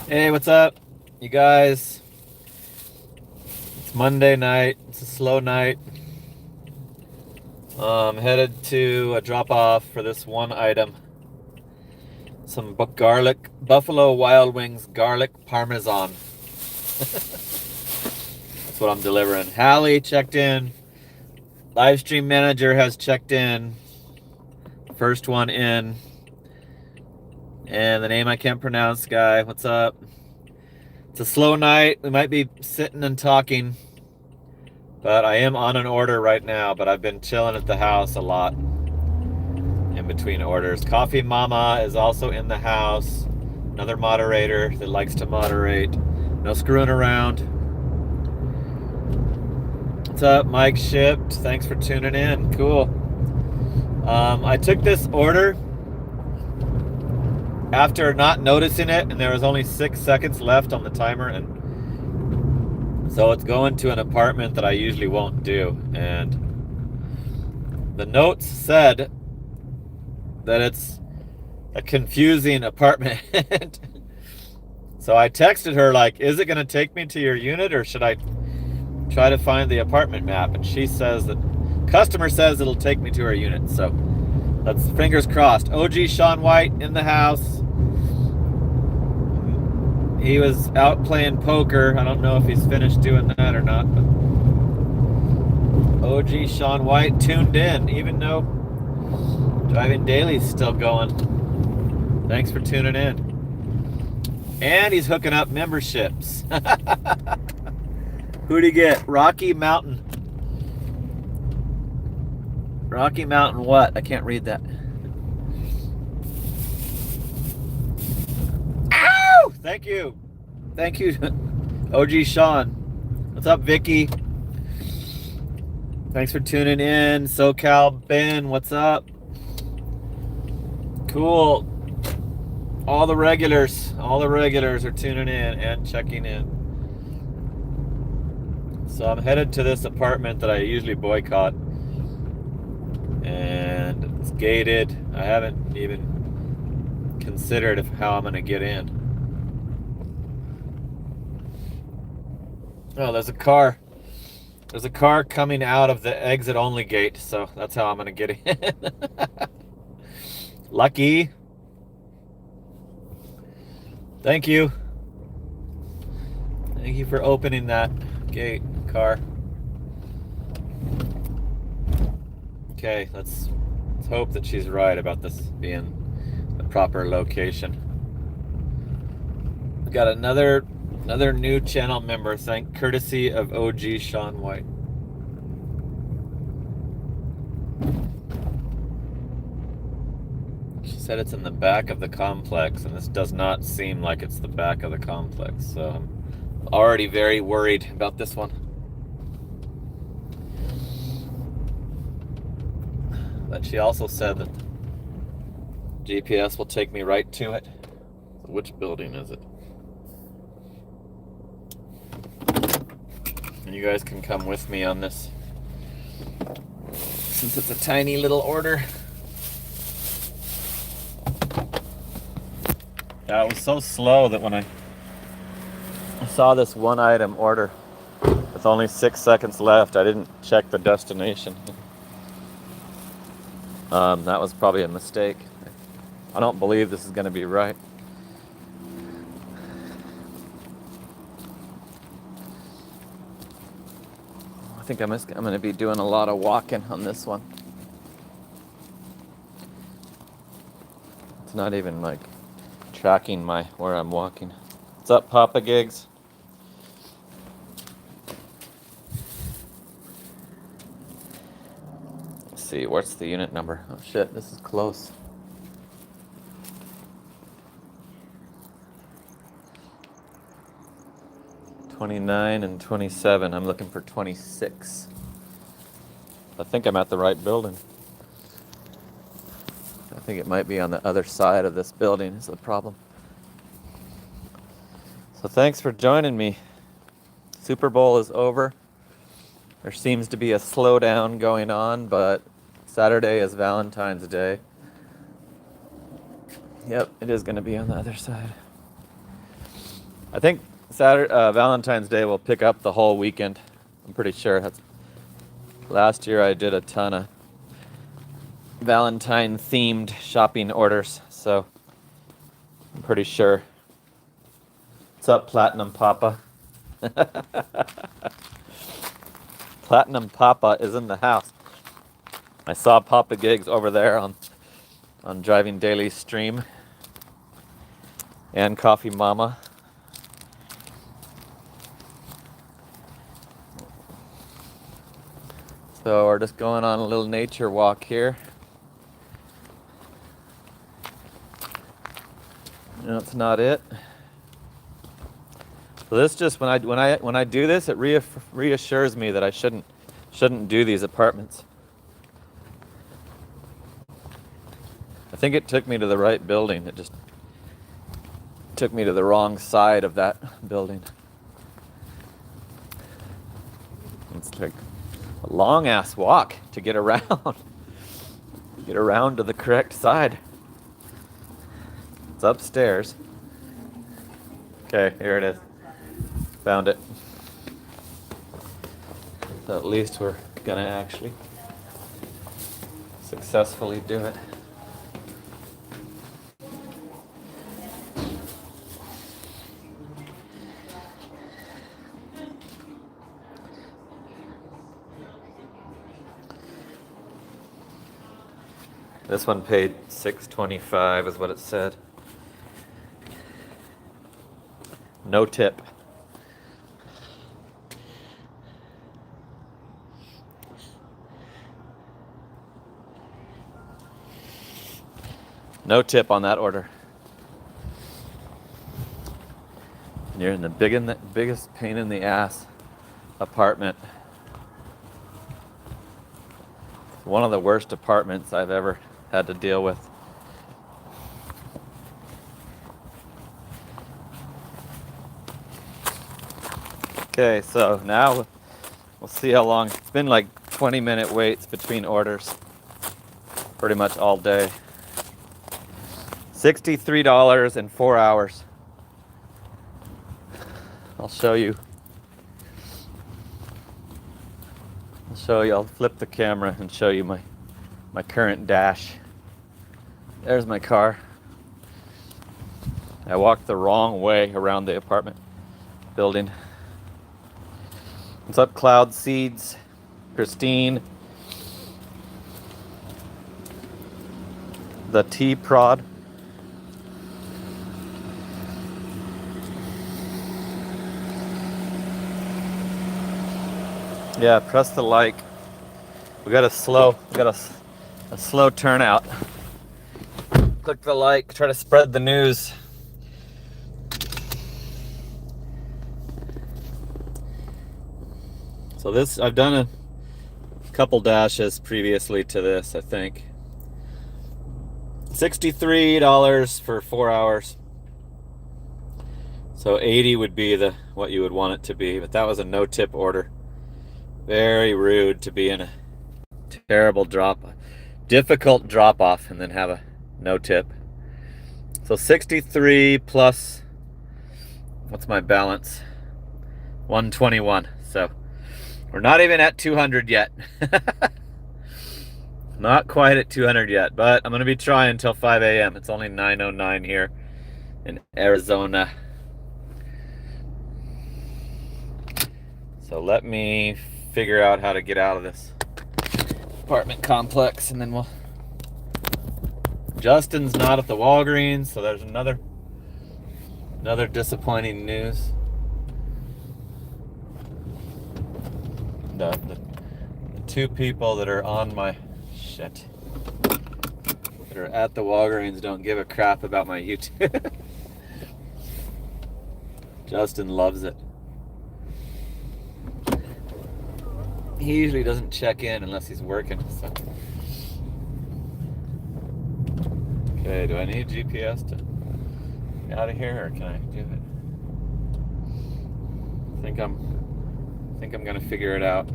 Hey, what's up, you guys? It's Monday night. It's a slow night. Headed to a drop off for this one item. Some garlic, Buffalo Wild Wings garlic parmesan. That's what I'm delivering. Hallie checked in. Live stream manager has checked in. First one in. And the name I can't pronounce, guy. What's up? It's a slow night. We might be sitting and talking. But I am on an order right now, but I've been chilling at the house a lot in between orders. Coffee Mama is also in the house. Another moderator that likes to moderate. No screwing around. What's up, Mike Shipped? Thanks for tuning in. Cool. I took this order after not noticing it, and there was only 6 seconds left on the timer, and so it's going to an apartment that I usually won't do. And the notes said that it's a confusing apartment. So I texted her, like, is it going to take me to your unit, or should I try to find the apartment map? And she says that customer says it'll take me to her unit. So let's fingers crossed. OG Sean White in the house. He was out playing poker. I don't know if he's finished doing that or not, but OG Sean White tuned in, even though Driving Daily's still going. Thanks for tuning in. And he's hooking up memberships. Who'd he get? Rocky Mountain. Rocky Mountain what? I can't read that. Ow! Thank you. Thank you, OG Sean. What's up, Vicky? Thanks for tuning in. SoCal Ben, what's up? Cool. All the regulars are tuning in and checking in. So I'm headed to this apartment that I usually boycott. And it's gated. I haven't even considered how I'm going to get in. Oh, there's a car. There's a car coming out of the exit only gate, so that's how I'm going to get in. Lucky. Thank you. Thank you for opening that gate, car. Okay, let's hope that she's right about this being the proper location. We got another new channel member, courtesy of OG Sean White. She said it's in the back of the complex, and this does not seem like it's the back of the complex, so I'm already very worried about this one. But she also said that GPS will take me right to it. Which building is it? And you guys can come with me on this, since it's a tiny little order. Yeah, it was so slow that when I saw this one item order with only 6 seconds left, I didn't check the destination. That was probably a mistake. I don't believe this is going to be right. I think I'm going to be doing a lot of walking on this one. It's not even like tracking where I'm walking. What's up, Papa Gigs? Let's see, what's the unit number? Oh shit, this is close. $29 and $27. I'm looking for $26. I think I'm at the right building. I think it might be on the other side of this building is the problem. So thanks for joining me. Super Bowl is over. There seems to be a slowdown going on, but Saturday is Valentine's Day. Yep, it is going to be on the other side. I think Saturday, Valentine's Day will pick up the whole weekend. I'm pretty sure. Last year I did a ton of Valentine themed shopping orders, so I'm pretty sure. What's up, Platinum Papa? Platinum Papa is in the house. I saw Papa Gigs over there on Driving Daily stream, and Coffee Mama. So we're just going on a little nature walk here. That's not it. So this just when I do this, it reassures me that I shouldn't do these apartments. I think it took me to the right building. It just took me to the wrong side of that building. It's like a long ass walk to get around. Get around to the correct side. It's upstairs. Okay, here it is. Found it. So at least we're gonna actually successfully do it. This one paid $6.25 is what it said. No tip. No tip on that order. You're in the biggest pain in the ass apartment. One of the worst apartments I've ever had to deal with. Okay, so now we'll see how long. It's been like 20-minute waits between orders. Pretty much all day. $63 in 4 hours. I'll show you. I'll flip the camera and show you my current dash. There's my car. I walked the wrong way around the apartment building. What's up, Cloud Seeds? Christine. The T-Prod. Yeah, press the like. We got a slow turnout. Click the like, try to spread the news. So this, I've done a couple dashes previously to this, I think. $63 for 4 hours. So 80 would be what you would want it to be, but that was a no tip order. Very rude to be in a terrible difficult drop off and then have a no tip. So 63 plus, what's my balance? 121. So we're not even at 200 yet. Not quite at 200 yet, but I'm going to be trying until 5 a.m. It's only 9:09 here in Arizona. So let me figure out how to get out of this apartment complex, and then Justin's not at the Walgreens, so there's another disappointing news. The two people that are on my shit that are at the Walgreens don't give a crap about my YouTube. Justin loves it. He usually doesn't check in unless he's working. So. Okay, do I need GPS to get out of here, or can I do it? I think I'm gonna figure it out.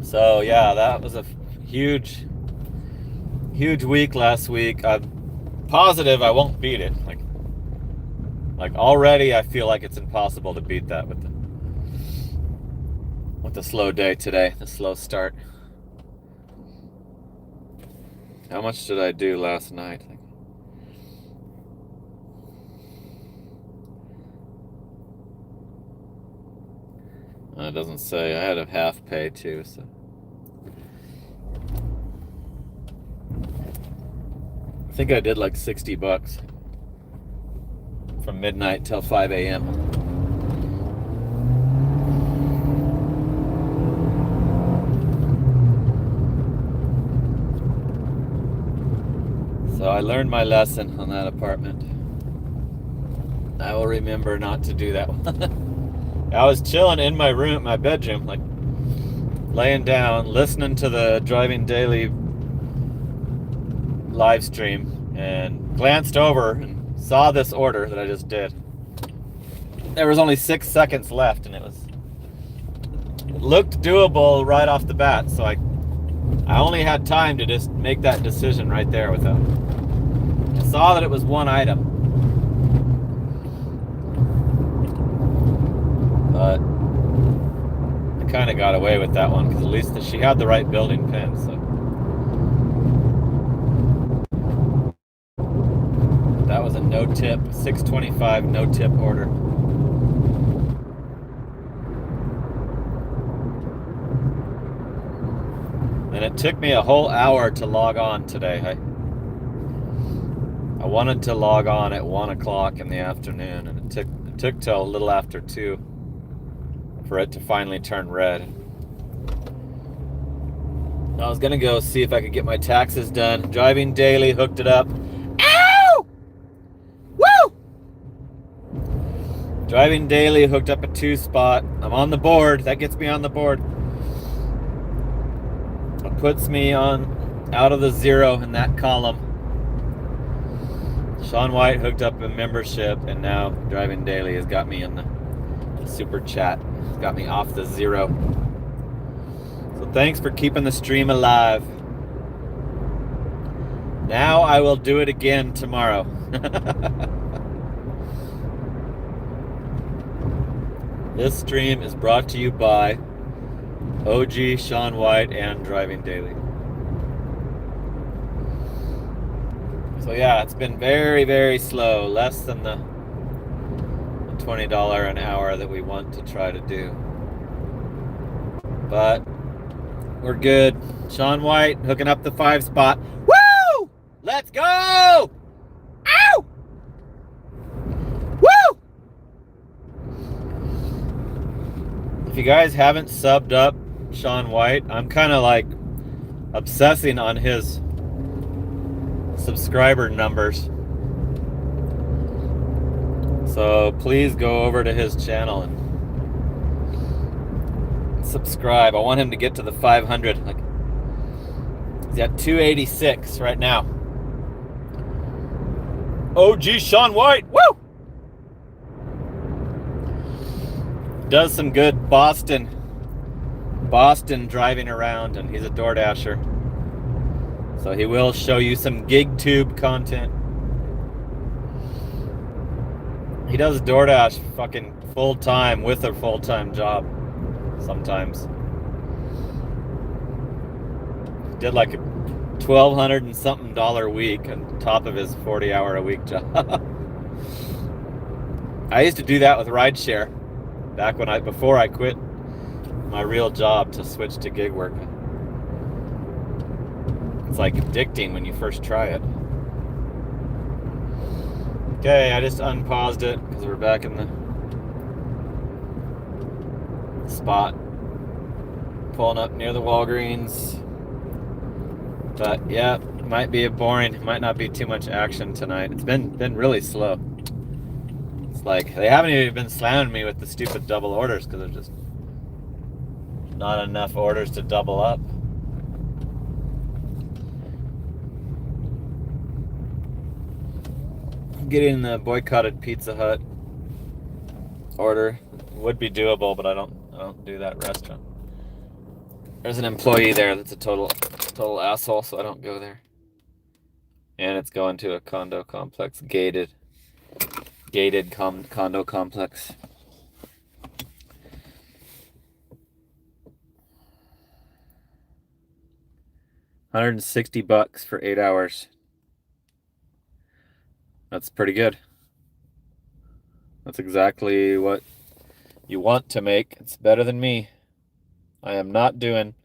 So yeah, that was a huge week last week. I'm positive I won't beat it. Like Like already I feel like it's impossible to beat that with the slow day today, the slow start. How much did I do last night? It doesn't say. I had a half pay too, so. I think I did like $60 from midnight till 5 a.m. So I learned my lesson on that apartment. I will remember not to do that one. I was chilling in my room, my bedroom, like laying down, listening to the Driving Daily live stream, and glanced over and saw this order that I just did. There was only 6 seconds left, and it looked doable right off the bat, so I only had time to just make that decision right there without. I saw that it was one item, but I kind of got away with that one because at least she had the right building pin. So that was a no tip, $6.25 no tip order. And it took me a whole hour to log on today. I wanted to log on at 1 o'clock in the afternoon, and it took till a little after 2 for it to finally turn red. I was gonna go see if I could get my taxes done. Driving Daily hooked it up. Ow! Woo! Driving Daily hooked up a 2 spot. I'm on the board. That gets me on the board. It puts me on out of the 0 in that column. Sean White hooked up a membership, and now Driving Daily has got me in the super chat. It's got me off the 0. So thanks for keeping the stream alive. Now I will do it again tomorrow. This stream is brought to you by OG, Sean White, and Driving Daily. So yeah, it's been very, very slow. Less than the $20 an hour that we want to try to do. But we're good. Sean White hooking up the 5 spot. Woo! Let's go! Ow! Woo! If you guys haven't subbed up Sean White, I'm kind of like obsessing on his subscriber numbers. So please go over to his channel and subscribe. I want him to get to the 500. Like, he's at 286 right now. OG Sean White, woo! Does some good Boston driving around, and he's a DoorDasher. So he will show you some GigTube content. He does DoorDash fucking full-time with a full-time job sometimes. Did like a $1,200 and something week on top of his 40-hour-a-week job. I used to do that with rideshare back before I quit my real job to switch to gig work. It's like addicting when you first try it. Okay, I just unpaused it because we're back in the spot. Pulling up near the Walgreens. But yeah, it might be might not be too much action tonight. It's been really slow. It's like they haven't even been slamming me with the stupid double orders because there's just not enough orders to double up. Getting the boycotted Pizza Hut order would be doable, but I don't do that restaurant. There's an employee there that's a total asshole, so I don't go there. And it's going to a condo complex, gated gated condo complex. $160 for 8 hours. That's pretty good. That's exactly what you want to make. It's better than me. I am not doing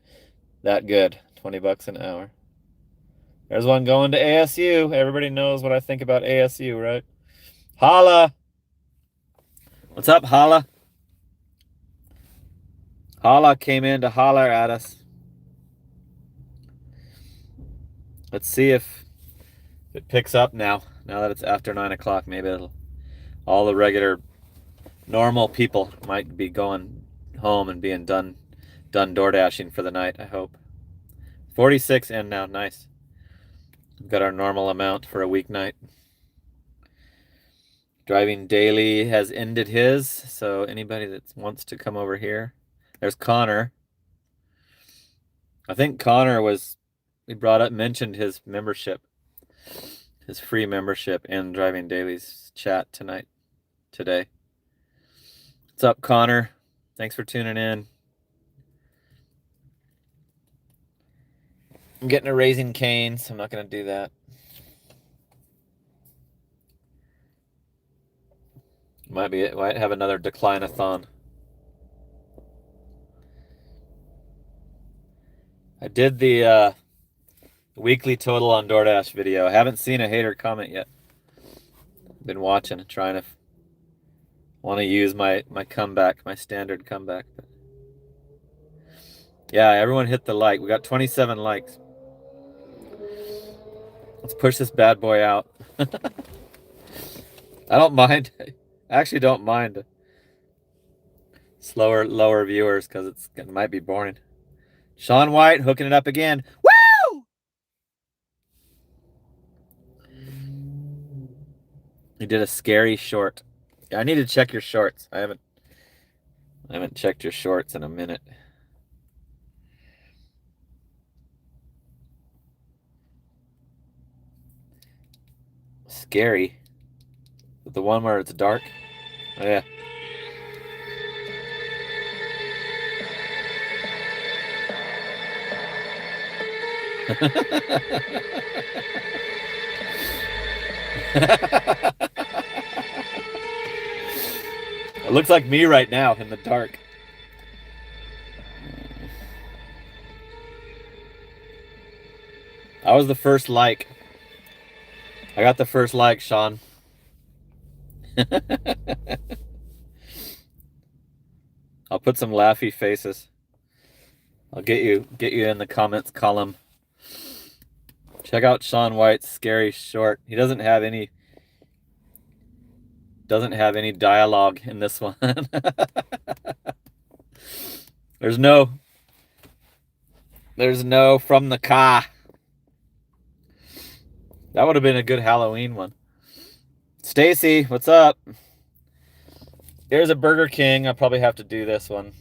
that good. $20 an hour. There's one going to ASU. Everybody knows what I think about ASU, right? Holla! What's up, Holla? Holla came in to holler at us. Let's see if it picks up now that it's after 9 o'clock. Maybe all the regular, normal people might be going home and being done door dashing for the night, I hope. 46 in now. Nice. We've got our normal amount for a weeknight. Driving Daily has ended his, so anybody that wants to come over here. There's Connor. I think Connor mentioned his membership, his free membership in Driving Daily's chat today. What's up, Connor? Thanks for tuning in. I'm getting a Raising Cane, so I'm not going to do that. Might have another decline-a-thon. I did the weekly total on DoorDash video. I haven't seen a hater comment yet. Been watching, trying to want to use my comeback, my standard comeback. But yeah, everyone hit the like. We got 27 likes. Let's push this bad boy out. I don't mind. I actually don't mind lower viewers because it might be boring. Shaun White hooking it up again. Woo! He did a scary short. I need to check your shorts. I haven't checked your shorts in a minute. Scary. The one where it's dark. Oh yeah. It looks like me right now in the dark. I was the first like. I got the first like, Sean. I'll put some laughy faces. I'll get you in the comments column. Check out Shaun White's scary short. He doesn't have any dialogue in this one. There's no from the car. That would have been a good Halloween one. Stacy, what's up? Here's a Burger King. I'll probably have to do this one.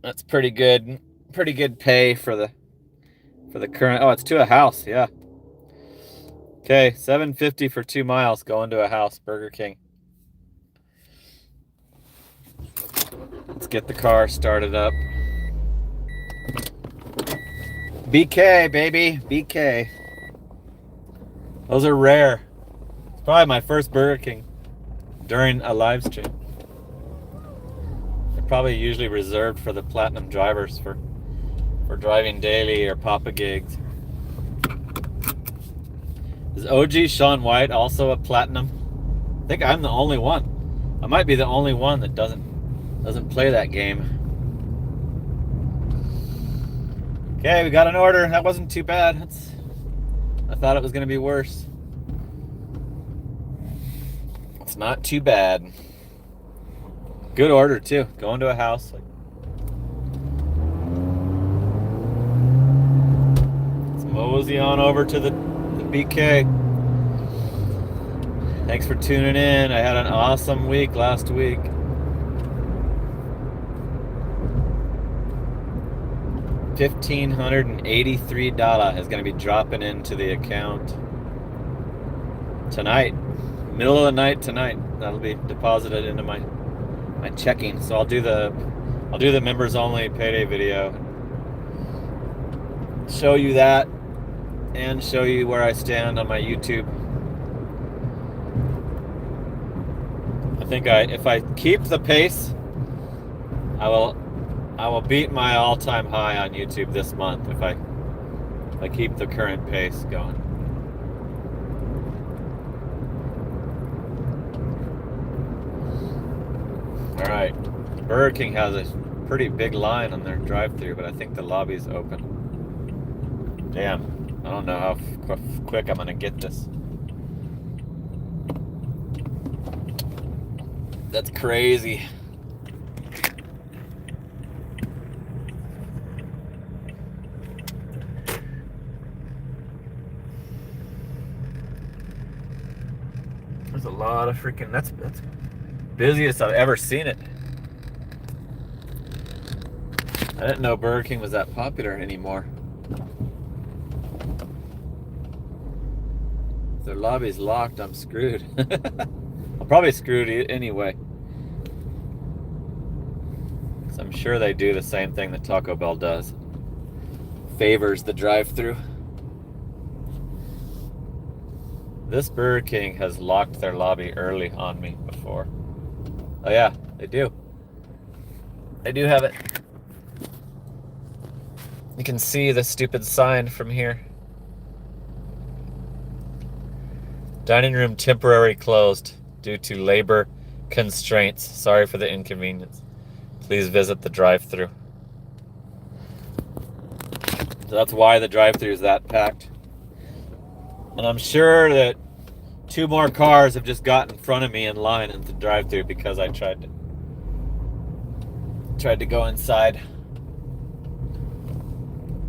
That's pretty good. Pretty good pay for the current. Oh, it's to a house. Yeah. Okay, $7.50 for 2 miles going to a house. Burger King. Let's get the car started up. BK, baby. BK. Those are rare. It's probably my first Burger King during a live stream. They're probably usually reserved for the platinum drivers for Driving Daily or Papa Gigs. Is OG Shaun White also a platinum? I think I'm the only one. I might be the only one that doesn't play that game. Okay, we got an order. That wasn't too bad. I thought it was going to be worse. It's not too bad. Good order too. Going to a house. Let's mosey on over to the BK. Thanks for tuning in. I had an awesome week last week. $1,583 is going to be dropping into the account. tonight, middle of the night tonight. That'll be deposited into my checking. So I'll do the members only payday video. Show you that and show you where I stand on my YouTube. I think if I keep the pace, I will beat my all-time high on YouTube this month if I keep the current pace going. All right, Burger King has a pretty big line on their drive-thru, but I think the lobby's open. Damn, I don't know how quick I'm gonna get this. That's crazy. There's a lot of freaking, that's busiest I've ever seen it. I didn't know Burger King was that popular anymore. If their lobby's locked, I'm screwed. I'm probably screwed anyway. So I'm sure they do the same thing that Taco Bell does. Favors the drive-thru. This Burger King has locked their lobby early on me before. Oh yeah, they do. They do have it. You can see the stupid sign from here. Dining room temporarily closed due to labor constraints. Sorry for the inconvenience. Please visit the drive-thru. So that's why the drive-thru is that packed. And I'm sure that 2 more cars have just got in front of me in line at the drive-thru because I tried to go inside.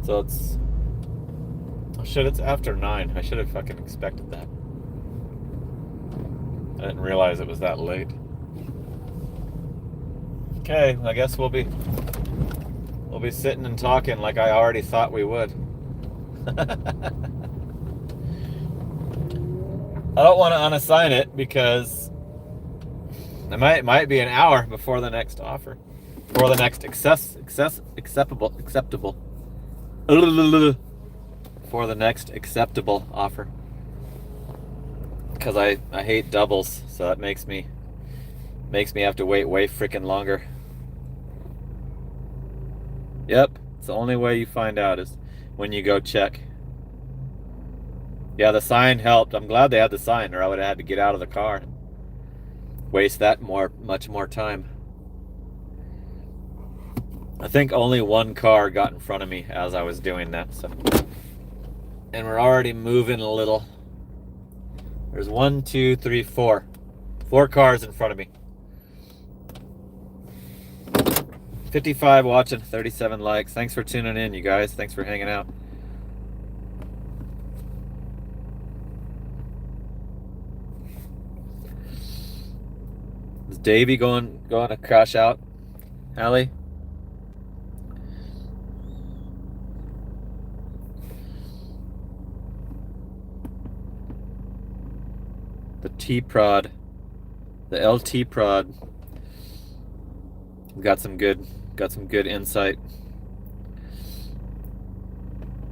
So it's after 9. I should have fucking expected that. I didn't realize it was that late. Okay, I guess we'll be sitting and talking like I already thought we would. I don't want to unassign it because it might be an hour before the next offer, or the next acceptable for the next acceptable offer. Because I hate doubles, so that makes me have to wait way freaking longer. Yep, it's the only way you find out is when you go check. Yeah, the sign helped. I'm glad they had the sign, or I would have had to get out of the car and waste much more time. I think only 1 car got in front of me as I was doing that, so. And we're already moving a little. There's 1, 2, 3, 4. 4 cars in front of me. 55 watching, 37 likes. Thanks for tuning in, you guys. Thanks for hanging out. Is Davey going to crash out? Hallie? The T-Prod. The LT Prod. Got some good insight.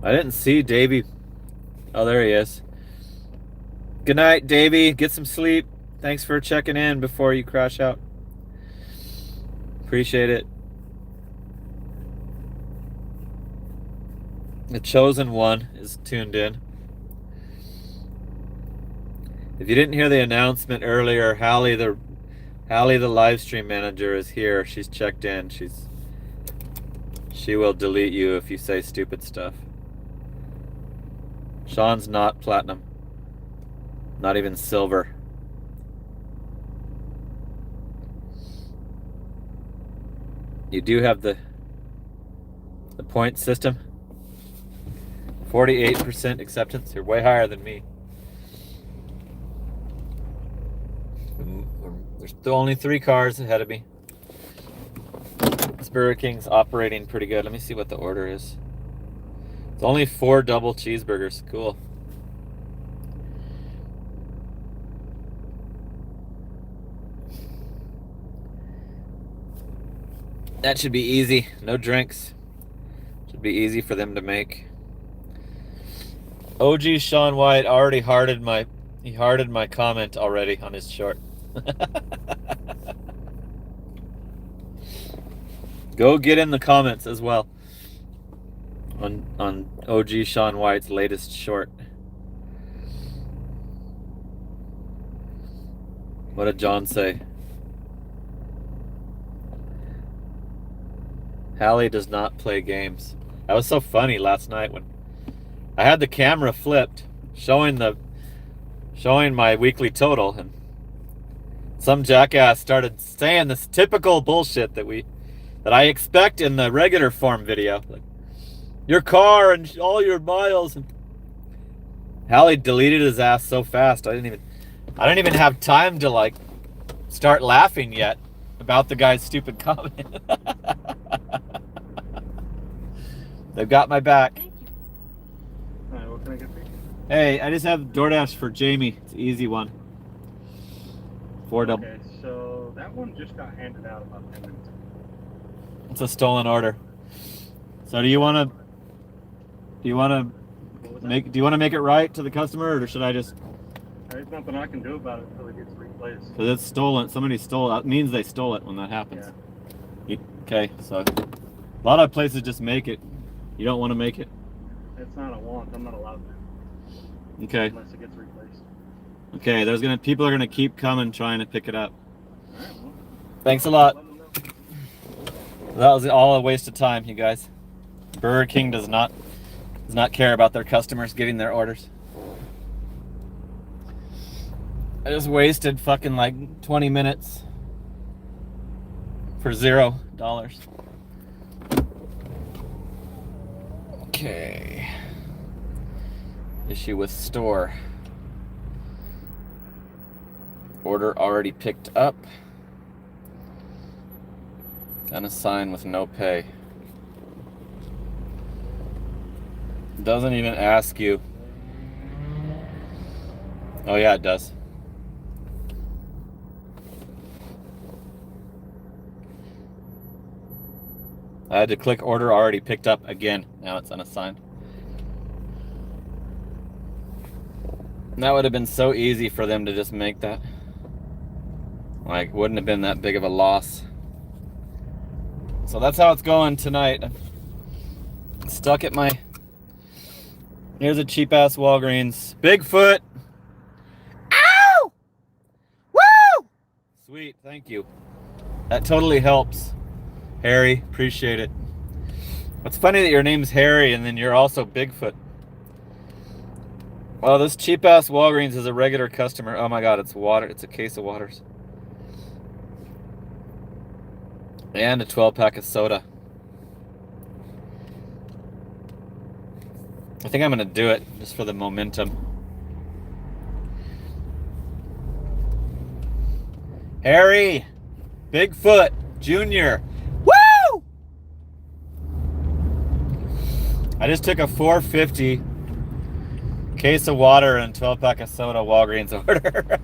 I didn't see Davey. Oh, there he is. Good night, Davey. Get some sleep. Thanks for checking in before you crash out. Appreciate it. The Chosen One is tuned in. If you didn't hear the announcement earlier, Hallie the live stream manager is here. She's checked in. She will delete you if you say stupid stuff. Sean's not platinum. Not even silver. You do have the point system. 48% acceptance. You're way higher than me. There's still only 3 cars ahead of me. This Burger King's operating pretty good. Let me see what the order is. It's only 4 double cheeseburgers. Cool. That should be easy. No drinks. Should be easy for them to make. OG Sean White already hearted my comment already on his short. Go get in the comments as well on OG Sean White's latest short. What did John say? Hallie does not play games. That was so funny last night when I had the camera flipped, showing my weekly total, and some jackass started saying this typical bullshit that I expect in the regular form video, like your car and all your miles. And Hallie deleted his ass so fast I didn't even have time to like start laughing yet about the guy's stupid comment. They've got my back. All right, what can I get for you? Hey, I just have DoorDash for Jamie. It's an easy one. Okay, so that one just got handed out about 10 minutes ago. It's a stolen order. So do you want to make it right to the customer, or should I just? There's nothing I can do about it until it gets replaced. Because it's stolen. Somebody stole it. It means they stole it when that happens. Yeah. Okay, so a lot of places just make it. You don't want to make it? It's not a want. I'm not allowed to. Okay. Unless it gets replaced. Okay, people are gonna keep coming trying to pick it up. All right, well, Thanks a lot. let them know. That was all a waste of time, you guys. Burger King does not care about their customers getting their orders. I just wasted fucking like 20 minutes for $0. Okay. Issue with store. Order already picked up. Unassign with no pay. Doesn't even ask you. Oh yeah, it does. I had to click order already picked up again. Now it's unassigned. That would have been so easy for them to just make that. Like, wouldn't have been that big of a loss. So that's how it's going tonight. I'm stuck at my... Here's a cheap-ass Walgreens. Bigfoot! Ow! Woo! Sweet, thank you. That totally helps. Harry, appreciate it. It's funny that your name's Harry and then you're also Bigfoot. Well, this cheap-ass Walgreens is a regular customer. Oh my god, it's water. It's a case of waters. And a 12-pack of soda. I think I'm going to do it just for the momentum. Harry! Bigfoot Jr. Woo! I just took a $4.50 case of water and 12-pack of soda Walgreens order.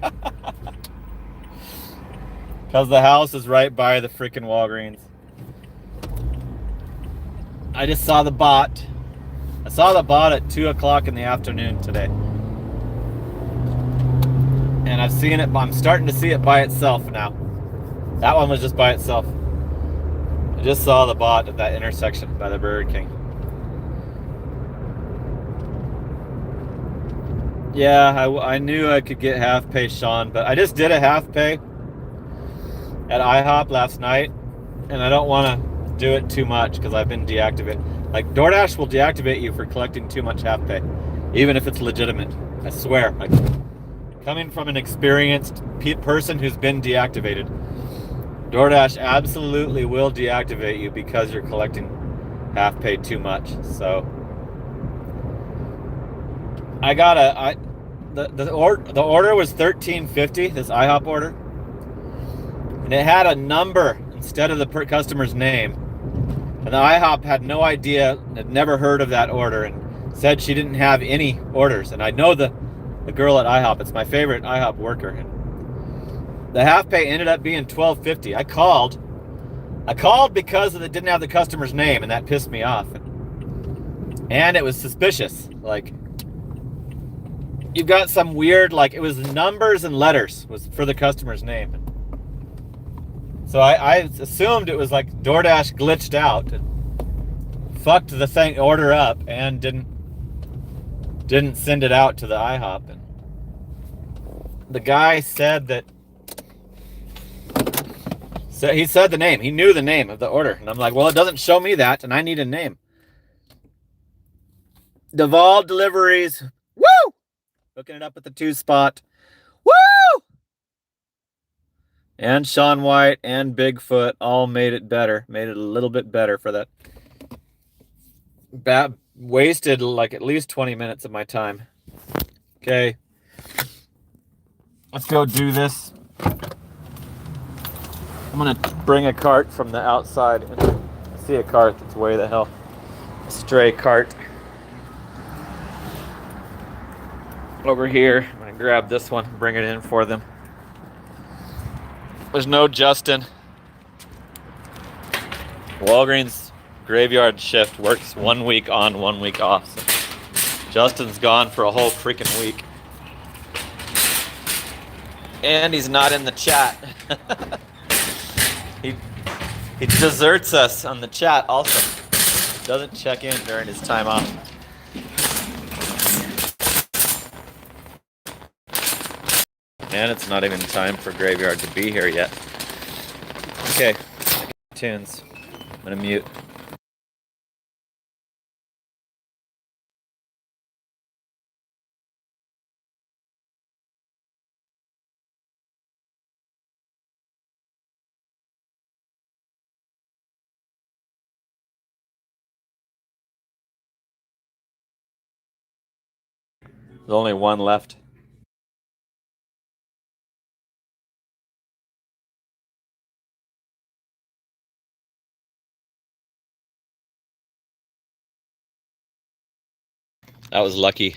Because the house is right by the freaking Walgreens. I just saw the bot. I saw the bot at 2 o'clock in the afternoon today. And I've seen it, I'm starting to see it by itself now. That one was just by itself. I just saw the bot at that intersection by the Burger King. Yeah, I knew I could get half pay, Sean, but I just did a half pay at IHOP last night, and I don't want to do it too much because I've been deactivated. Like, DoorDash will deactivate you for collecting too much half pay, even if it's legitimate. I swear. Like, coming from an experienced person who's been deactivated, DoorDash absolutely will deactivate you because you're collecting half pay too much. So I got the order was $13.50, this IHOP order. And it had a number instead of the customer's name. And the IHOP had no idea, had never heard of that order, and said she didn't have any orders. And I know the girl at IHOP. It's my favorite IHOP worker. And the half pay ended up being $12.50. I called I called because it didn't have the customer's name, and that pissed me off. And it was suspicious. Like, you've got some weird, like, it was numbers and letters was for the customer's name. So I assumed it was like DoorDash glitched out and fucked the thing order up and didn't send it out to the IHOP. And the guy said that he said the name. He knew the name of the order. And I'm like, well, it doesn't show me that, and I need a name. Devolved Deliveries. Woo! Hooking it up at the 2 spot. Woo! And Shaun White and Bigfoot all made it better. Made it a little bit better for that. Wasted like at least 20 minutes of my time. Okay. Let's go do this. I'm going to bring a cart from the outside. I see a cart that's way the hell. A stray cart. Over here. I'm going to grab this one and bring it in for them. There's no Justin. Walgreens graveyard shift works 1 week on, 1 week off. So Justin's gone for a whole freaking week. And he's not in the chat. He deserts us on the chat also. Doesn't check in during his time off. And it's not even time for Graveyard to be here yet. Okay, tunes. I'm gonna mute. There's only one left. That was lucky.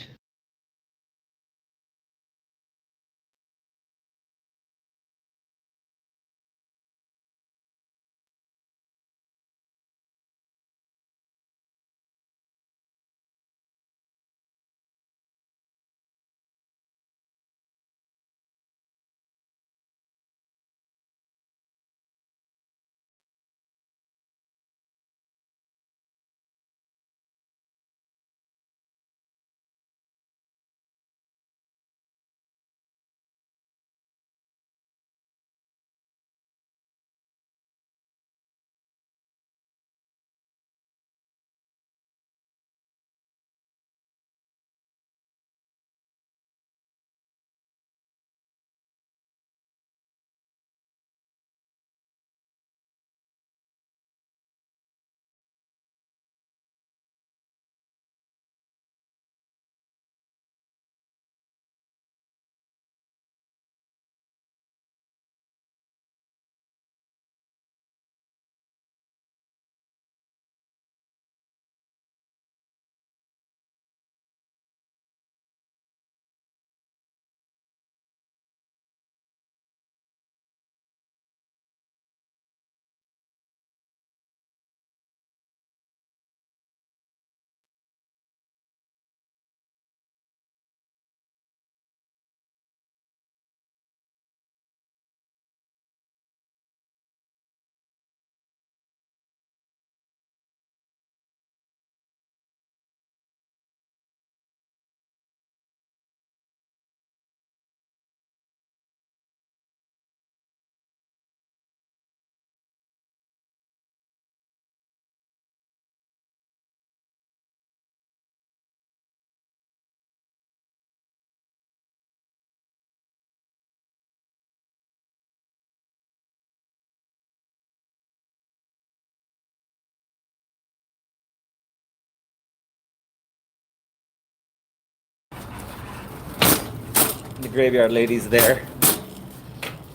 The graveyard lady's there.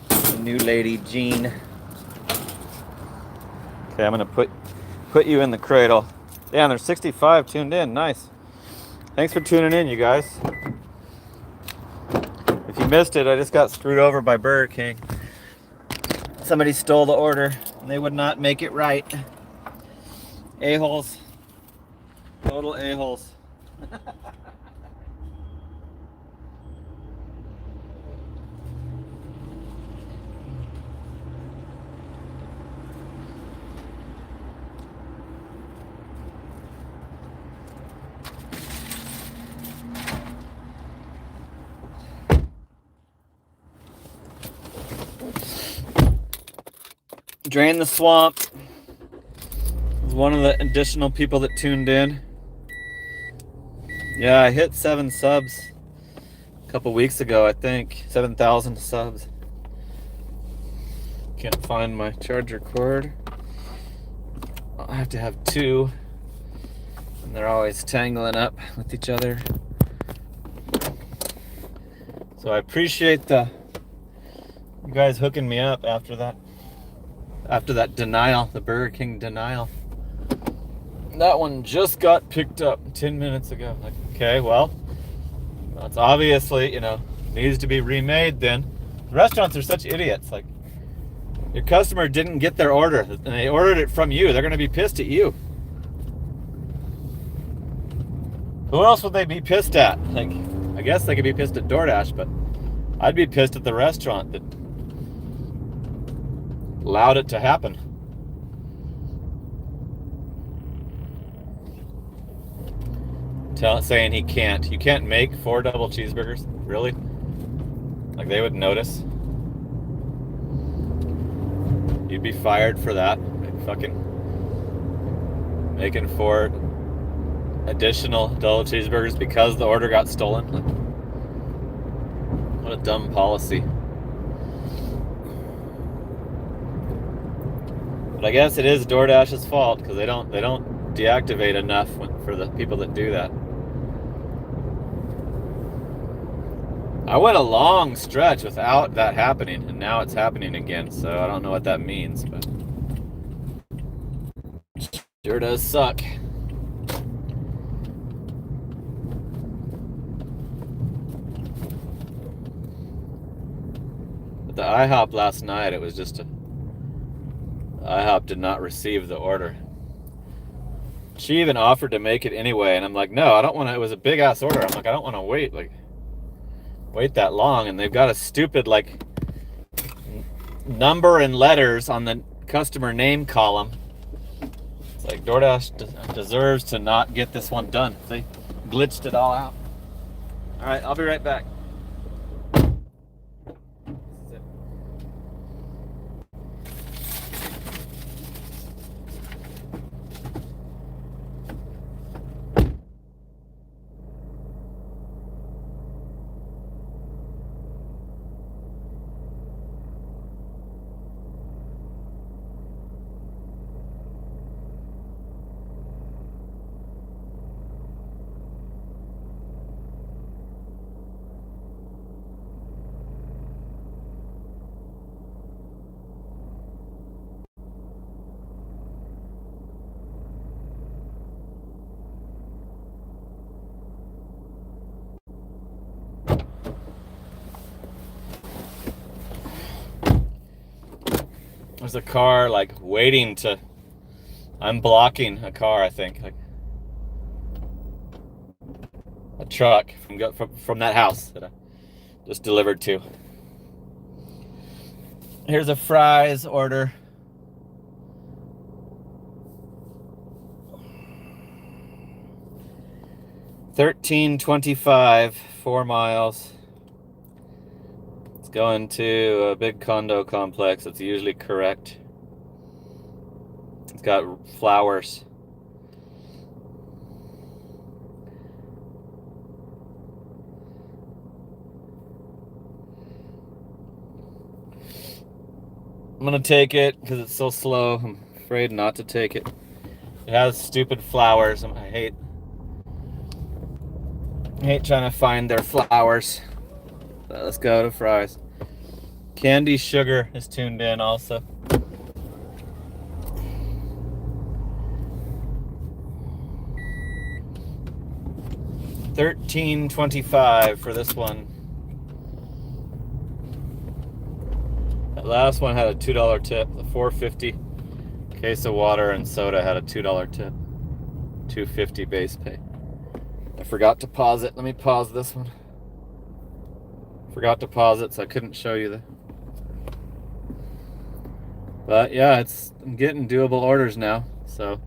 The new lady, Jean. Okay, I'm gonna put you in the cradle. Damn, there's 65 tuned in. Nice. Thanks for tuning in, you guys. If you missed it, I just got screwed over by Burger King. Somebody stole the order. And they would not make it right. A-holes. Total a-holes. Drain the Swamp was one of the additional people that tuned in. Yeah, I hit 7 subs a couple weeks ago, I think. 7,000 subs. Can't find my charger cord. I have to have 2. And they're always tangling up with each other. So I appreciate you guys hooking me up after that denial, the Burger King denial. That one just got picked up 10 minutes ago. Like, okay, well, it's obviously, needs to be remade then. Restaurants are such idiots. Like, your customer didn't get their order, and they ordered it from you. They're going to be pissed at you. Who else would they be pissed at? Like, I guess they could be pissed at DoorDash, but I'd be pissed at the restaurant that allowed it to happen. Saying he can't. You can't make 4 double cheeseburgers? Really? Like, they would notice? You'd be fired for that. Like, fucking making 4 additional double cheeseburgers because the order got stolen. Like, what a dumb policy. But I guess it is DoorDash's fault because they don't deactivate enough for the people that do that. I went a long stretch without that happening, and now it's happening again, so I don't know what that means, but sure does suck. But the IHOP last night, it was just IHOP did not receive the order. She even offered to make it anyway, and I'm like, no, I don't want to. It was a big ass order. I'm like, I don't want to wait that long. And they've got a stupid number and letters on the customer name column. It's like DoorDash deserves to not get this one done. They glitched it all out. All right, I'll be right back. There's a car waiting to. I'm blocking a car, I think, a truck from that house that I just delivered to. Here's a fries order. $13.25, 4 miles. Going to a big condo complex. That's usually correct. It's got flowers. I'm gonna take it because it's so slow. I'm afraid not to take it. It has stupid flowers. I hate trying to find their flowers. So let's go to fries. Candy Sugar is tuned in also. $13.25 for this one. That last one had a $2 tip, the $4.50. Case of water and soda had a $2 tip. $2.50 base pay. I forgot to pause it. Let me pause this one. Forgot to pause it, so I couldn't show you the. But yeah, I'm getting doable orders now. So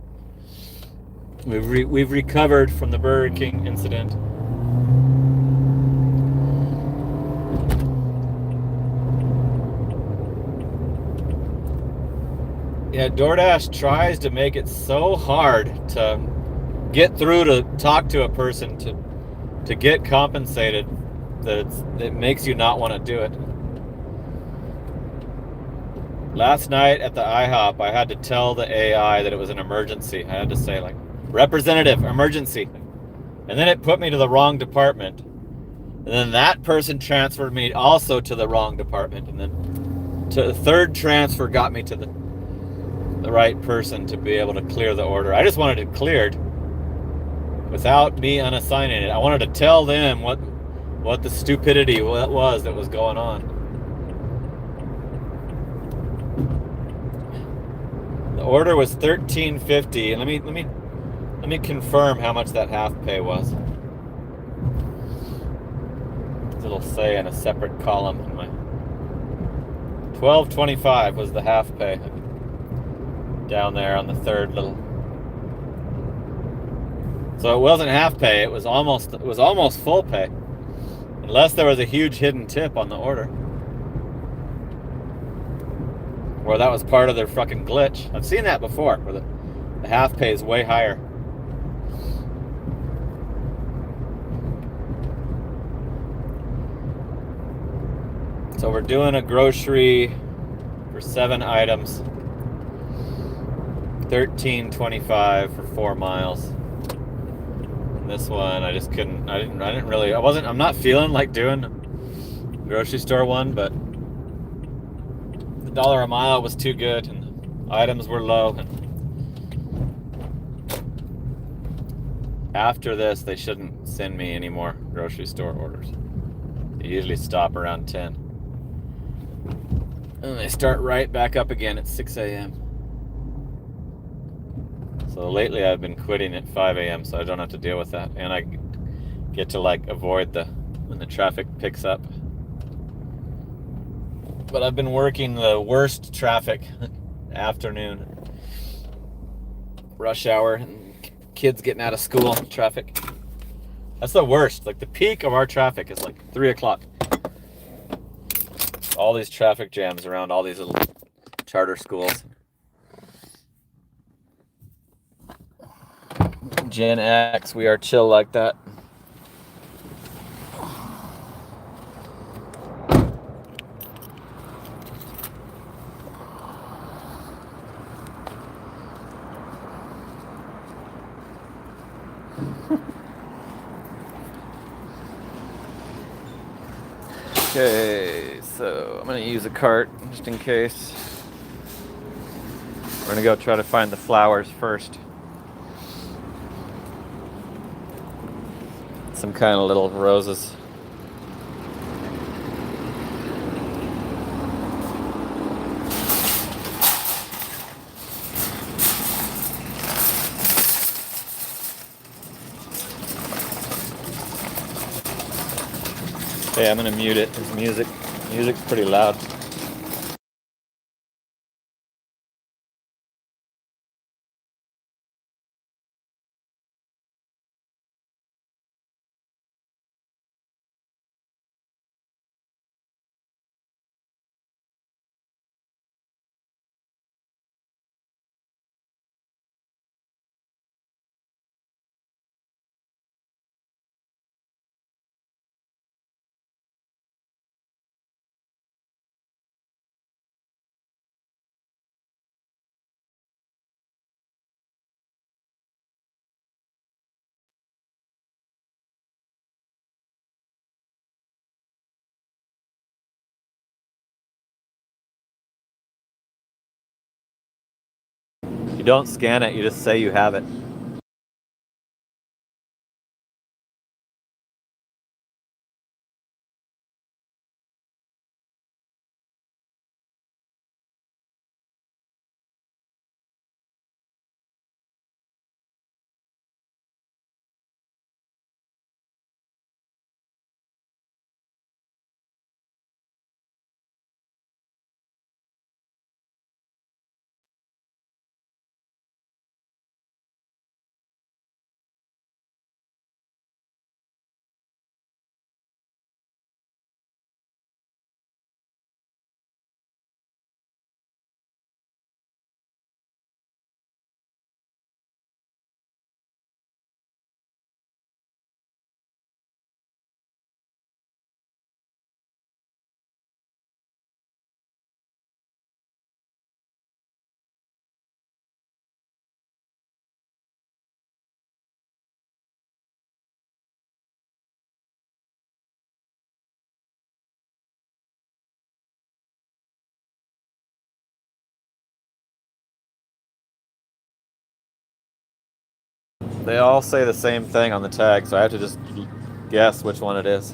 we've recovered from the Burger King incident. Yeah, DoorDash tries to make it so hard to get through to talk to a person to get compensated that it makes you not want to do it. Last night at the IHOP, I had to tell the AI that it was an emergency. I had to say, like, representative, emergency. And then it put me to the wrong department. And then that person transferred me also to the wrong department. And then the third transfer got me to the right person to be able to clear the order. I just wanted it cleared without me unassigning it. I wanted to tell them what the stupidity was that was going on. The order was $13.50, and let me confirm how much that half pay was. It'll say in a separate column in my $12.25 was the half pay down there on the third little. So it wasn't half pay, it was almost full pay. Unless there was a huge hidden tip on the order. Or that was part of their fucking glitch. I've seen that before, where the half pay is way higher. So we're doing a grocery for 7 items. $13.25 for 4 miles. And this one I just couldn't. I'm not feeling like doing a grocery store one, but the dollar a mile was too good, and the items were low. And after this, they shouldn't send me any more grocery store orders. They usually stop around 10. And they start right back up again at 6 a.m. So lately I've been quitting at 5 a.m. so I don't have to deal with that. And I get to like avoid when the traffic picks up. But I've been working the worst traffic afternoon. Rush hour and kids getting out of school traffic. That's the worst. Like the peak of our traffic is like 3 o'clock. All these traffic jams around all these little charter schools. Gen X, we are chill like that. Okay, so I'm gonna use a cart just in case. We're gonna go try to find the flowers first. Some kind of little roses. Okay, I'm gonna mute it. There's music's pretty loud. You don't scan it, you just say you have it. They all say the same thing on the tag, so I have to just guess which one it is.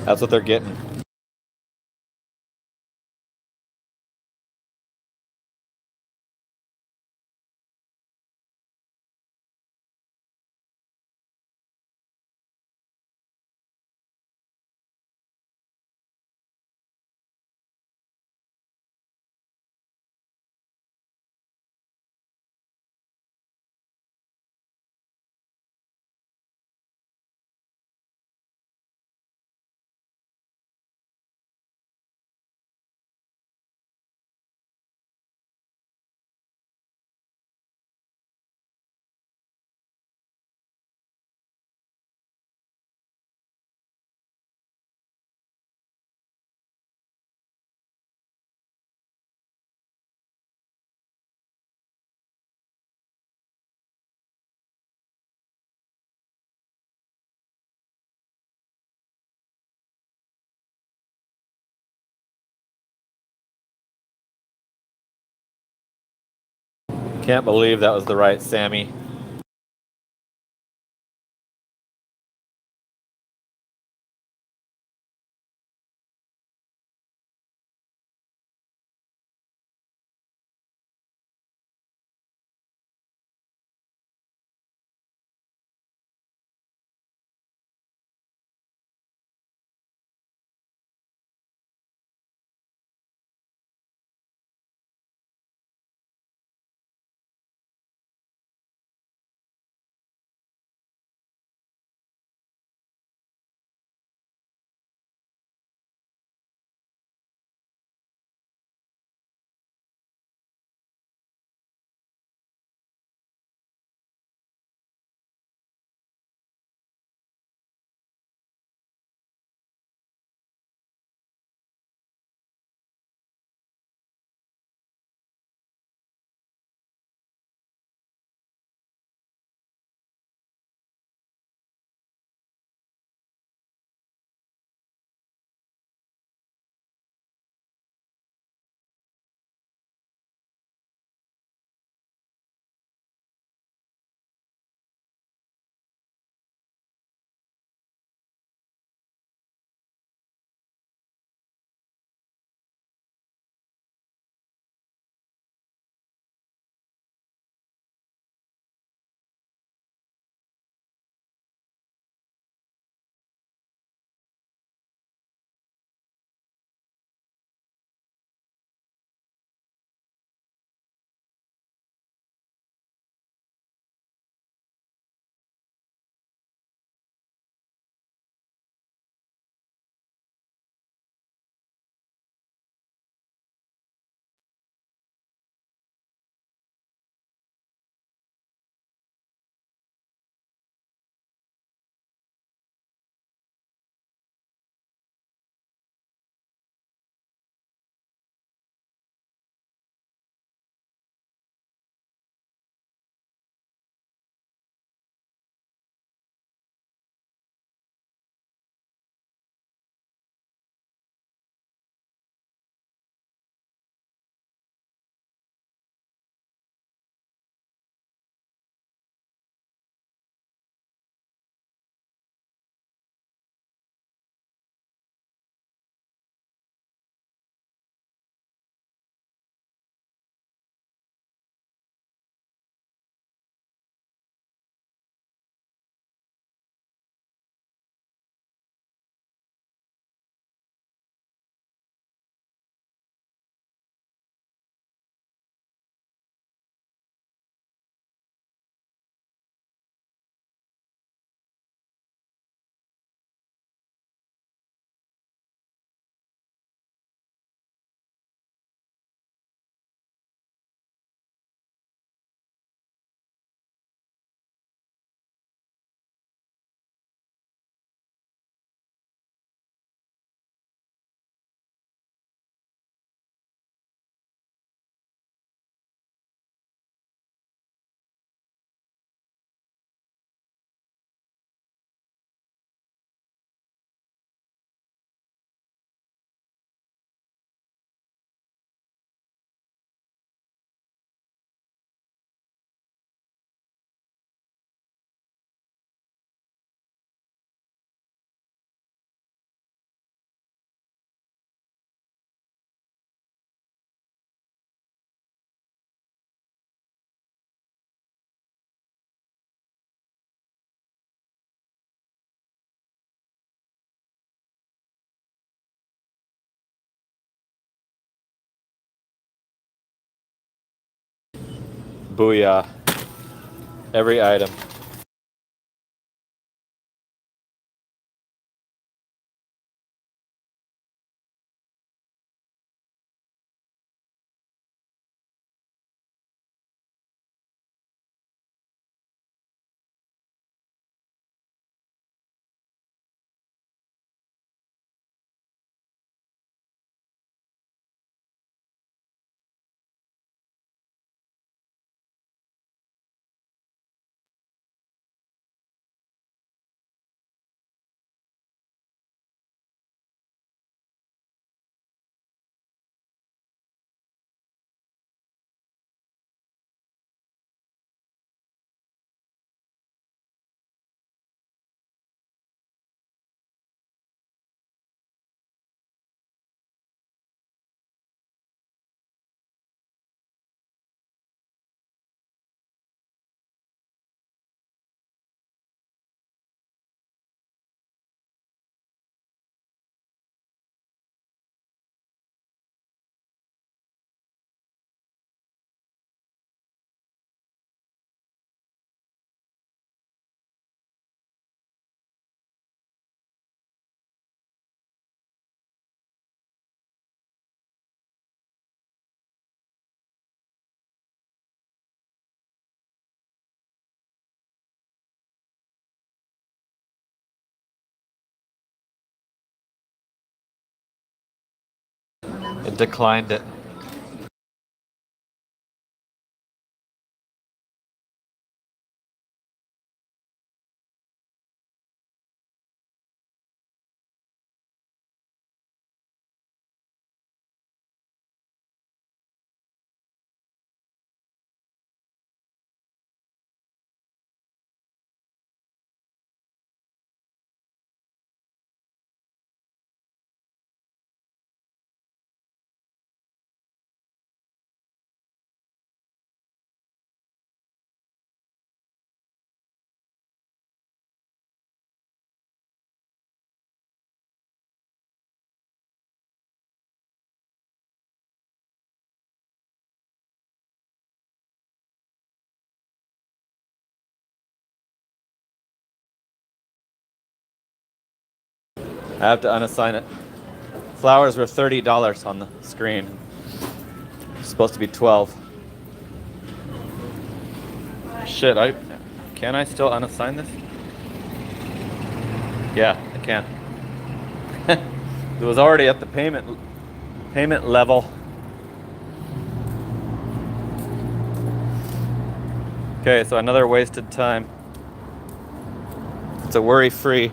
That's what they're getting. Can't believe that was the right Sammy. Booyah. Every item. It declined it. I have to unassign it. Flowers were $30 on the screen. It's supposed to be 12. Shit, can I still unassign this? Yeah, I can. It was already at the payment level. Okay, so another wasted time. It's a worry-free.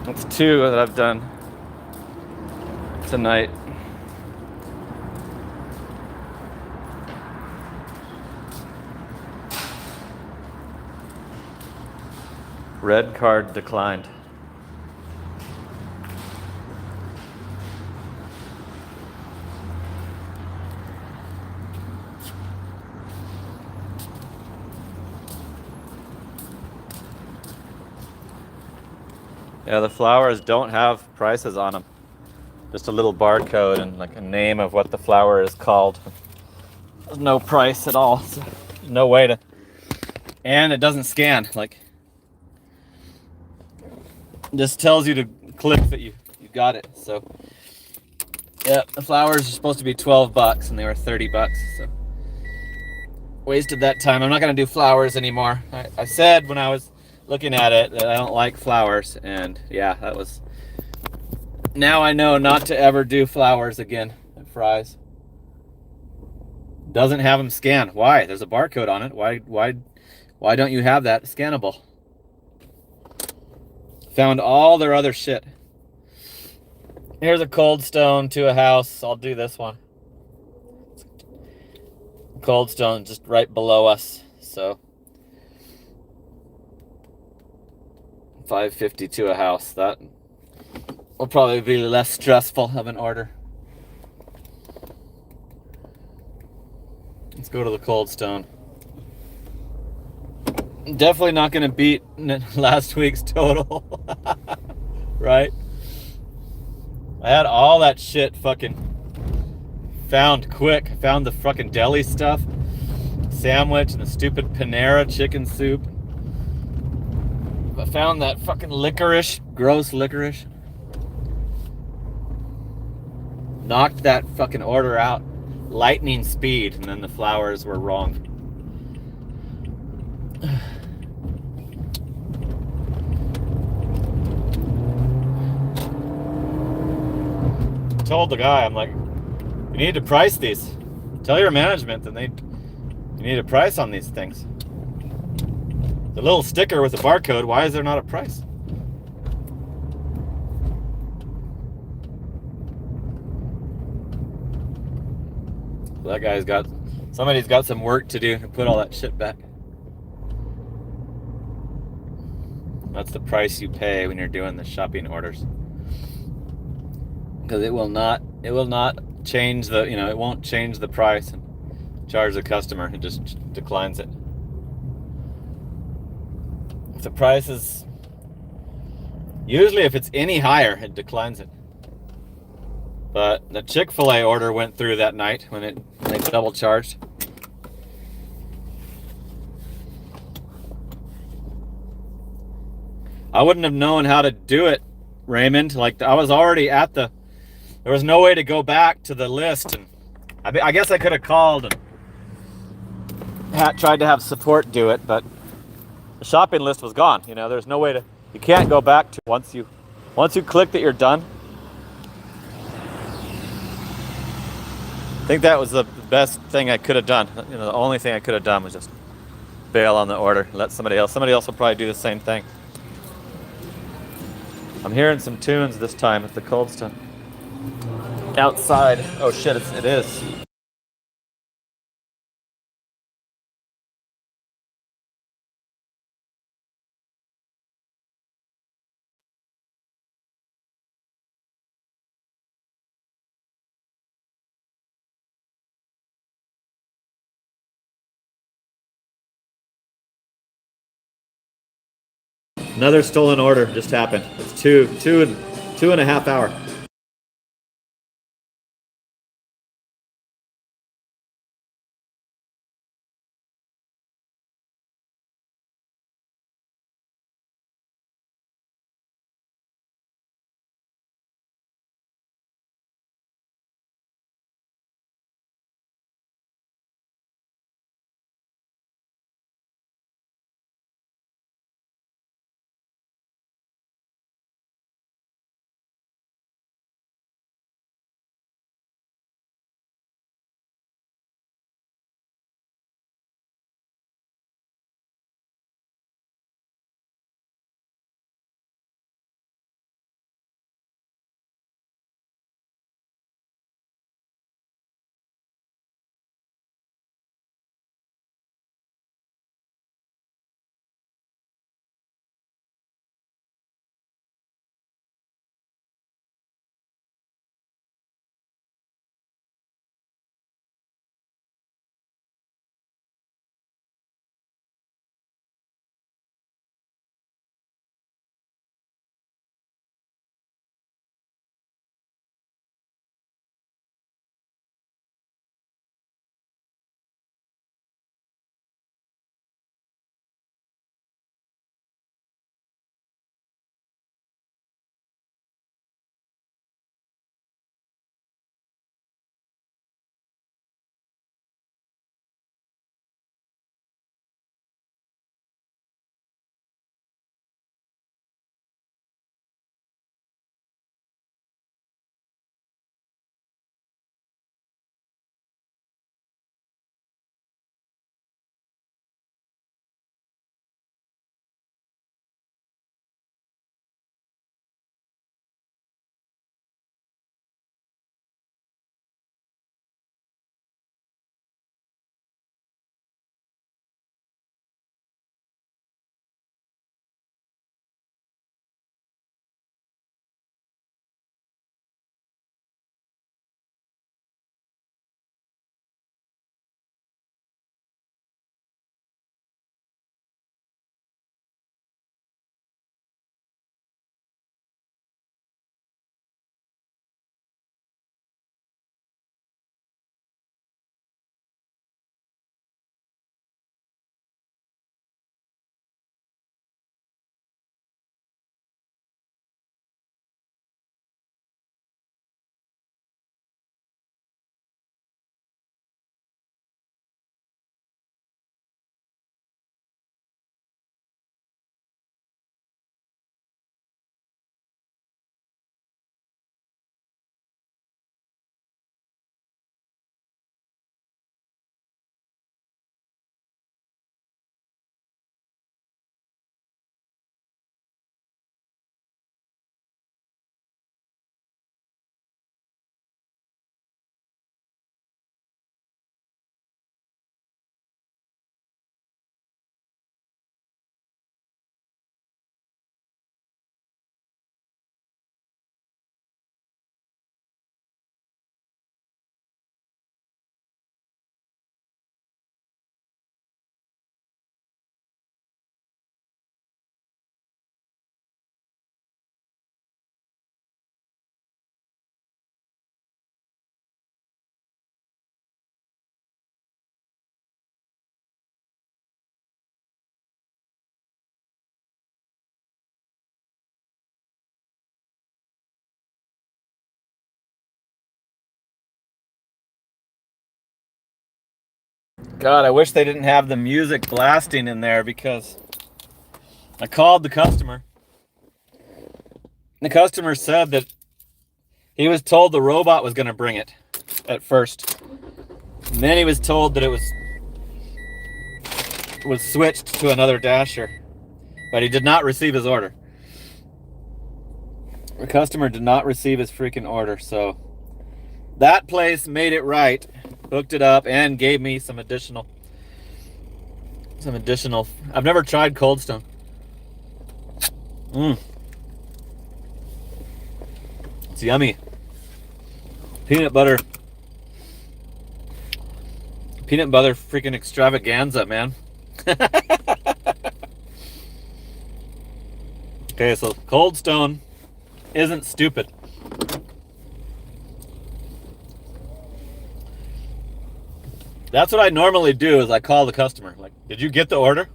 That's 2 that I've done tonight. Red card declined. Yeah, the flowers don't have prices on them. Just a little barcode and like a name of what the flower is called. There's no price at all. So no way to. And it doesn't scan. Like, it just tells you to click that you got it. So, yeah, the flowers are supposed to be $12 and they were $30. So, wasted that time. I'm not gonna do flowers anymore. I said when I was looking at it that I don't like flowers, and yeah, that was. Now I know not to ever do flowers again at Fry's. Doesn't have them scan. Why? There's a barcode on it. Why don't you have that scannable? Found all their other shit. Here's a Cold Stone to a house. I'll do this one. Cold Stone just right below us. So $5.50 to a house. That will probably be less stressful of an order. Let's go to the Cold Stone. Definitely not going to beat last week's total. Right? I had all that shit fucking found quick. I found the fucking deli stuff, sandwich, and the stupid Panera chicken soup. I found that fucking licorice, gross licorice. Knocked that fucking order out lightning speed, and then the flowers were wrong. Told the guy, I'm like, you need to price these. Tell your management that you need a price on these things. The little sticker with the barcode, why is there not a price? So that guy's got, somebody's got some work to do to put all that shit back. That's the price you pay when you're doing the shopping orders. Because it will not change the, it won't change the price and charge the customer. It just declines it. If the price is, usually if it's any higher, it declines it. But the Chick-fil-A order went through that night when they double charged. I wouldn't have known how to do it, Raymond. Like, I was already at there was no way to go back to the list, and I guess I could have called and tried to have support do it, but the shopping list was gone. There's no way to, you can't go back to once you click that you're done. I think that was the best thing I could have done. The only thing I could have done was just bail on the order, let somebody else will probably do the same thing. I'm hearing some tunes this time at the Cold Stone. Outside. Oh shit, it is. Another stolen order just happened. It's two and a half hour. God, I wish they didn't have the music blasting in there because I called the customer. The customer said that he was told the robot was going to bring it at first. And then he was told that it was switched to another dasher. But he did not receive his order. The customer did not receive his freaking order, so that place made it right, hooked it up, and gave me some additional. I've never tried Cold Stone. It's yummy. Peanut butter freaking extravaganza, man. Okay, so Cold Stone isn't stupid. That's what I normally do is I call the customer. Like, did you get the order?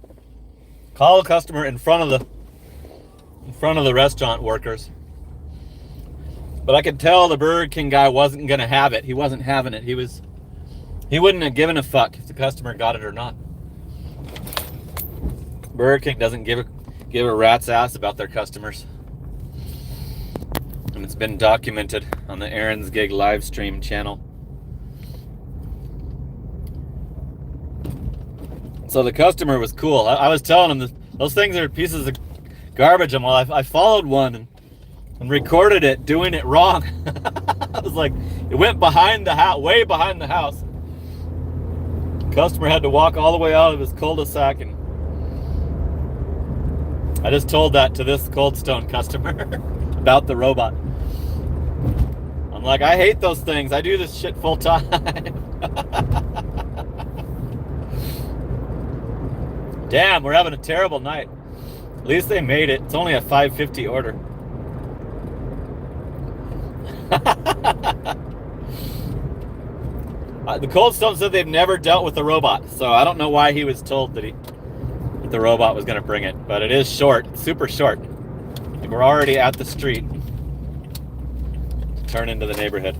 Call the customer in front of the restaurant workers. But I could tell the Burger King guy wasn't gonna have it. He wasn't having it. He wouldn't have given a fuck if the customer got it or not. Burger King doesn't give a rat's ass about their customers. And it's been documented on the Aaron's Gig live stream channel. So the customer was cool. I was telling him those things are pieces of garbage. And while I followed one and recorded it doing it wrong. I was like, it went behind the house, way behind the house. The customer had to walk all the way out of his cul-de-sac, and I just told that to this Cold Stone customer about the robot. I'm like, I hate those things. I do this shit full time. Damn, we're having a terrible night. At least they made it. It's only a $5.50 order. The Cold Stone said they've never dealt with the robot, so I don't know why he was told that the robot was going to bring it, but it is short, super short. Like, we're already at the street to turn into the neighborhood.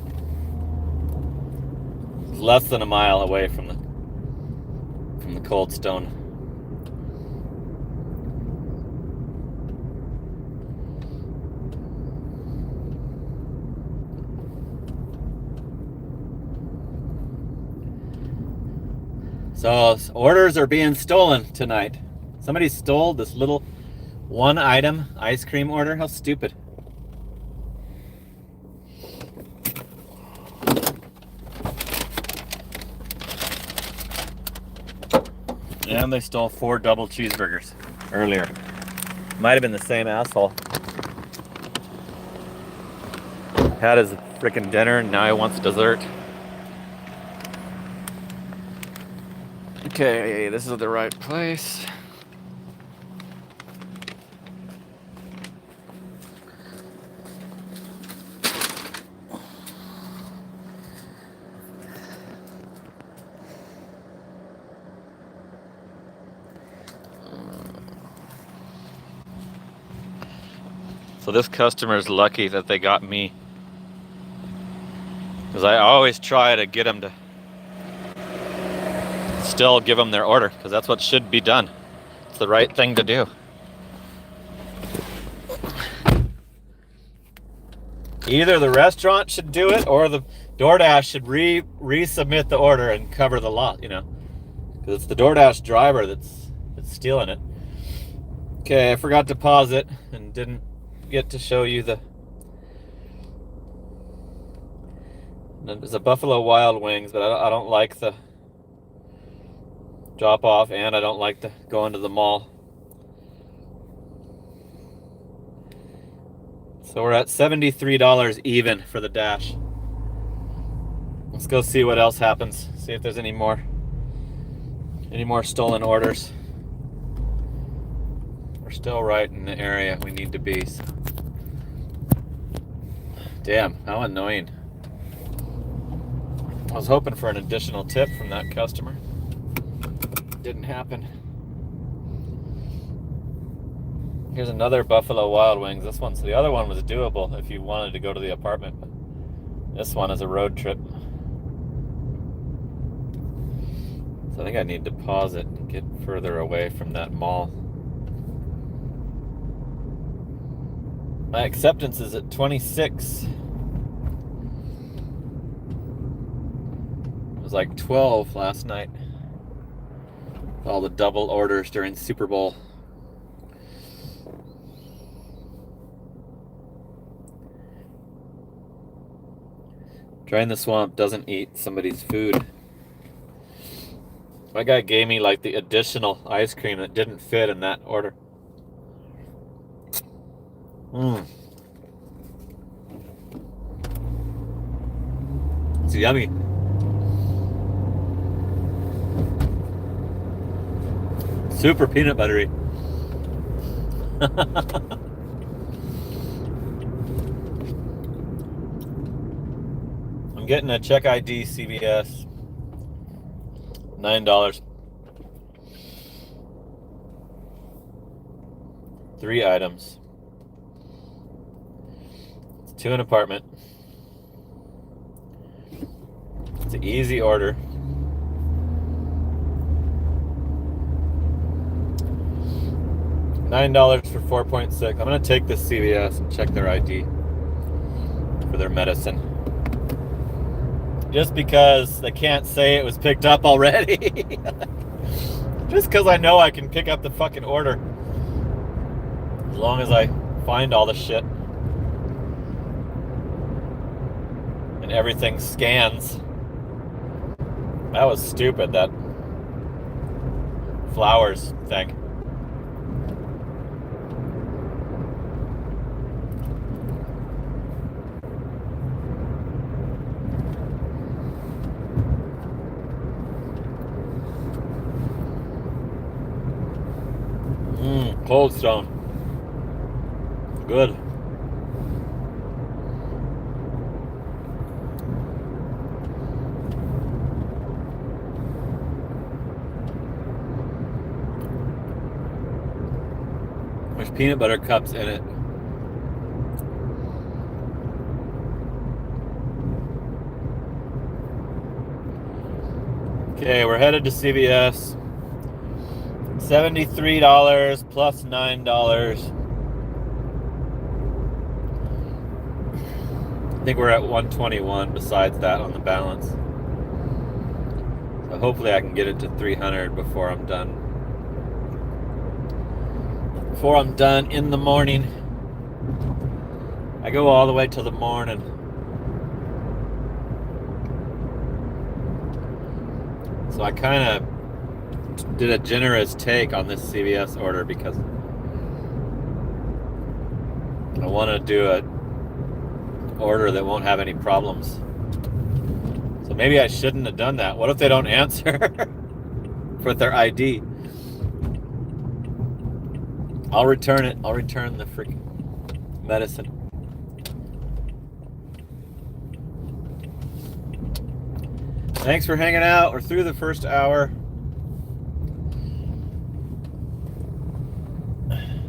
It's less than a mile away from the Cold Stone. So orders are being stolen tonight. Somebody stole this little one item ice cream order. How stupid. And they stole 4 double cheeseburgers earlier. Might have been the same asshole. Had his freaking dinner and now he wants dessert. Okay, this is the right place. So this customer is lucky that they got me, because I always try to get them to still give them their order, because that's what should be done. It's the right thing to do. Either the restaurant should do it or the DoorDash should resubmit the order and cover the lot, because it's the DoorDash driver that's stealing it. Okay, I forgot to pause it and didn't get to show you there's a Buffalo Wild Wings, but I don't like the drop off, and I don't like to go into the mall. So we're at $73 even for the Dash. Let's go see what else happens. See if there's any more stolen orders. We're still right in the area we need to be. So. Damn, how annoying. I was hoping for an additional tip from that customer. Didn't happen. Here's another Buffalo Wild Wings. The other one was doable if you wanted to go to the apartment, but this one is a road trip. So I think I need to pause it and get further away from that mall. My acceptance is at 26. It was like 12 last night. All the double orders during Super Bowl. Drain the Swamp doesn't eat somebody's food. My guy gave me like the additional ice cream that didn't fit in that order. It's yummy. Super peanut buttery. I'm getting a check ID CVS. $9. 3 items. It's 2 an apartment. It's an easy order. $9 for 4.6. I'm gonna take this CVS and check their ID for their medicine. Just because they can't say it was picked up already. Just because I know I can pick up the fucking order. As long as I find all the shit. And everything scans. That was stupid, that flowers thing. Cold Stone. Good. There's peanut butter cups in it. Okay, we're headed to CVS. $73 plus $9. I think we're at 121 besides that on the balance. So hopefully I can get it to 300 before I'm done. Before I'm done in the morning. I go all the way till the morning. So I kind of did a generous take on this CVS order because I want to do an order that won't have any problems. So maybe I shouldn't have done that. What if they don't answer for their ID? I'll return it. I'll return the freaking medicine. Thanks for hanging out. We're through the first hour.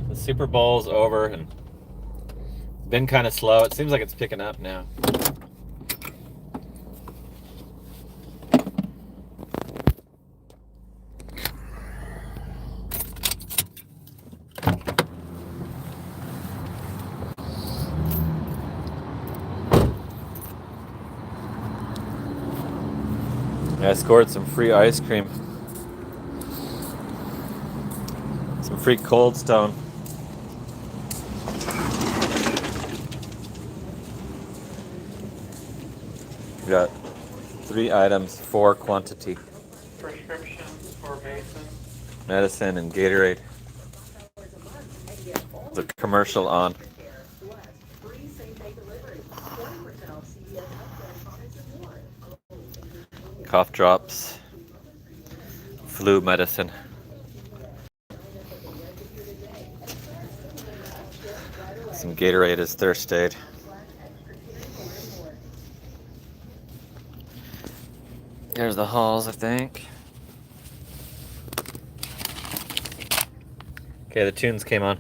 The Super Bowl's over and been kind of slow. It seems like it's picking up now. I scored some free ice cream. Some free Cold Stone. We got 3 items, 4 quantity. Prescriptions for Mason. Medicine and Gatorade. The commercial on. Cough drops. Flu medicine. Some Gatorade is thirst aid. There's the halls, I think. Okay, the tunes came on.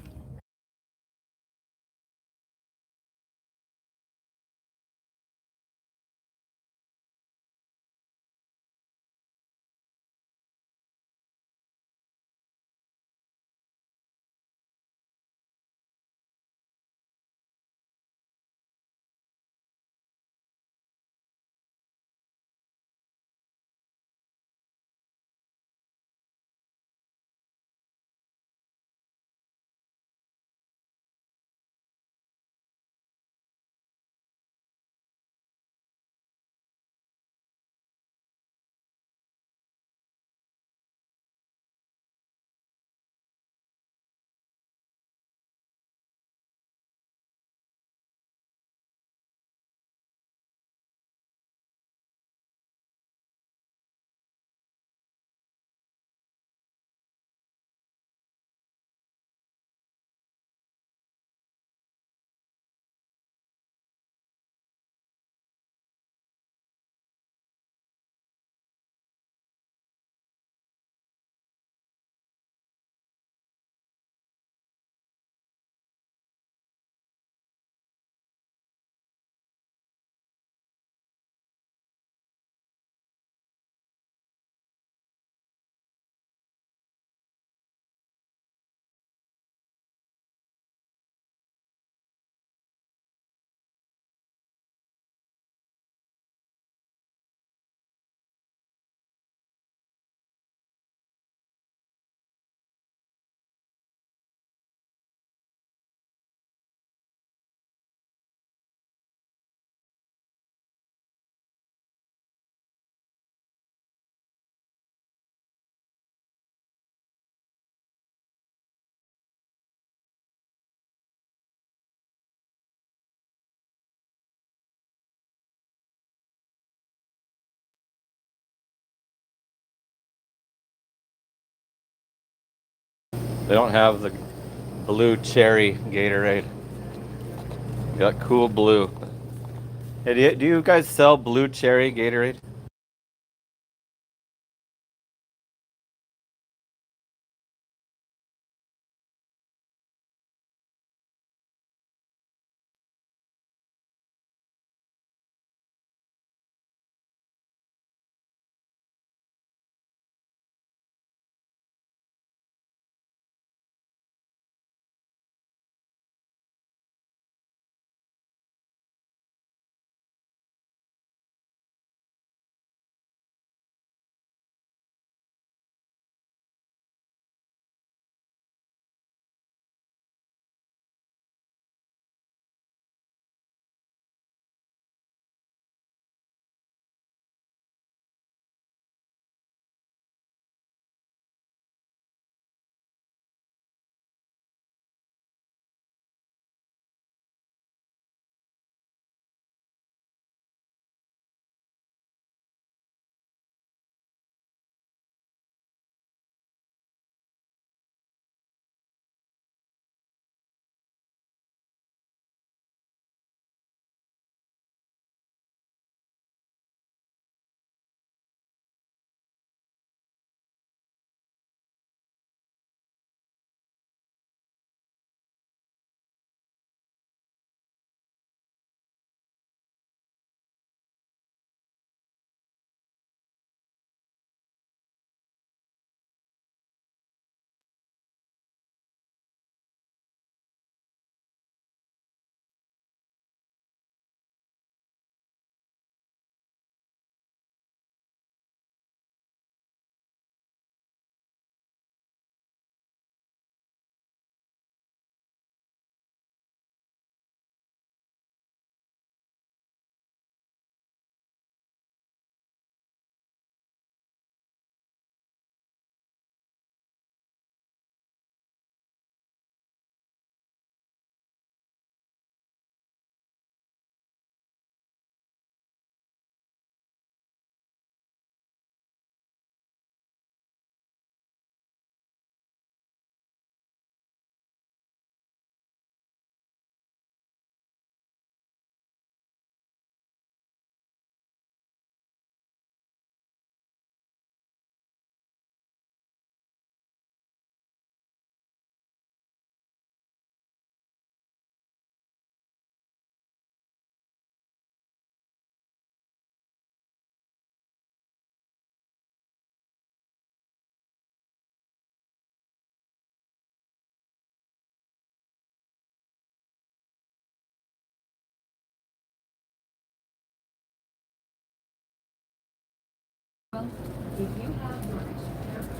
They don't have the blue cherry Gatorade. They got cool blue. Hey, do you guys sell blue cherry Gatorade?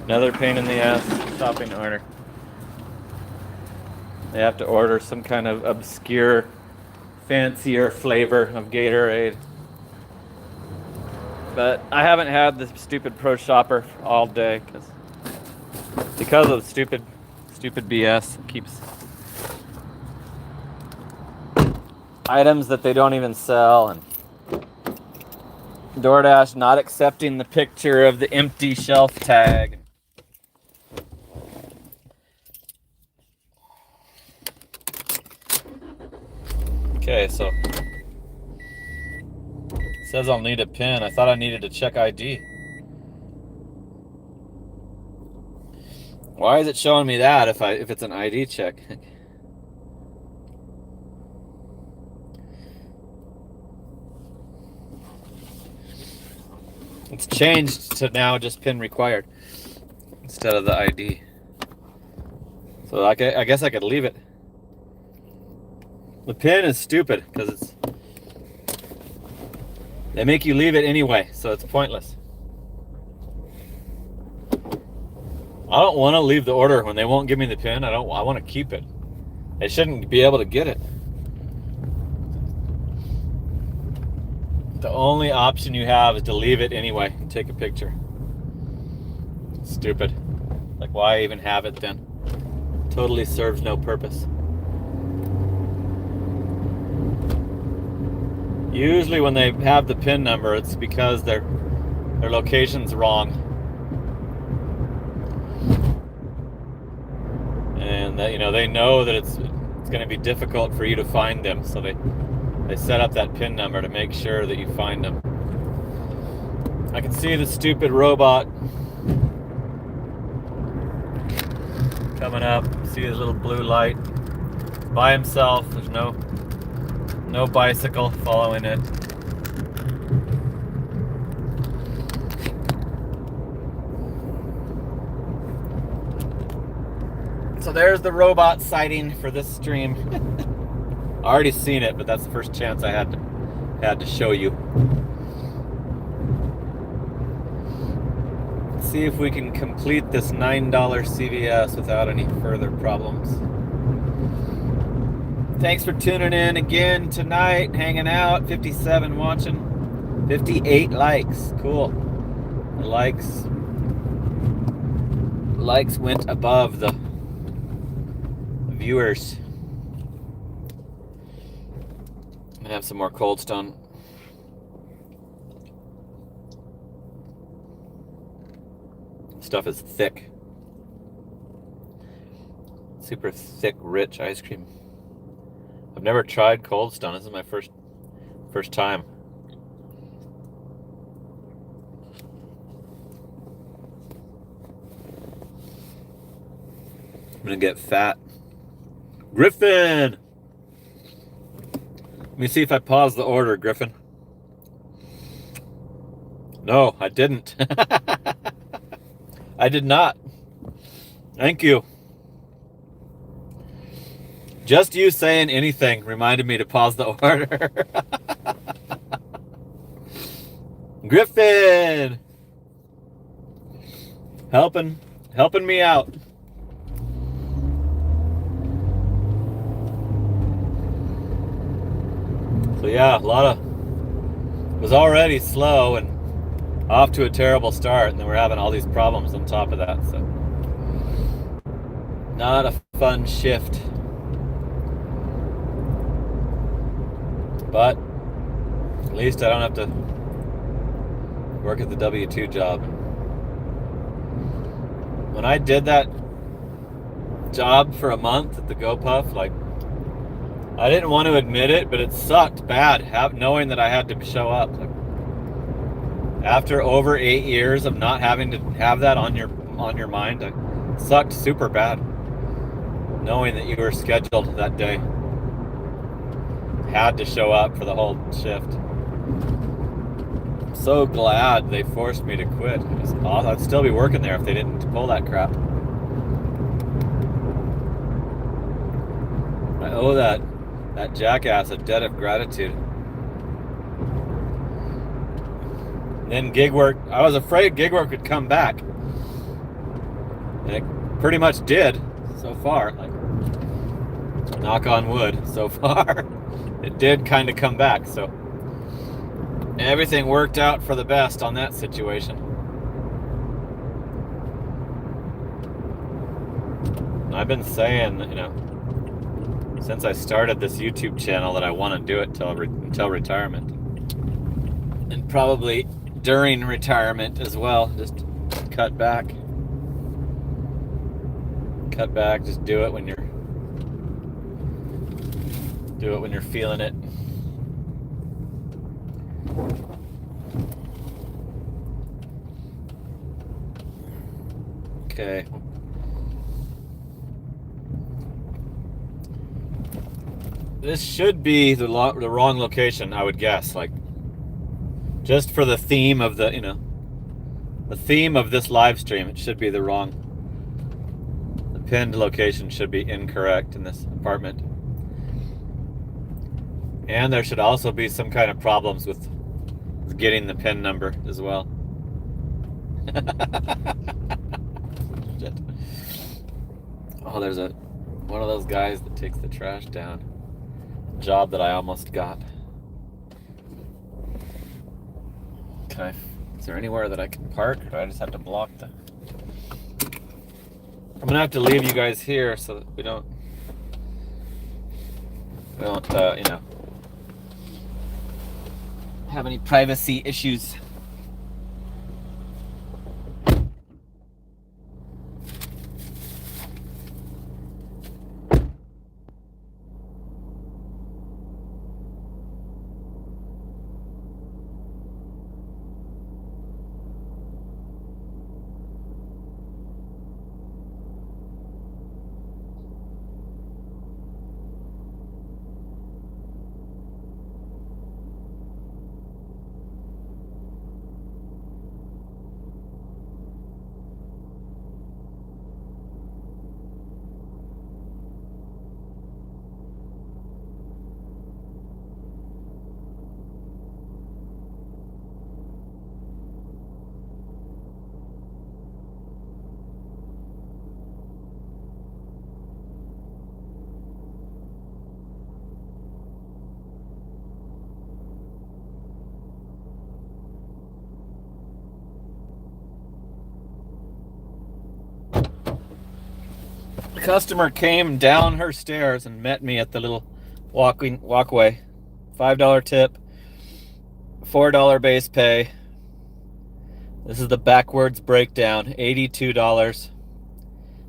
Another pain in the ass shopping order. They have to order some kind of obscure, fancier flavor of Gatorade. But I haven't had this stupid Pro Shopper all day because of stupid BS. It keeps items that they don't even sell, and DoorDash not accepting the picture of the empty shelf tag. Okay, so it says I'll need a PIN. I thought I needed to check ID. Why is it showing me that if it's an ID check? It's changed to now just PIN required instead of the ID. So I guess I could leave it. The PIN is stupid because they make you leave it anyway, so it's pointless. I don't want to leave the order when they won't give me the PIN. I want to keep it. They shouldn't be able to get it. The only option you have is to leave it anyway and take a picture. Stupid. Like, why even have it then? Totally serves no purpose. Usually when they have the PIN number, it's because their location's wrong. and that, you know, they know that it's going to be difficult for you to find them, so they set up that PIN number to make sure that you find them. I can see the stupid robot coming up. See his little blue light by himself. There's no bicycle following it. So there's the robot sighting for this stream. I already seen it, but that's the first chance I had to show you. Let's see if we can complete this $9 CVS without any further problems. Thanks for tuning in again tonight, hanging out. 57 watching, 58 likes. Cool. The likes went above the viewers. I'm gonna have some more Cold Stone. Stuff is thick. Super thick, rich ice cream. I've never tried Cold Stone. This is my first time. I'm gonna get fat. Griffin! Let me see if I pause the order, Griffin. No, I didn't. I did not. Thank you. Just you saying anything reminded me to pause the order. Griffin! Helping me out. So yeah, it was already slow and off to a terrible start, and then we're having all these problems on top of that, so not a fun shift. But at least I don't have to work at the W-2 job. When I did that job for a month at the GoPuff, like, I didn't want to admit it, but it sucked bad knowing that I had to show up. Like, after over 8 years of not having to have that on your mind, it sucked super bad knowing that you were scheduled that day. Had to show up for the whole shift. I'm so glad they forced me to quit. I'd still be working there if they didn't pull that crap. I owe that jackass a debt of gratitude. And then gig work, I was afraid gig work would come back. And it pretty much did so far. Like, knock on wood, so far. It did kind of come back, so everything worked out for the best on that situation. I've been saying, you know, since I started this YouTube channel that I want to do it until retirement. And probably during retirement as well, just cut back. Just do it when you're feeling it. Okay. This should be the wrong location, I would guess. Like, just for the theme of the theme of this live stream, it should be the pinned location should be incorrect in this apartment. And there should also be some kind of problems with getting the PIN number as well. Shit. Oh, there's one of those guys that takes the trash down. Job that I almost got. Okay. Is there anywhere that I can park? Or do I just have to block the... I'm gonna have to leave you guys here so that we don't have any privacy issues. Customer came down her stairs and met me at the little walkway. $5 tip, $4 base pay. This is the backwards breakdown. $82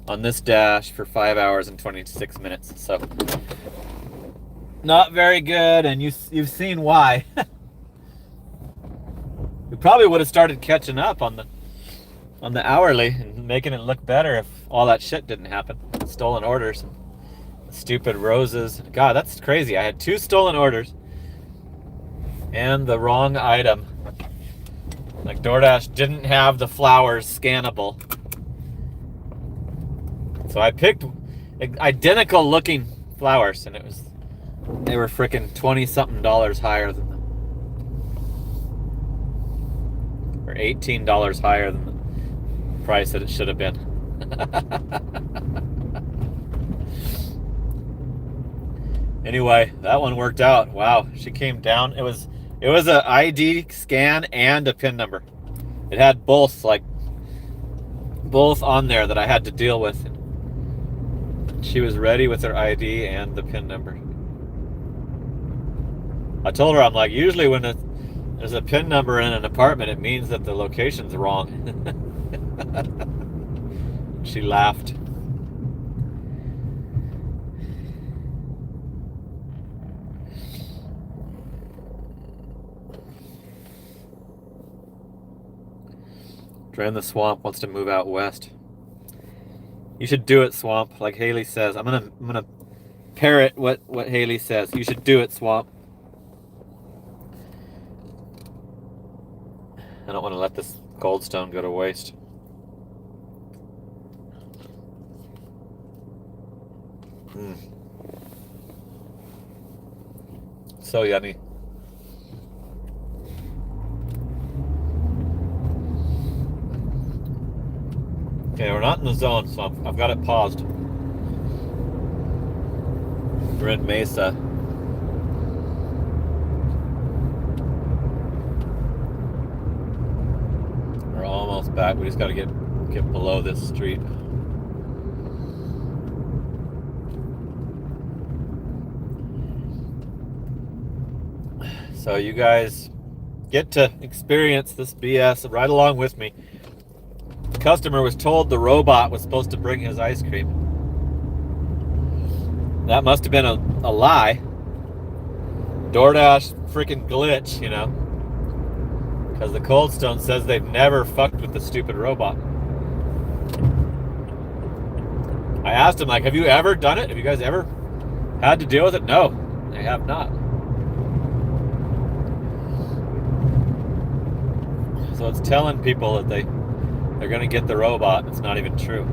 on this dash for 5 hours and 26 minutes. So not very good, and you've seen why. We probably would have started catching up on the hourly and making it look better if all that shit didn't happen. Stolen orders, stupid roses. God, that's crazy. I had 2 stolen orders and the wrong item. Like DoorDash didn't have the flowers scannable. So I picked identical looking flowers, and they were freaking $20-something higher than them. Or $18 higher than the price that it should have been. Anyway, that one worked out. Wow, she came down. It was a ID scan and a PIN number. It had both on there that I had to deal with. She was ready with her ID and the PIN number. I told her, I'm like, usually when there's a PIN number in an apartment, it means that the location's wrong. She laughed. Drain the Swamp wants to move out west. You should do it, Swamp, like Haley says. I'm gonna parrot what Haley says. You should do it, Swamp. I don't want to let this goldstone go to waste. So yummy. Okay, we're not in the zone, so I've got it paused. We're in Mesa. We're almost back. We just got to get below this street. So you guys get to experience this BS right along with me. The customer was told the robot was supposed to bring his ice cream. That must have been a lie. DoorDash freaking glitch, you know. Because the Cold Stone says they've never fucked with the stupid robot. I asked him, like, have you ever done it? Have you guys ever had to deal with it? No, they have not. So it's telling people that they're going to get the robot. It's not even true.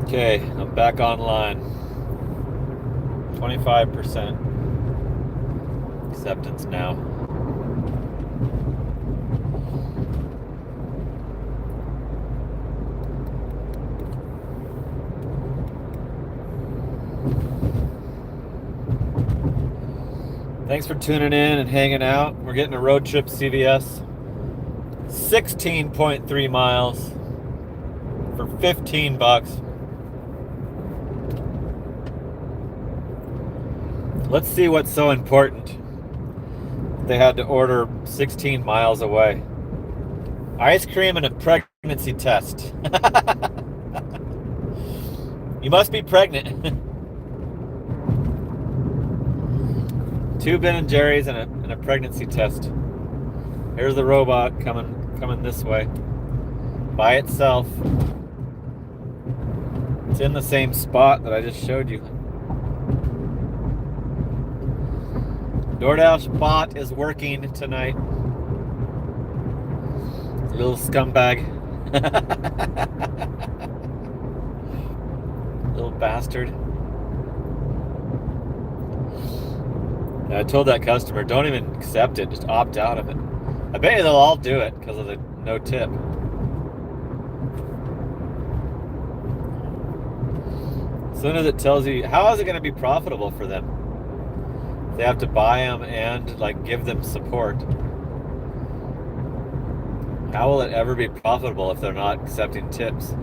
Okay, I'm back online. 25% acceptance now. Thanks for tuning in and hanging out. We're getting a road trip CVS. 16.3 miles for $15. Let's see what's so important. They had to order 16 miles away. Ice cream and a pregnancy test. You must be pregnant. 2 Ben & Jerry's and a pregnancy test. Here's the robot coming this way by itself. It's in the same spot that I just showed you. DoorDash bot is working tonight. Little scumbag. Little bastard. I told that customer, don't even accept it, just opt out of it. I bet you they'll all do it because of the no tip. As soon as it tells you, how is it going to be profitable for them? They have to buy them and like give them support. How will it ever be profitable if they're not accepting tips?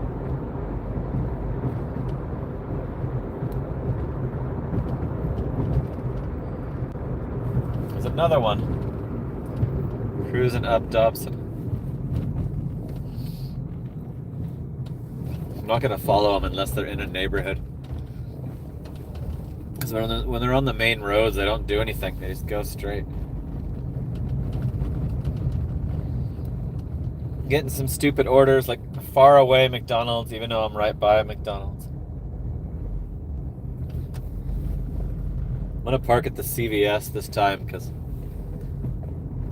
There's another one. Cruising up Dobson. I'm not going to follow them unless they're in a neighborhood. Because when they're on the main roads, they don't do anything. They just go straight. Getting some stupid orders, like far away McDonald's, even though I'm right by a McDonald's. I'm going to park at the CVS this time because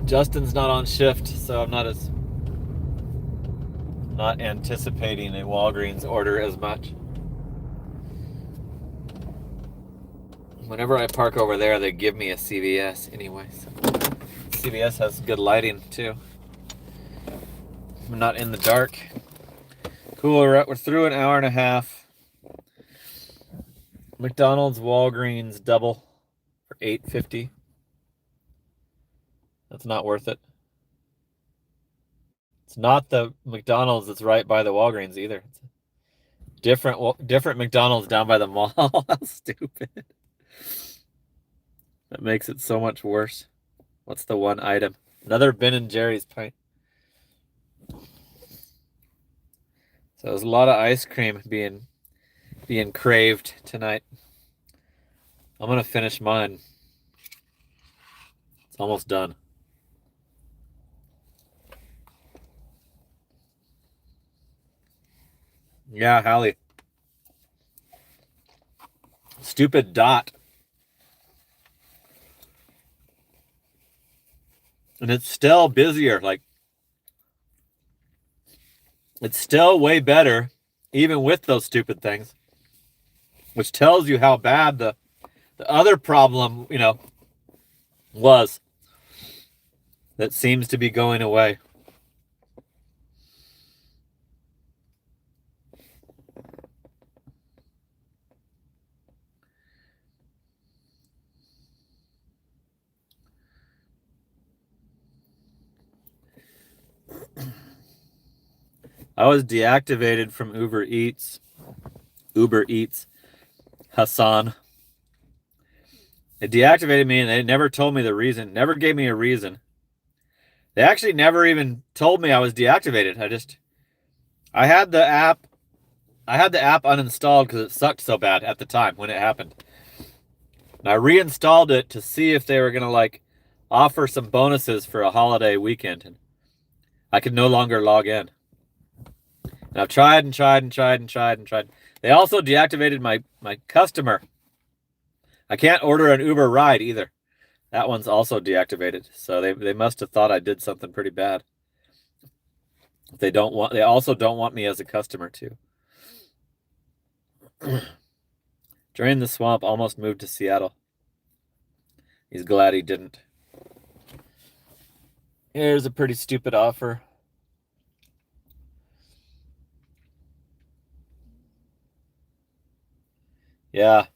Justin's not on shift, so I'm not anticipating a Walgreens order as much. Whenever I park over there, they give me a CVS anyway. So CVS has good lighting too. I'm not in the dark. Cool, we're through an hour and a half. McDonald's, Walgreens, double for $8.50. That's not worth it. It's not the McDonald's that's right by the Walgreens either. It's a different McDonald's down by the mall. How stupid. That makes it so much worse. What's the one item? Another Ben & Jerry's pint. So there's a lot of ice cream being craved tonight. I'm gonna finish mine. It's almost done. Yeah, Hallie. Stupid Dot. And it's still busier. Like, it's still way better, even with those stupid things. Which tells you how bad the other problem, was. That seems to be going away. I was deactivated from Uber Eats, Hassan. It deactivated me and they never told me the reason, never gave me a reason. They actually never even told me I was deactivated. I had the app uninstalled because it sucked so bad at the time when it happened. And I reinstalled it to see if they were going to offer some bonuses for a holiday weekend. And I could no longer log in. And I've tried and tried and tried and tried and tried. They also deactivated my customer. I can't order an Uber ride either. That one's also deactivated. So they must have thought I did something pretty bad. They also don't want me as a customer too. Drain the Swamp almost moved to Seattle. He's glad he didn't. Here's a pretty stupid offer. Yeah.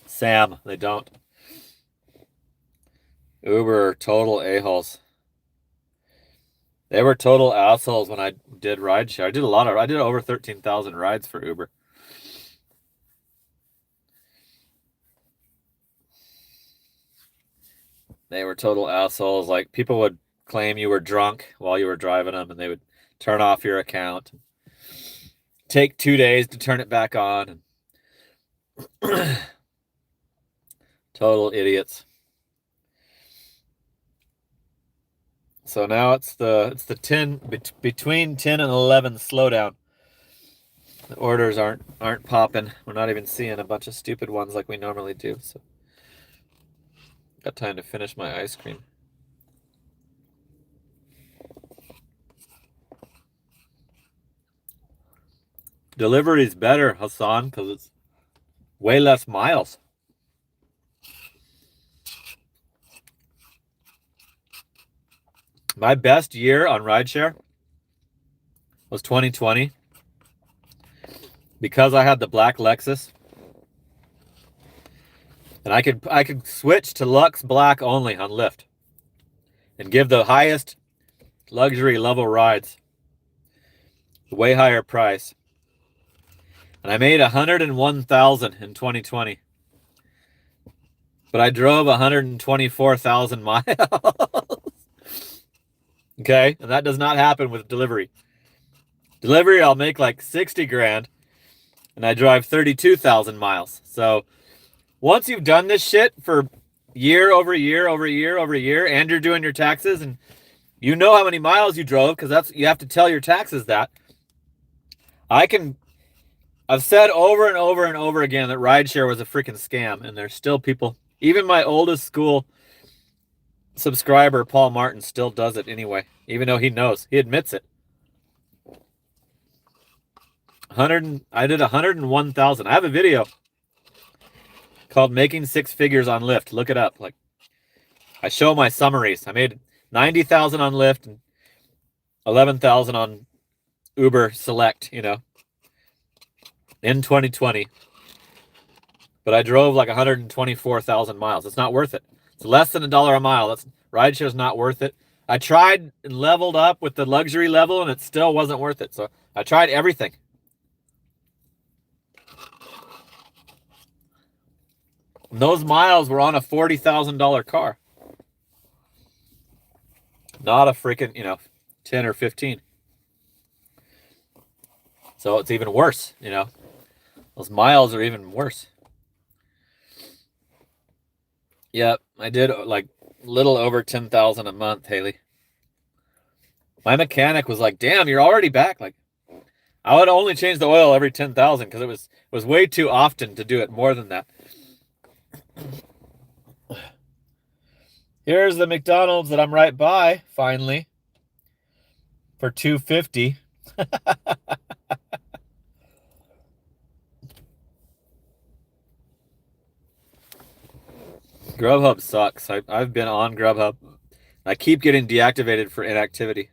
Sam, they don't. Uber, total a-holes. They were total assholes when I did rideshare. I did over 13,000 rides for Uber. They were total assholes. Like, people would claim you were drunk while you were driving them, and they would turn off your account. Take 2 days to turn it back on. Total idiots. So now it's the 10 between 10 and 11 slowdown. The orders aren't popping. We're not even seeing a bunch of stupid ones like we normally do. So got time to finish my ice cream. Delivery's better, Hassan, because it's way less miles. My best year on rideshare was 2020 because I had the black Lexus. And I could switch to Lux Black only on Lyft and give the highest luxury level rides. Way higher price. And I made 101,000 in 2020. But I drove 124,000 miles. Okay, and that does not happen with delivery. Delivery, I'll make like 60 grand, and I drive 32,000 miles. So once you've done this shit for year over year over year over year, and you're doing your taxes, and you know how many miles you drove, because that's, you have to tell your taxes that. I've said over and over and over again that rideshare was a freaking scam, and there's still people, even my oldest school subscriber, Paul Martin, still does it anyway, even though he knows. He admits it. I did 101,000. I have a video called Making Six Figures on Lyft. Look it up. Like, I show my summaries. I made 90,000 on Lyft and 11,000 on Uber Select, you know, in 2020. But I drove like 124,000 miles. It's not worth it. It's less than $1 a mile. Rideshare's not worth it. I tried and leveled up with the luxury level, and it still wasn't worth it. So I tried everything. And those miles were on a $40,000 car. Not a freaking, 10 or 15. So it's even worse, Those miles are even worse. Yep, I did like little over 10,000 a month, Haley. My mechanic was like, "Damn, you're already back." Like, I would only change the oil every 10,000 because it was way too often to do it more than that. Here's the McDonald's that I'm right by, finally, for $2.50. Grubhub sucks. I've been on Grubhub. I keep getting deactivated for inactivity.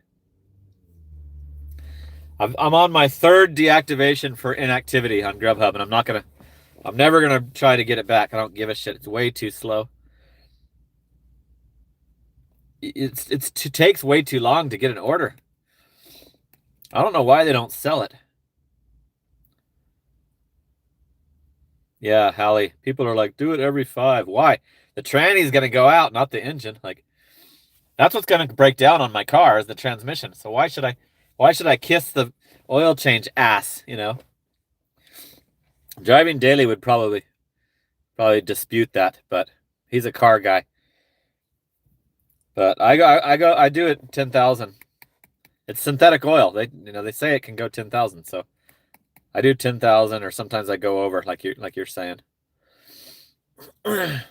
I'm on my third deactivation for inactivity on Grubhub, and I'm never gonna try to get it back. I don't give a shit. It's way too slow. It takes way too long to get an order. I don't know why they don't sell it. Yeah, Hallie. People are like, do it every 5. Why? The tranny's gonna go out, not the engine. Like, that's what's gonna break down on my car is the transmission. So why should I kiss the oil change ass? Driving daily would probably dispute that, but he's a car guy. But I do it 10,000. It's synthetic oil. They say it can go 10,000, so I do 10,000, or sometimes I go over, like you're saying. The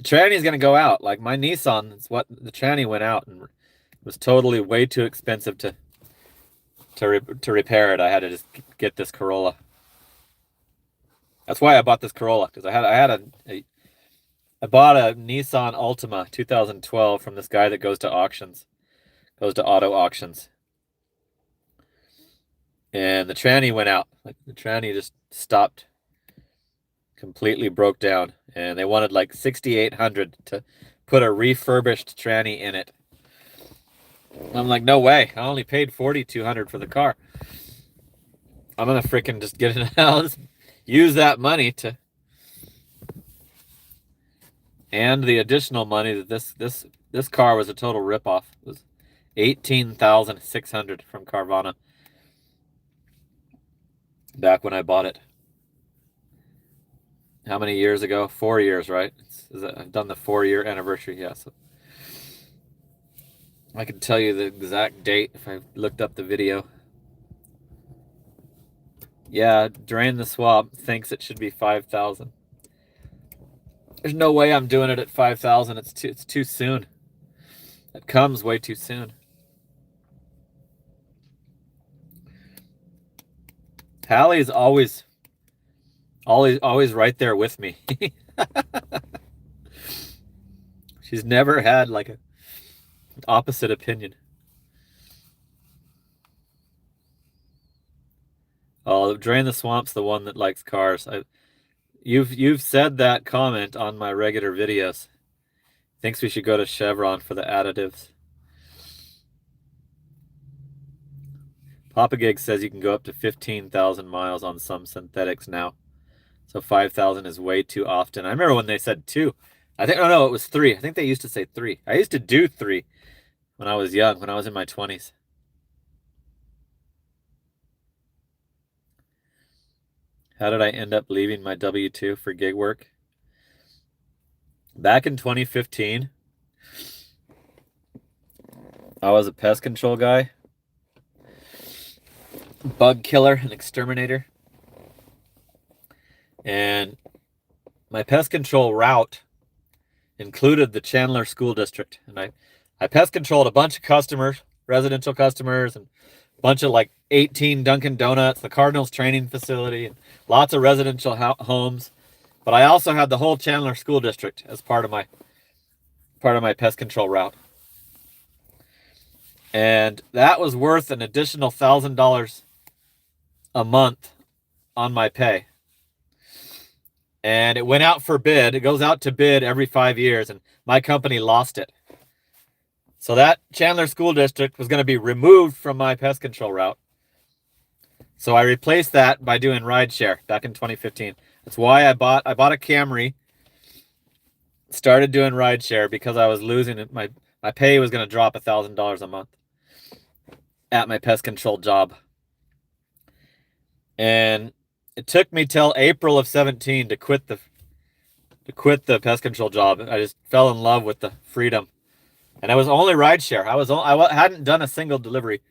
tranny's gonna go out. Like my Nissan, it's what the tranny went out, and it was totally way too expensive to repair it. I had to just get this Corolla. That's why I bought this Corolla, because I bought a Nissan Altima 2012 from this guy that goes to auto auctions. And the tranny went out. Like, the tranny just stopped, completely broke down, and they wanted like $6,800 to put a refurbished tranny in it. I'm like, no way. I only paid $4,200 for the car. I'm gonna freaking just get it out. Use that money to, and the additional money that this car was a total ripoff. It was $18,600 from Carvana back when I bought it. How many years ago? 4 years, right? I've done the 4-year anniversary. Yeah, so I can tell you the exact date if I looked up the video. Yeah, Drain the Swamp thinks it should be 5,000. There's no way I'm doing it at 5,000. It's too soon. It comes way too soon. Hallie's always right there with me. She's never had like an opposite opinion. Oh, Drain the Swamp's the one that likes cars. You've said that comment on my regular videos. Thinks we should go to Chevron for the additives. Papa Gig says you can go up to 15,000 miles on some synthetics now. So 5,000 is way too often. I remember when they said 2. I think, oh no, it was 3. I think they used to say 3. I used to do 3 when I was young, when I was in my 20s. How did I end up leaving my W-2 for gig work? Back in 2015, I was a pest control guy, bug killer and exterminator. And my pest control route included the Chandler School District. And I pest controlled a bunch of customers, residential customers, and a bunch of like 18 Dunkin' Donuts, the Cardinals training facility, and lots of residential homes. But I also had the whole Chandler School District as part of my pest control route. And that was worth an additional $1,000 a month on my pay. And it went out for bid. It goes out to bid every 5 years, and my company lost it. So that Chandler School District was going to be removed from my pest control route. So I replaced that by doing rideshare back in 2015. That's why I bought a Camry, started doing rideshare, because I was losing it. My pay was going to drop $1,000 a month at my pest control job. And it took me till April of 17 to quit the pest control job. I just fell in love with the freedom, and I was only rideshare. I hadn't done a single delivery,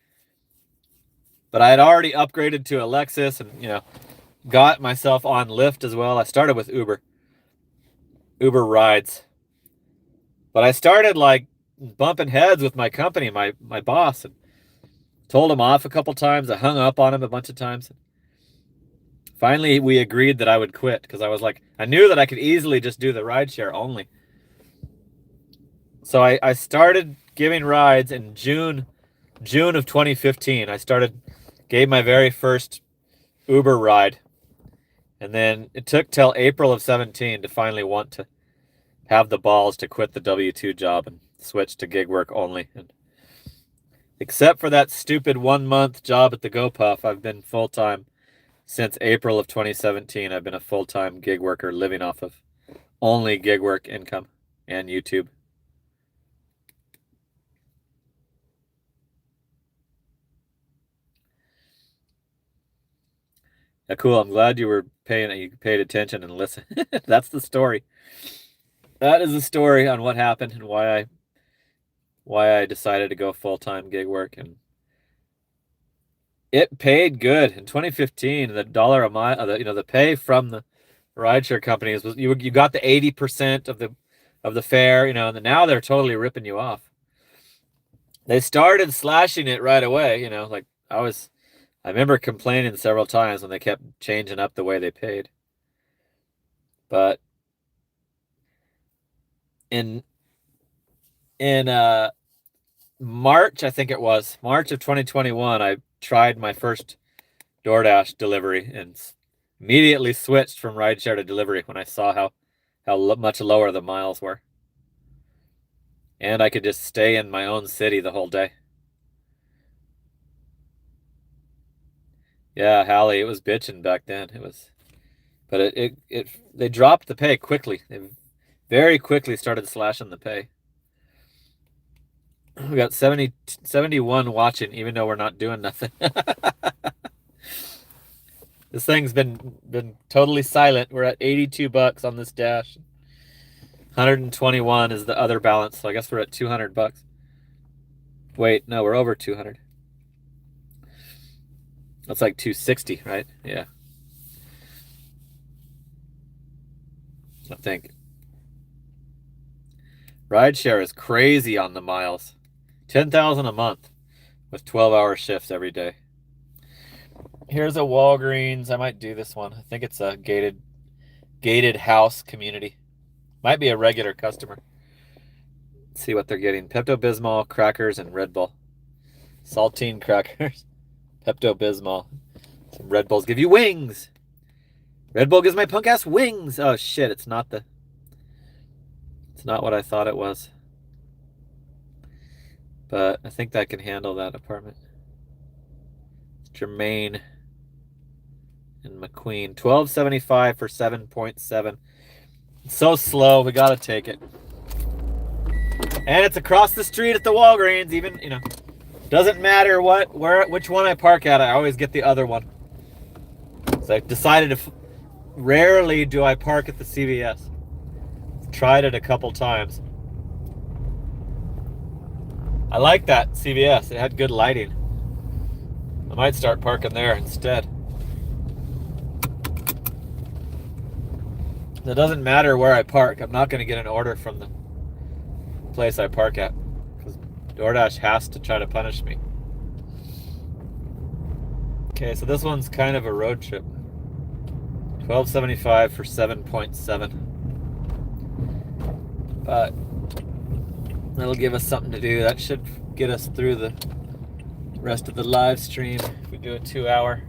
but I had already upgraded to a Lexus, and got myself on Lyft as well. I started with Uber rides, but I started like bumping heads with my company, my boss, and told him off a couple times. I hung up on him a bunch of times. Finally, we agreed that I would quit, because I was like, I knew that I could easily just do the rideshare only. So I started giving rides in June of 2015. Gave my very first Uber ride. And then it took till April of 17 to finally want to have the balls to quit the W-2 job and switch to gig work only. And except for that stupid 1-month job at the GoPuff, I've been full-time. Since April of 2017, I've been a full-time gig worker, living off of only gig work income and YouTube. Yeah, cool. I'm glad you paid attention and listened. That's the story. That is the story on what happened and why I decided to go full-time gig work. And it paid good in 2015. The dollar a mile, the pay from the rideshare companies was you got the 80% of the fare, and now they're totally ripping you off. They started slashing it right away, like I remember complaining several times when they kept changing up the way they paid. But in March, I think it was March of 2021, I tried my first DoorDash delivery and immediately switched from rideshare to delivery when I saw how much lower the miles were. And I could just stay in my own city the whole day. Yeah, Hallie, it was bitching back then. But they dropped the pay quickly. They very quickly started slashing the pay. We got 71 watching, even though we're not doing nothing. This thing's been totally silent. We're at $82 on this dash. 121 is the other balance, so I guess we're at $200. Wait, no, we're over 200. That's like 260, right? Yeah. I think. Rideshare is crazy on the miles. 10,000 a month with 12-hour shifts every day. Here's a Walgreens. I might do this one. I think it's a gated house community. Might be a regular customer. Let's see what they're getting. Pepto-Bismol, crackers, and Red Bull. Saltine crackers. Pepto-Bismol. Some Red Bulls give you wings. Red Bull gives my punk ass wings. Oh shit, it's not what I thought it was. But I think that can handle that apartment. Germain and McQueen. $12.75 for 7.7. It's so slow. We got to take it. And it's across the street at the Walgreens. Even, doesn't matter which one I park at. I always get the other one. So I've decided rarely do I park at the CVS. Tried it a couple times. I like that CVS. It had good lighting. I might start parking there instead. It doesn't matter where I park. I'm not going to get an order from the place I park at, because DoorDash has to try to punish me. Okay, so this one's kind of a road trip. $12.75 for 7.7. But that'll give us something to do. That should get us through the rest of the live stream if we do a 2-hour.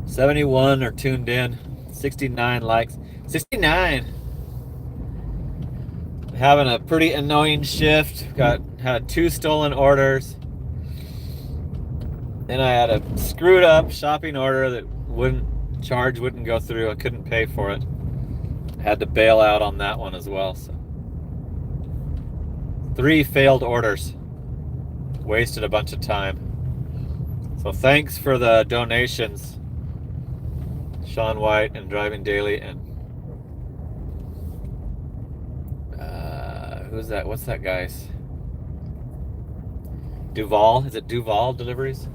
$71 are tuned in. 69 likes. 69. Having a pretty annoying shift. Had 2 stolen orders. Then I had a screwed up shopping order that wouldn't go through. I couldn't pay for it. Had to bail out on that one as well. So 3 failed orders. Wasted a bunch of time. So thanks for the donations, Sean White and Driving Daily, and who's that? What's that guy's? Duval? Is it Duval Deliveries?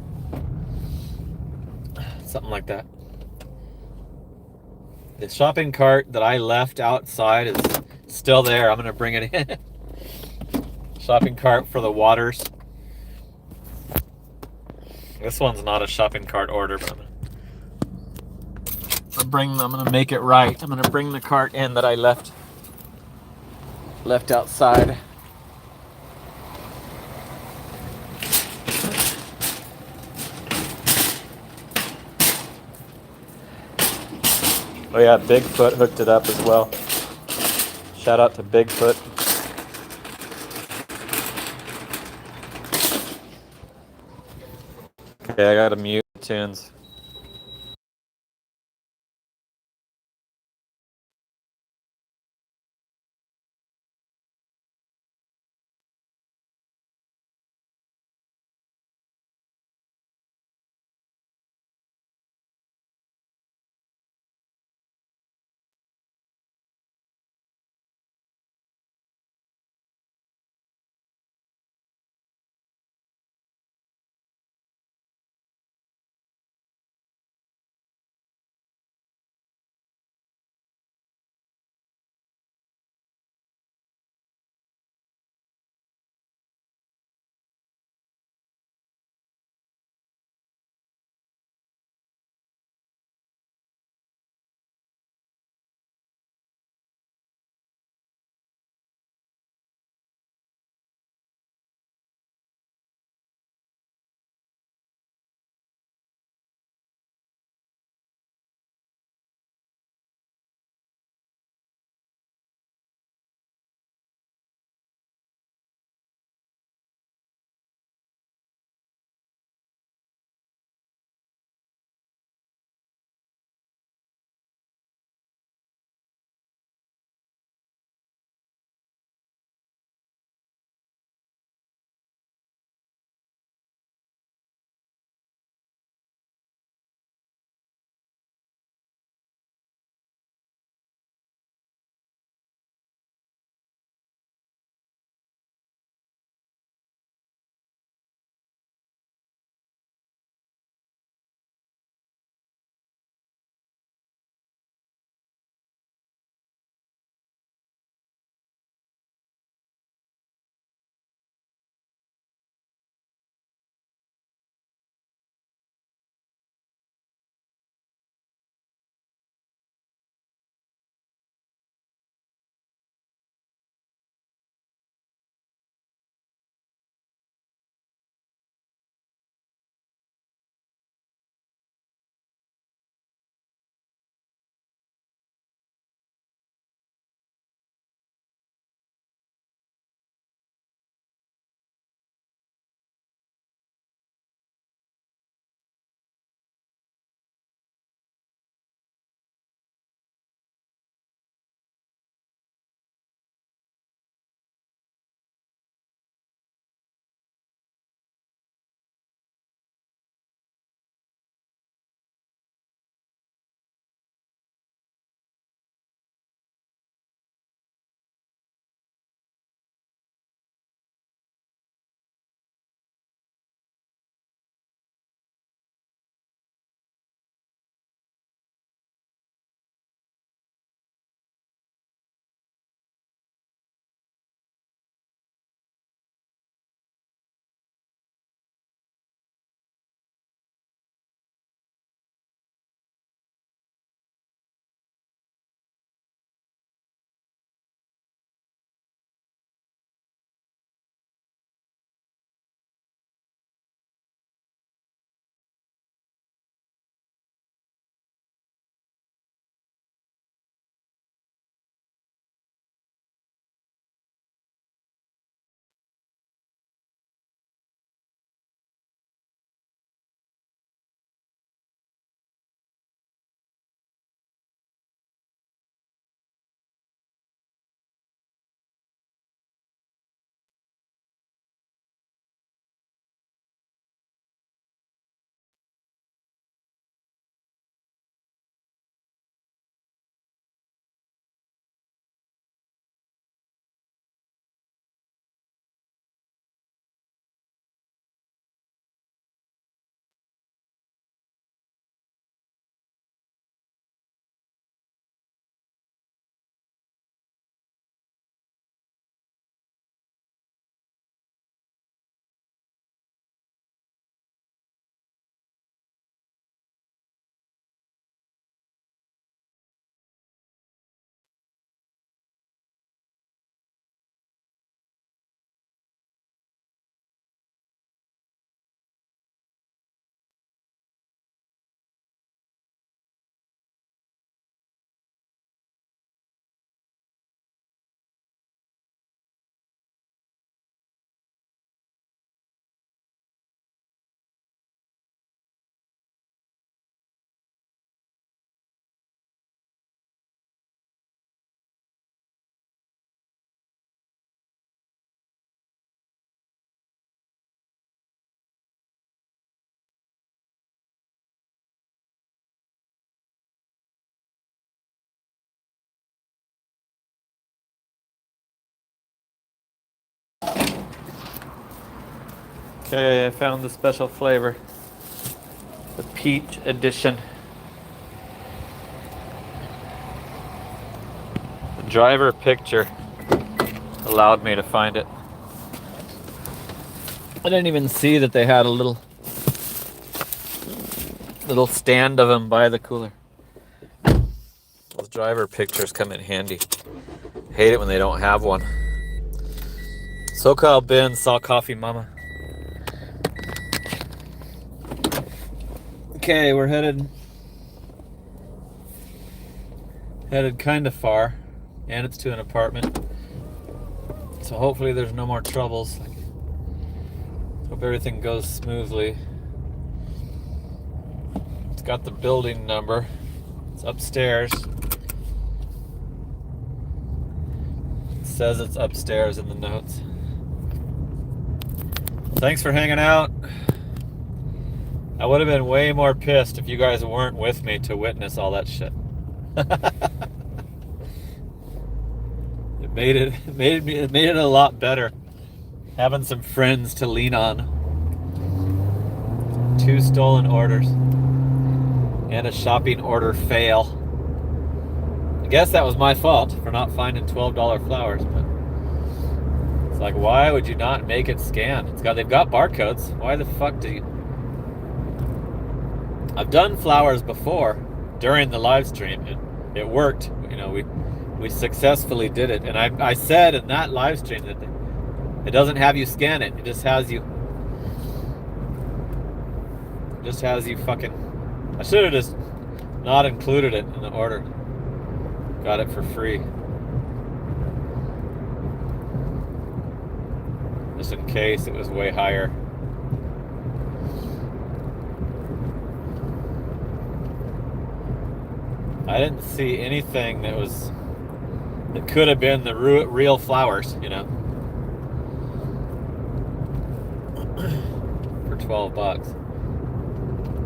Something like that. The shopping cart that I left outside is still there. I'm gonna bring it in. Shopping cart for the waters. This one's not a shopping cart order, but I'm gonna make it right. I'm gonna bring the cart in that I left outside. Oh yeah, Bigfoot hooked it up as well. Shout out to Bigfoot. Okay, I gotta mute tunes. Okay, I found the special flavor. The peach edition. The driver picture allowed me to find it. I didn't even see that they had a little stand of them by the cooler. Those driver pictures come in handy. Hate it when they don't have one. SoCal Ben saw Coffee Mama. Okay, we're headed kind of far, and it's to an apartment. So hopefully there's no more troubles. Hope everything goes smoothly. It's got the building number. It's upstairs. It says it's upstairs in the notes. Thanks for hanging out. I would have been way more pissed if you guys weren't with me to witness all that shit. It made it a lot better having some friends to lean on. 2 stolen orders and a shopping order fail. I guess that was my fault for not finding $12 flowers, but it's like, why would you not make it scan? They've got barcodes. Why the fuck do you? I've done flowers before during the live stream. It worked. You know, we successfully did it. And I said in that live stream that it doesn't have you scan it. It just has you fucking. I should have just not included it in the order. Got it for free. Just in case it was way higher. I didn't see anything that could have been the real flowers, you know, for $12.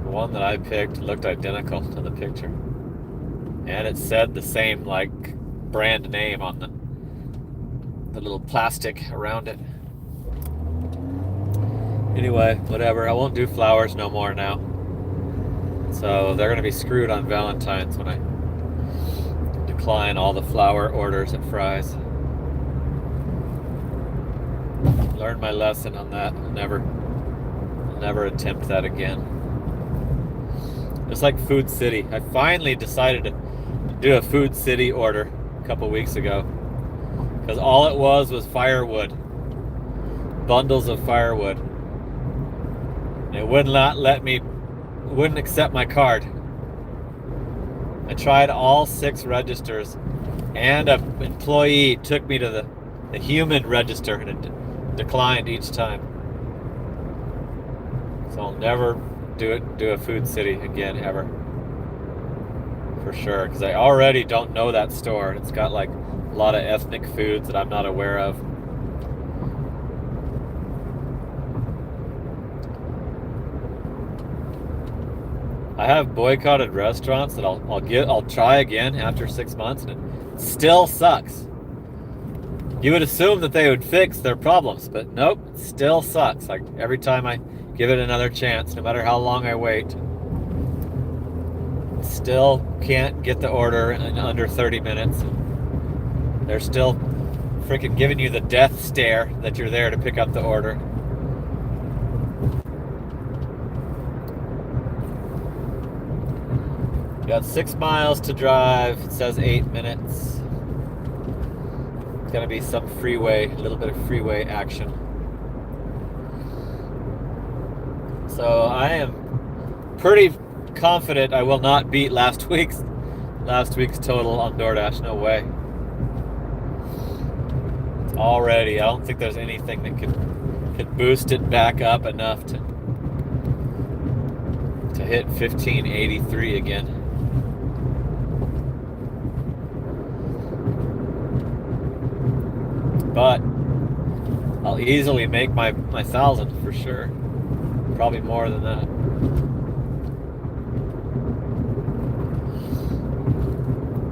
The one that I picked looked identical to the picture, and it said the same like brand name on the little plastic around it. Anyway, whatever. I won't do flowers no more now. So they're gonna be screwed on Valentine's when I decline all the flower orders at Fry's. Learned my lesson on that. I'll never attempt that again. Just like Food City. I finally decided to do a Food City order a couple weeks ago. Because all it was firewood. Bundles of firewood. And it would not wouldn't accept my card. I tried all 6 registers, and an employee took me to the human register, and it declined each time. So I'll never do a Food City again, ever. For sure, because I already don't know that store. It's got like a lot of ethnic foods that I'm not aware of. I have boycotted restaurants that I'll try again after 6 months, and it still sucks. You would assume that they would fix their problems, but nope, it still sucks. Like every time I give it another chance, no matter how long I wait, still can't get the order in under 30 minutes. They're still freaking giving you the death stare that you're there to pick up the order. Got 6 miles to drive. It says 8 minutes. It's gonna be some freeway, a little bit of freeway action. So I am pretty confident I will not beat last week's total on DoorDash. No way. Already, I don't think there's anything that could boost it back up enough to hit 1583 again. But I'll easily make my 1,000 for sure. Probably more than that.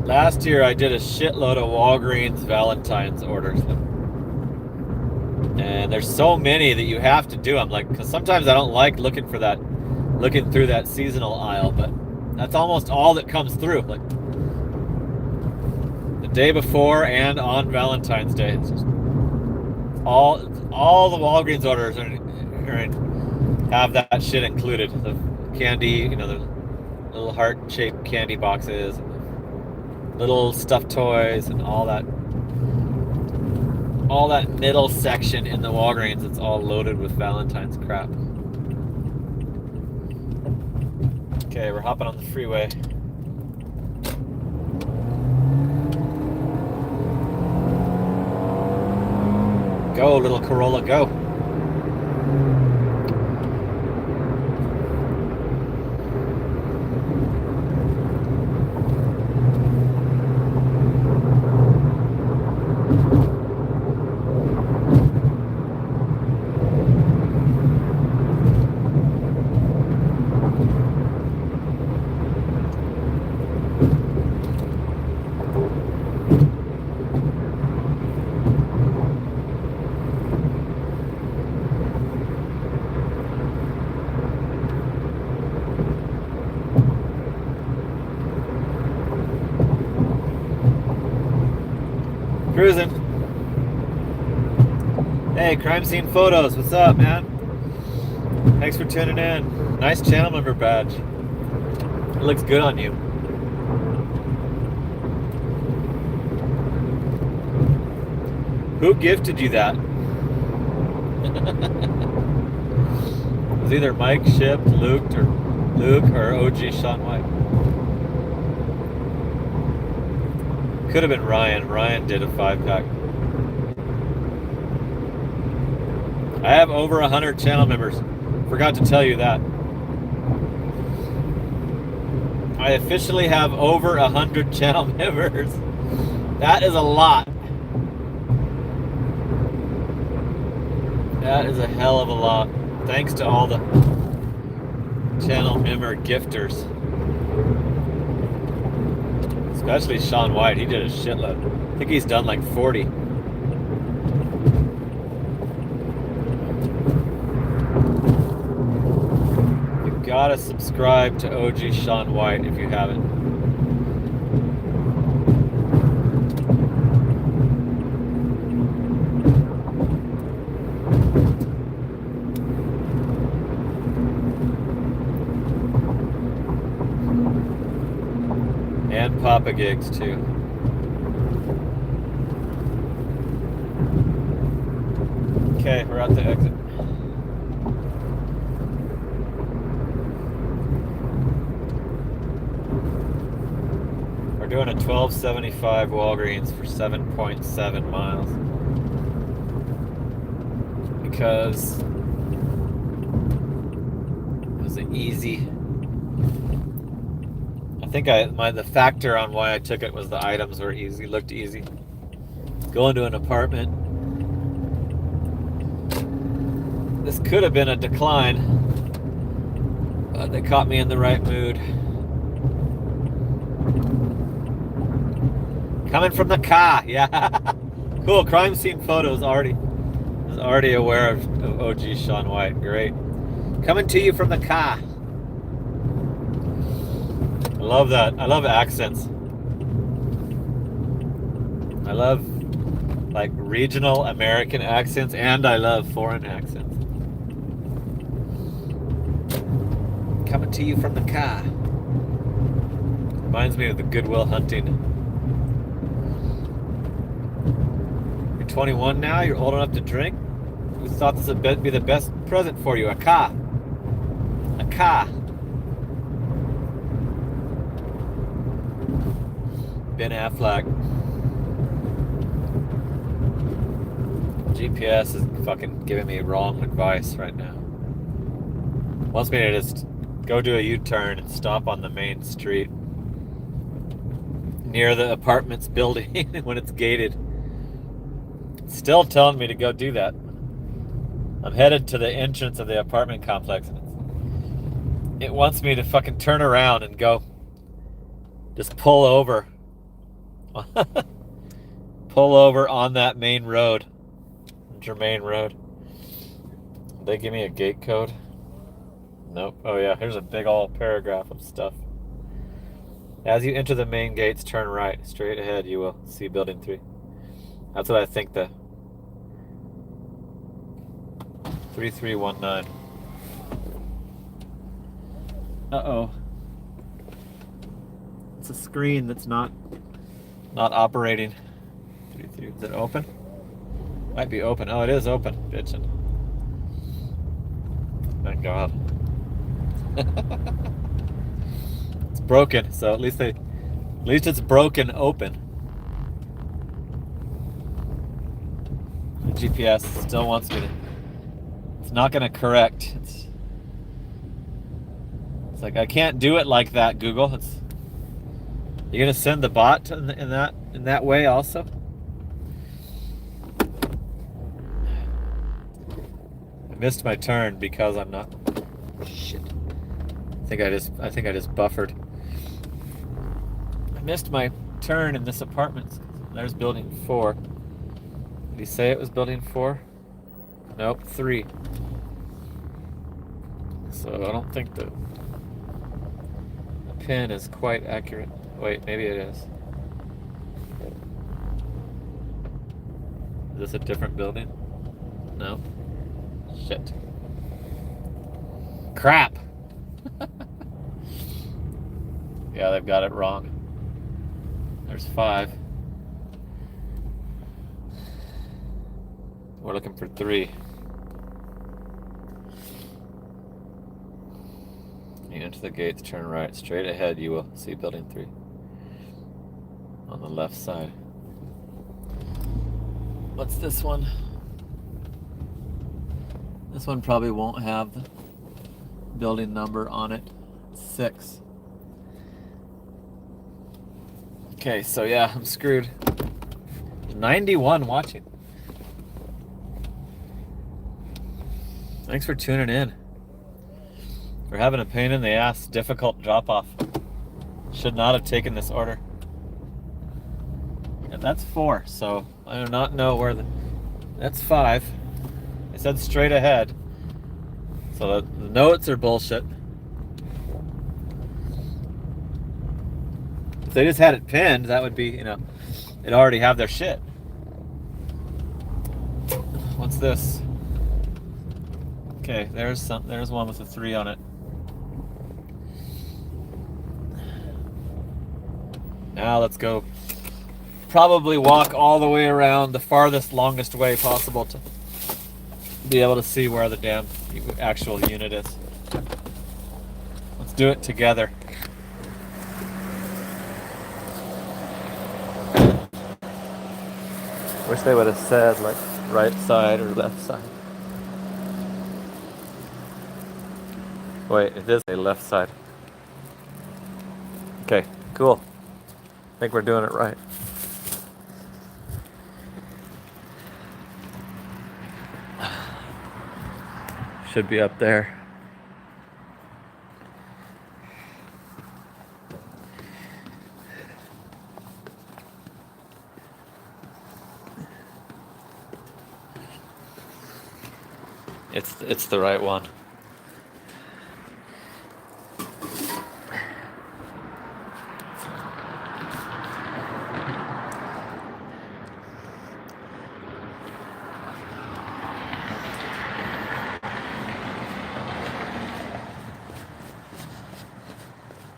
Last year I did a shitload of Walgreens Valentine's orders. And there's so many that you have to do them. Like, because sometimes I don't like looking through that seasonal aisle, but that's almost all that comes through. Like the day before and on Valentine's Day, it's just all the Walgreens orders have that shit included. The candy, the little heart-shaped candy boxes, little stuffed toys, and all that middle section in the Walgreens. It's all loaded with Valentine's crap. Okay, we're hopping on the freeway. Go, little Corolla, go. Cruising. Hey, Crime Scene Photos, what's up, man? Thanks for tuning in. Nice channel member badge. It looks good on you. Who gifted you that? It was either Mike shipped, Luke, or OG Sean White. Could have been Ryan. Ryan did a 5-pack. I have over 100 channel members. Forgot to tell you that. I officially have over 100 channel members. That is a lot. That is a hell of a lot. Thanks to all the channel member gifters. Especially Sean White, he did a shitload. I think he's done like 40. You gotta subscribe to OG Sean White if you haven't. And Papa Gigs too. Okay, we're at the exit. We're doing a 1275 Walgreens for 7.7 miles. Because it was an easy. I think the factor on why I took it was the items were easy, looked easy. Going to an apartment. This could have been a decline, but they caught me in the right mood. Coming from the car, yeah. Cool, Crime Scene Photos is already aware of OG Sean White. Great. Coming to you from the car. I love that. I love accents. I love like regional American accents, and I love foreign accents. Coming to you from the car. Reminds me of the Good Will Hunting. You're 21 now, you're old enough to drink. We thought this would be the best present for you. A car. A car. Ben Affleck. GPS is fucking giving me wrong advice right now. Wants me to just go do a U-turn and stop on the main street near the apartments building when it's gated. It's still telling me to go do that. I'm headed to the entrance of the apartment complex, and it wants me to fucking turn around and go just pull over. Pull over on that main road. Germain Road. Did they give me a gate code? Nope. Oh yeah, here's a big old paragraph of stuff. As you enter the main gates, turn right. Straight ahead, you will see Building 3. That's what I think the 3319. Uh-oh. It's a screen that's not operating. 33. Is it open? Might be open. Oh, it is open. Bitchin'. Thank God. It's broken, so at least it's broken open. The GPS still wants me to. It's not gonna correct. It's like I can't do it like that, Google. You gonna send the bot in that way also? I missed my turn because I'm not. Shit. I think I just buffered. I missed my turn in this apartment. There's Building 4. Did he say it was Building 4? Nope, 3. So I don't think the pin is quite accurate. Wait, maybe it is. Is this a different building? No. Shit. Crap! Yeah, they've got it wrong. There's 5. We're looking for 3. You enter the gates, turn right. Straight ahead, you will see Building 3. On the left side. What's this one? This one probably won't have the building number on it. 6. Okay, so yeah, I'm screwed. 91 watching. Thanks for tuning in. We're having a pain in the ass, difficult drop off. Should not have taken this order. And that's 4, so I do not know where that's 5. I said straight ahead. So the notes are bullshit. If they just had it pinned, that would be, it'd already have their shit. What's this? Okay, there's one with a 3 on it. Now let's go. Probably walk all the way around the farthest, longest way possible to be able to see where the damn actual unit is. Let's do it together. Wish they would have said like right side or left side. Wait, it is a left side. Okay, cool. I think we're doing it right. Should be up there. It's the right one.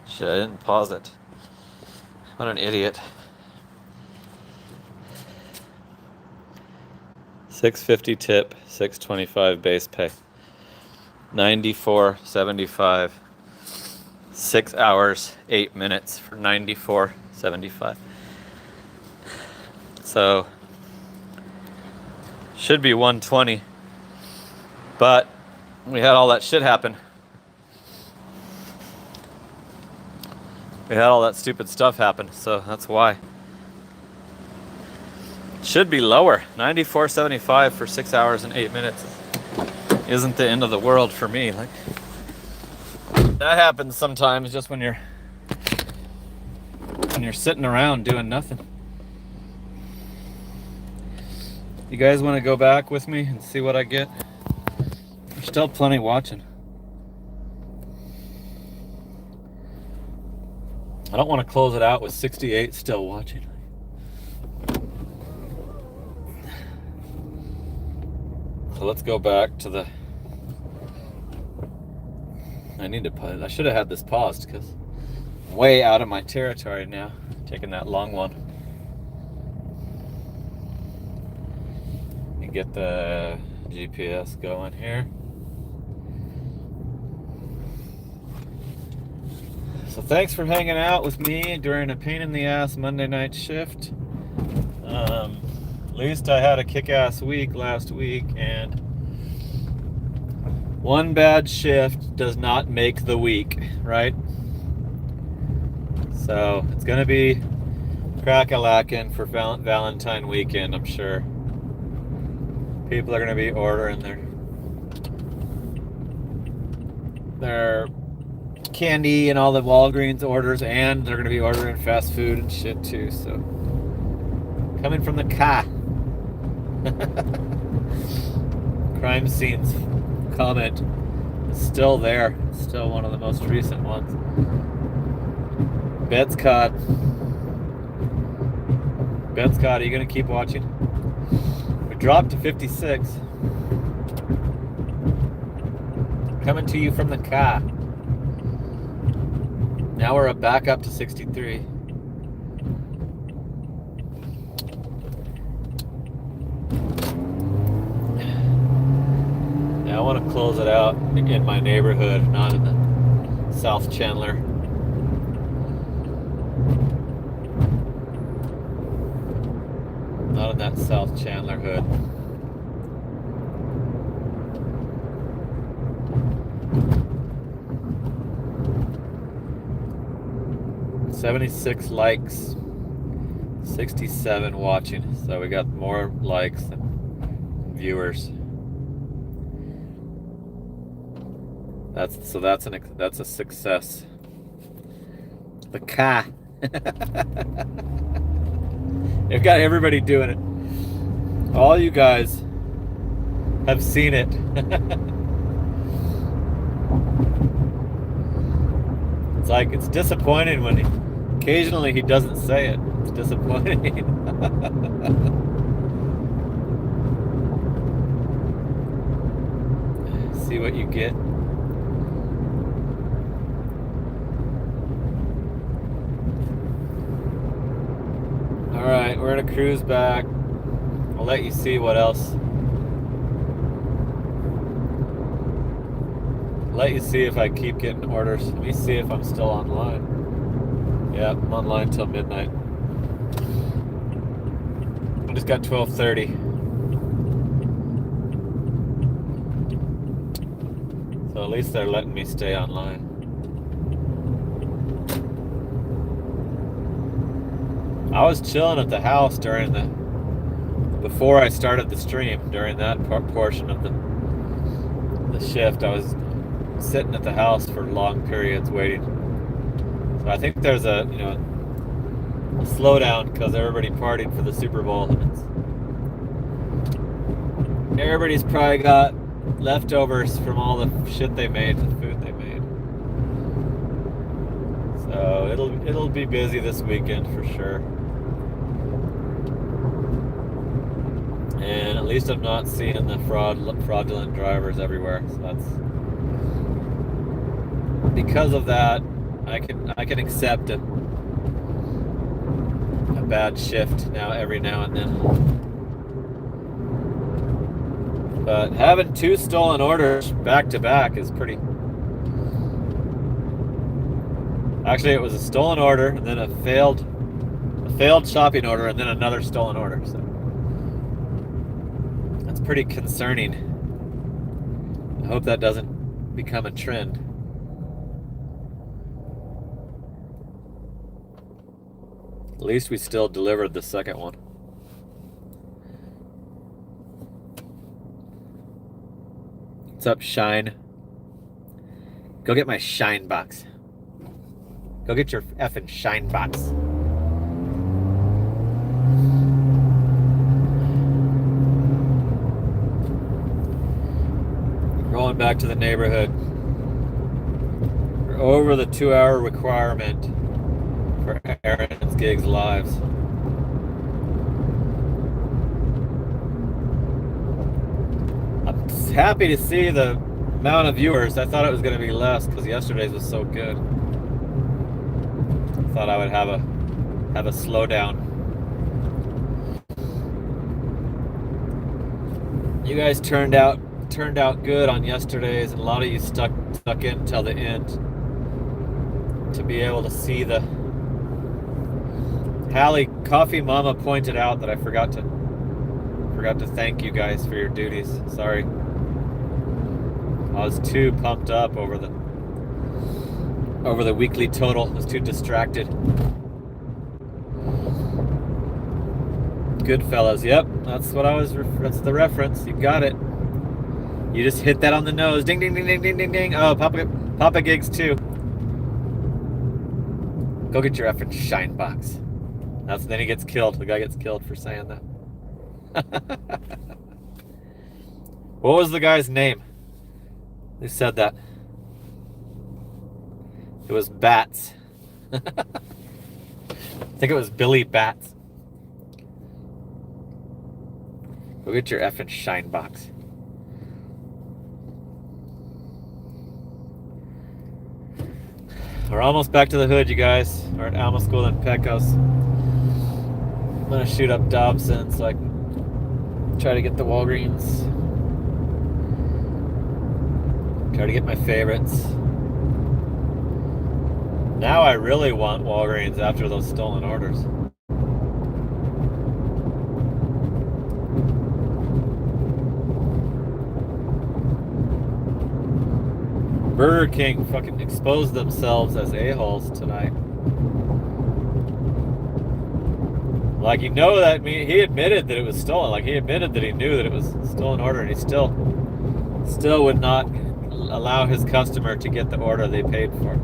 Shit, I didn't pause it. What an idiot. 650 tip, 625 base pay. 94.75. 6 hours, 8 minutes for 94.75. So should be 120. But we had all that shit happen. We had all that stupid stuff happen, so that's why. Should be lower. 94.75 for 6 hours and 8 minutes isn't the end of the world for me. Like, that happens sometimes just when you're sitting around doing nothing. You guys want to go back with me and see what I get? There's still plenty watching. I don't want to close it out with 68 still watching. So let's go back to the... I should have had this paused because I'm way out of my territory now, taking that long one. You get the GPS going here. So thanks for hanging out with me during a pain in the ass Monday night shift. At least I had a kick-ass week last week, and one bad shift does not make the week, right? So it's gonna be crack-a-lackin' for Valentine weekend, I'm sure. People are gonna be ordering their candy and all the Walgreens orders, and they're gonna be ordering fast food and shit too. So coming from the car. Crime scenes comment is still there. It's still one of the most recent ones. Betscott, are you gonna keep watching? We dropped to 56. Coming to you from the car. Now we're back up to 63. Now I want to close it out in my neighborhood, not in the South Chandler. Not in that South Chandler hood. $76 likes, 67 watching, so we got more likes than viewers. That's a success. The car. They've got everybody doing it. All you guys have seen it. It's like, it's disappointing when occasionally he doesn't say it. It's disappointing. See what you get. Alright, we're gonna cruise back. I'll let you see what else. Let you see if I keep getting orders. Let me see if I'm still online. Yeah, I'm online till midnight. I just got 12:30. So at least they're letting me stay online. I was chilling at the house before I started the stream, during that portion of the shift. I was sitting at the house for long periods waiting. So I think there's a slowdown because everybody partied for the Super Bowl. Everybody's probably got leftovers from all the shit they made, the food they made. So it'll be busy this weekend for sure. And at least I'm not seeing the fraudulent drivers everywhere. So that's, because of that, I can accept a bad shift every now and then. But having 2 stolen orders back to back is pretty. Actually, it was a stolen order and then a failed shopping order and then another stolen order. So that's pretty concerning. I hope that doesn't become a trend. At least we still delivered the second one. What's up, Shine? Go get my Shine box. Go get your effing Shine box. going back to the neighborhood. We're over the 2-hour requirement for Aaron's Gigs Lives. I'm happy to see the amount of viewers. I thought it was going to be less because yesterday's was so good. I thought I would have a slowdown. You guys turned out good on yesterday's, and a lot of you stuck in till the end to be able to see the Hallie Coffee Mama pointed out that I forgot to thank you guys for your duties. Sorry. I was too pumped up over the weekly total. I was too distracted. Goodfellas, yep, that's the reference. You got it. You just hit that on the nose. Ding, ding, ding, ding, ding, ding, ding. Oh, Papa Gigs too. Go get your effing shine box. Then he gets killed. The guy gets killed for saying that. What was the guy's name? Who said that? It was Bats. I think it was Billy Bats. Go get your effing shine box. We're almost back to the hood, you guys. We're at Alma School in Pecos. I'm gonna shoot up Dobson so I can try to get the Walgreens. Try to get my favorites. Now I really want Walgreens after those stolen orders. Burger King fucking exposed themselves as a-holes tonight. Like, you know that he admitted that it was stolen. Like, he admitted that he knew that it was a stolen order, and he still would not allow his customer to get the order they paid for.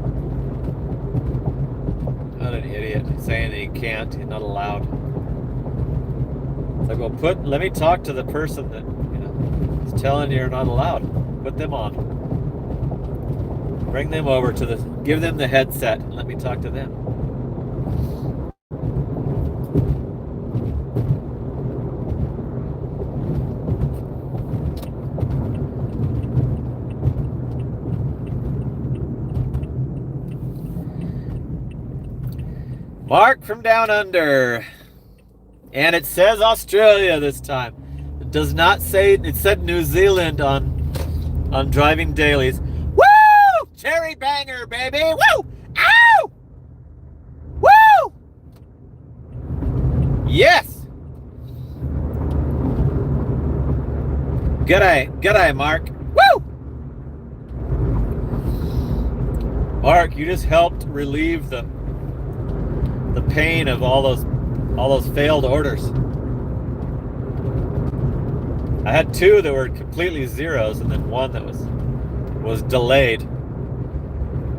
What an idiot, saying that he can't, he's not allowed. It's like, well, let me talk to the person that, is telling you're not allowed. Put them on. Bring them over give them the headset and let me talk to them. Mark from Down Under. And it says Australia this time. It does not say, it said New Zealand on Driving Dailies. Cherry banger, baby! Woo! Ow! Woo! Yes! G'day, Mark. Woo! Mark, you just helped relieve the pain of all those failed orders. I had 2 that were completely zeros, and then 1 that was delayed.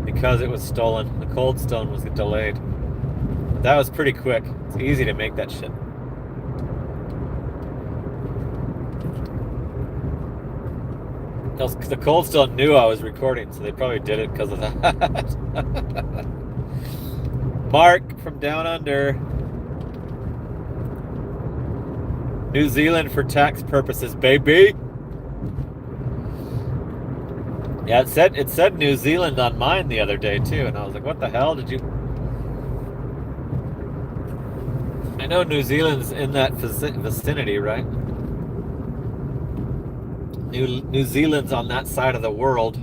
Because it was stolen. The Cold Stone was delayed. But that was pretty quick. It's easy to make that shit. The Cold Stone knew I was recording, so they probably did it because of that. Mark from Down Under. New Zealand for tax purposes, baby. Yeah, it said New Zealand on mine the other day too, and I was like, what the hell did you... I know New Zealand's in that vicinity, right? New Zealand's on that side of the world.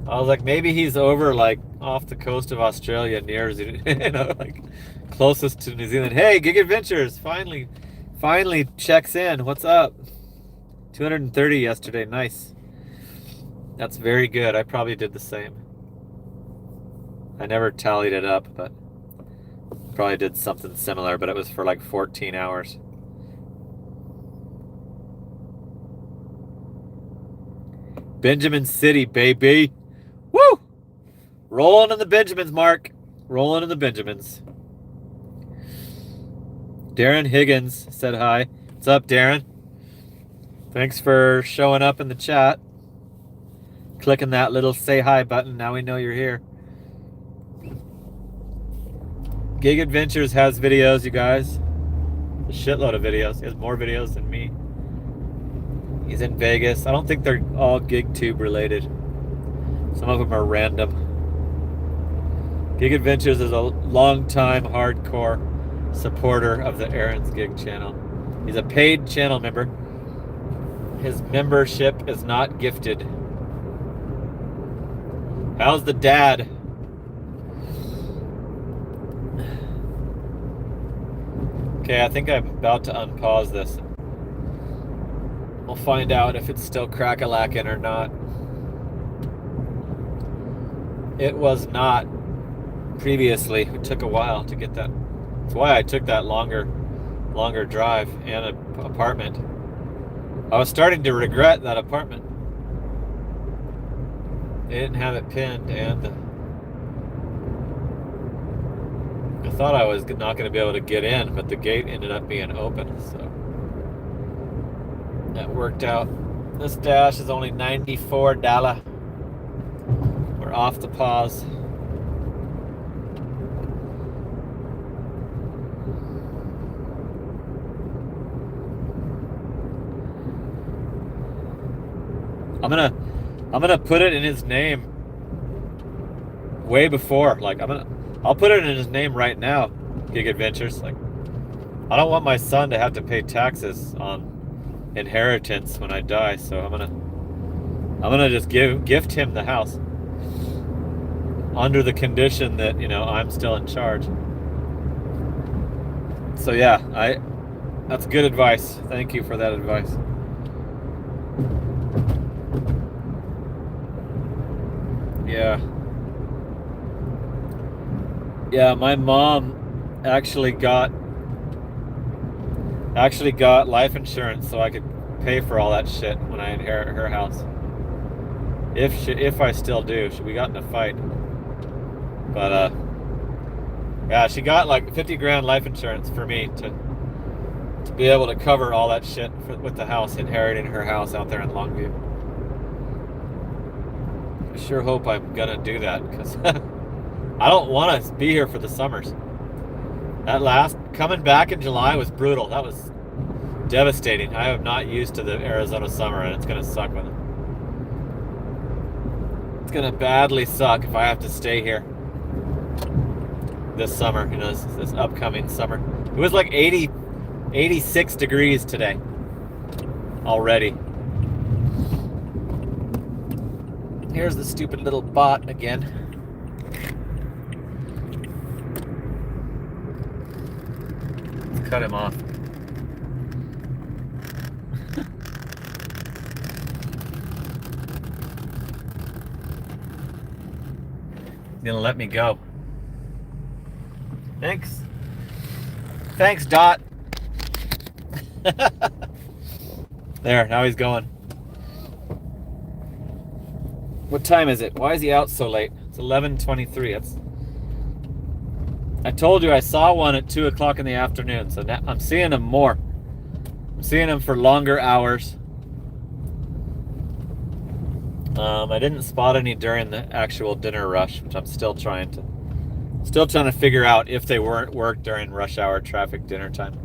I was like, maybe he's over like off the coast of Australia near, like closest to New Zealand. Hey, Gig Adventures finally checks in. What's up? 230 yesterday. Nice. That's very good. I probably did the same. I never tallied it up, but probably did something similar, but it was for like 14 hours. Benjamin City, baby. Woo! Rolling in the Benjamins, Mark. Rolling in the Benjamins. Darren Higgins said hi. What's up, Darren? Thanks for showing up in the chat. Clicking that little say hi button. Now we know you're here. Gig Adventures has videos, you guys. A shitload of videos. He has more videos than me. He's in Vegas. I don't think they're all GigTube related. Some of them are random. Gig Adventures is a long-time hardcore supporter of the Aaron's Gig channel. He's a paid channel member. His membership is not gifted. How's the dad? Okay, I think I'm about to unpause this. We'll find out if it's still crack-a-lacking or not. It was not previously. It took a while to get that. That's why I took that longer drive and an apartment. I was starting to regret that apartment. They didn't have it pinned, and I thought I was not going to be able to get in, but the gate ended up being open, so that worked out. This dash is only $94. We're off the pause. I'm gonna put it in his name way before. Like I'll put it in his name right now. Gig Adventures. Like I don't want my son to have to pay taxes on inheritance when I die, so I'm gonna just gift him the house under the condition that, you know, I'm still in charge. So yeah, that's good advice. Thank you for that advice. Yeah, my mom actually got life insurance so I could pay for all that shit when I inherit her house. If I still do. We got in a fight. But yeah, she got like 50 grand life insurance for me to be able to cover all that shit with the house, inheriting her house out there in Longview. I sure hope I'm gonna do that, because I don't want to be here for the summers. Coming back in July was brutal. That was devastating. I am not used to the Arizona summer, and it's gonna suck with it. It's gonna badly suck if I have to stay here this summer, you know, this upcoming summer. It was like 86 degrees today already. Here's the stupid little bot again. Let's cut him off. He's gonna let me go. Thanks, Dot. There, now he's going. What time is it? Why is he out so late? It's 11:23. I told you I saw one at 2 o'clock in the afternoon, so now I'm seeing him more. I'm seeing him for longer hours. I didn't spot any during the actual dinner rush, which I'm still trying to figure out if they weren't work during rush hour traffic dinner time.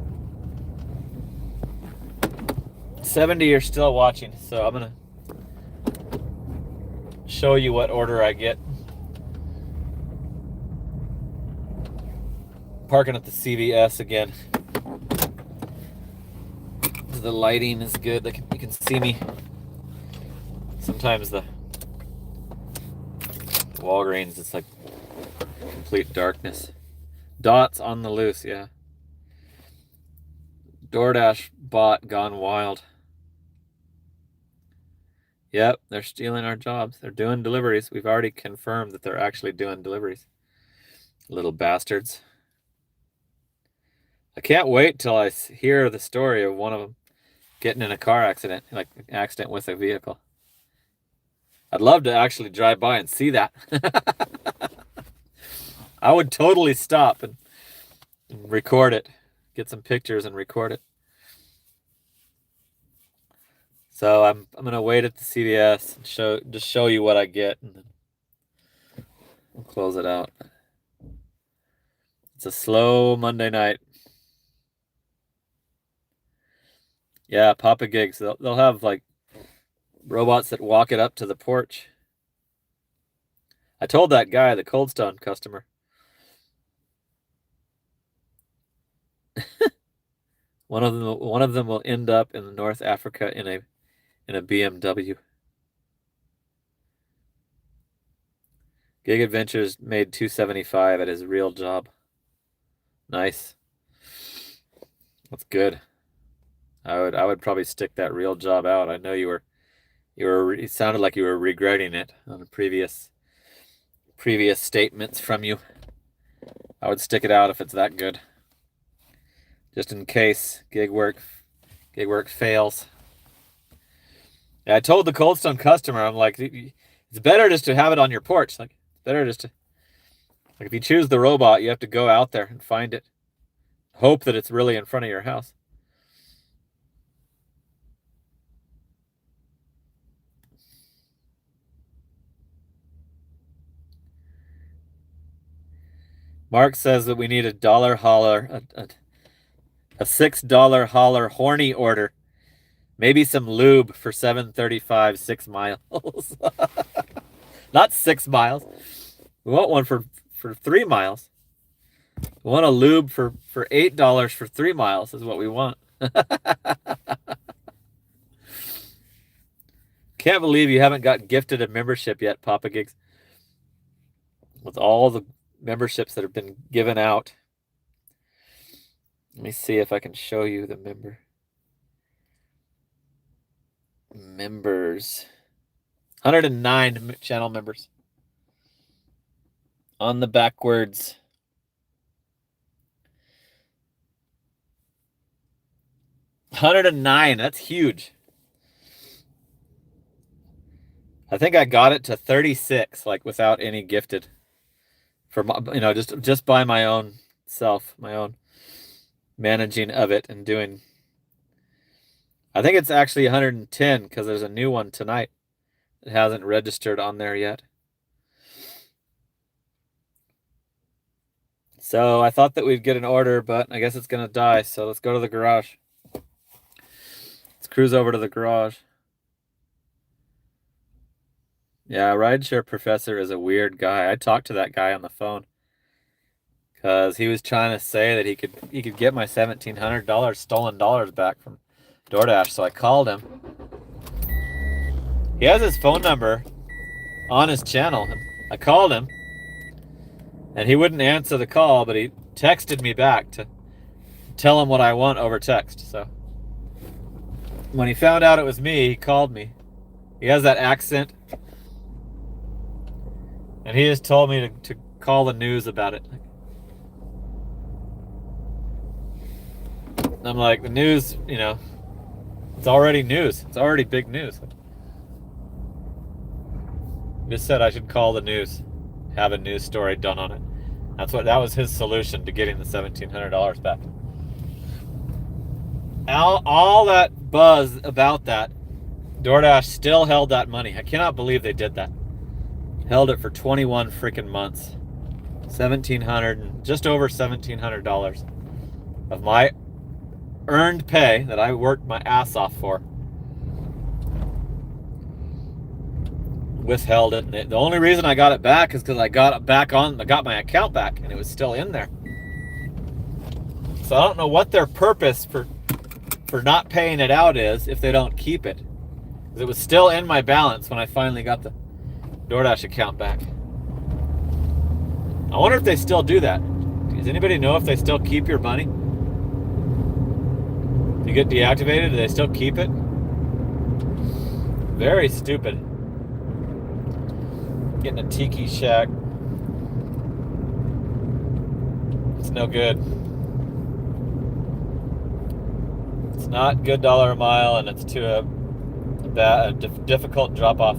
70 are still watching, so I'm gonna show you what order I get. Parking at the CVS again. The lighting is good. You can see me. Sometimes the Walgreens, it's like complete darkness. Dots on the loose, yeah. DoorDash bot gone wild. Yep, they're stealing our jobs. They're doing deliveries. We've already confirmed that they're actually doing deliveries. Little bastards. I can't wait till I hear the story of one of them getting in a car accident, like an accident with a vehicle. I'd love to actually drive by and see that. I would totally stop and record it. Get some pictures and record it. So I'm gonna wait at the CVS and show you what I get, and then we'll close it out. It's a slow Monday night. Yeah, Papa Gigs. They'll have like robots that walk it up to the porch. I told that guy, the Cold Stone customer. One of them will end up in North Africa in a BMW. Gig Adventures made $275 at his real job. Nice. That's good. I would probably stick that real job out. I know it sounded like you were regretting it on the previous statements from you. I would stick it out if it's that good. Just in case gig work fails. Yeah, I told the Cold Stone customer, I'm like, it's better just to have it on your porch. Like, it's better just to, like, if you choose the robot, you have to go out there and find it. Hope that it's really in front of your house. Mark says that we need a $1 holler, a $6 holler horny order. Maybe some lube for 735 6 miles. Not 6 miles. We want one for 3 miles. We want a lube for $8 for 3 miles is what we want. Can't believe you haven't got gifted a membership yet, Papa Gigs. With all the memberships that have been given out. Let me see if I can show you the members. 109 channel members. On the backwards. $109. That's huge. I think I got it to 36, like without any gifted. For just by my own self, my own managing of it and doing. I think it's actually 110 because there's a new one tonight that hasn't registered on there yet. So I thought that we'd get an order, but I guess it's gonna die. So let's go to the garage. Let's cruise over to the garage. Yeah, Rideshare Professor is a weird guy. I talked to that guy on the phone because he was trying to say that he could get my $1,700 stolen dollars back from DoorDash. So I called him. He has his phone number on his channel. I called him, and he wouldn't answer the call, but he texted me back to tell him what I want over text. So when he found out it was me, he called me. He has that accent. And he just told me to call the news about it. And I'm like, the news, it's already news. It's already big news. He just said I should call the news, have a news story done on it. That was his solution to getting the $1,700 back. All that buzz about that, DoorDash still held that money. I cannot believe they did that. Held it for 21 freaking months. $1,700, just over $1,700 of my earned pay that I worked my ass off for. Withheld it. And the only reason I got it back is because I got my account back, and it was still in there. So I don't know what their purpose for not paying it out is if they don't keep it. Because it was still in my balance when I finally got the DoorDash account back. I wonder if they still do that. Does anybody know if they still keep your money? If you get deactivated, do they still keep it? Very stupid. Getting a tiki shack. It's no good. It's not good dollar a mile, and it's to a difficult drop off.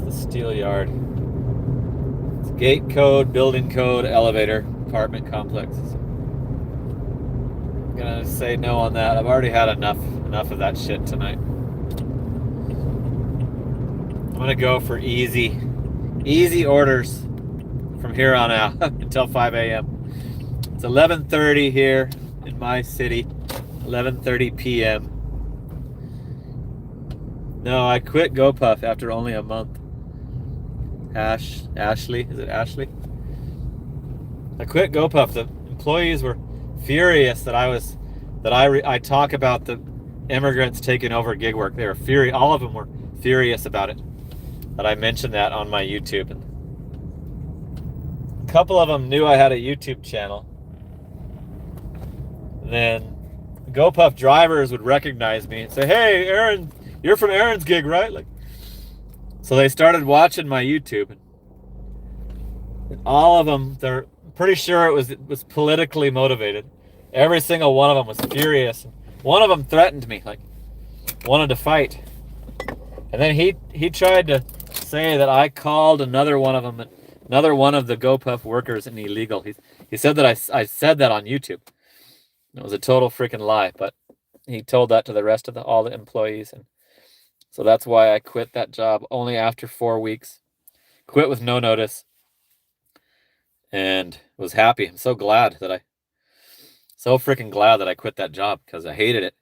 The steel yard. It's gate code, building code, elevator, apartment complex. I'm gonna say no on that. I've already had enough Enough of that shit tonight. I'm gonna go for easy orders from here on out until 5 a.m. It's 11:30 here in my city. 11:30 p.m. No, I quit GoPuff after only a month. Ashley, is it Ashley? I quit GoPuff. The employees were furious that I talk about the immigrants taking over gig work. They were furious. All of them were furious about it. That I mentioned that on my YouTube. And a couple of them knew I had a YouTube channel. And then GoPuff drivers would recognize me and say, "Hey, Aaron, you're from Aaron's gig, right?" Like, so they started watching my YouTube. And all of them, they're pretty sure it was politically motivated. Every single one of them was furious. One of them threatened me, like wanted to fight. And then he tried to say that I called another one of the GoPuff workers an illegal. He said that I said that on YouTube. It was a total freaking lie, but he told that to the rest of all the employees, and so that's why I quit that job only after 4 weeks. Quit with no notice, and was happy. I'm so freaking glad that I quit that job because I hated it.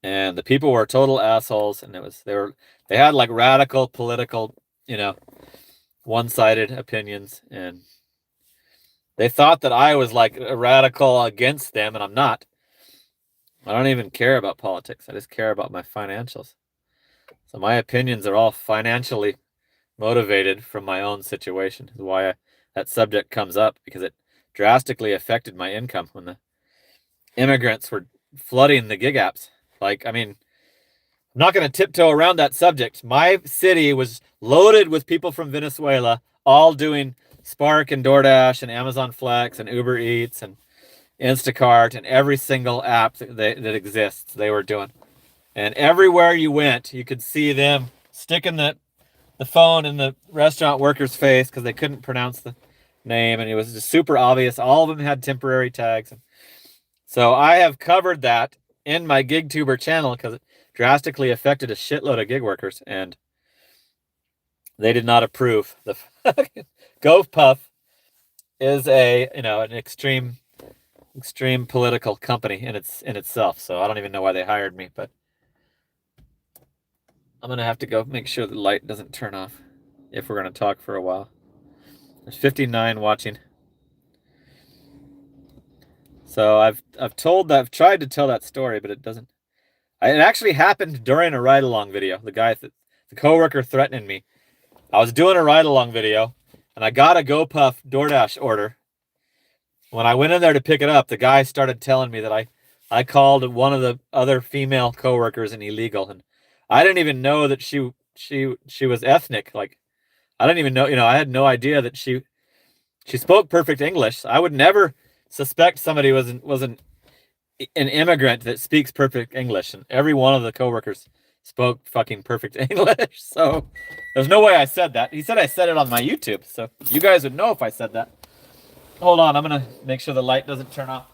And the people were total assholes, and they had like radical political, one-sided opinions, and they thought that I was like a radical against them, and I'm not. I don't even care about politics. I just care about my financials. So my opinions are all financially motivated from my own situation. Is why that subject comes up, because it drastically affected my income when the immigrants were flooding the gig apps. Like, I mean, I'm not going to tiptoe around that subject. My city was loaded with people from Venezuela, all doing Spark and DoorDash and Amazon Flex and Uber Eats and Instacart and every single app that exists, they were doing. And everywhere you went, you could see them sticking the phone in the restaurant worker's face because they couldn't pronounce the name, and it was just super obvious. All of them had temporary tags. And so I have covered that in my GigTuber channel because it drastically affected a shitload of gig workers, and they did not approve. The GoPuff is an extreme political company in itself. So I don't even know why they hired me, but I'm gonna have to go make sure the light doesn't turn off if we're gonna talk for a while. There's 59 watching. So I've tried to tell that story, but it doesn't. It actually happened during a ride-along video. The coworker threatening me. I was doing a ride-along video, and I got a GoPuff DoorDash order. When I went in there to pick it up, the guy started telling me that I called one of the other female coworkers an illegal, and I didn't even know that she was ethnic. Like, I didn't even know. I had no idea that she spoke perfect English. I would never suspect somebody was an immigrant that speaks perfect English, and every one of the coworkers spoke fucking perfect English. So there's no way I said that. He said I said it on my YouTube, so you guys would know if I said that. Hold on, I'm gonna make sure the light doesn't turn off.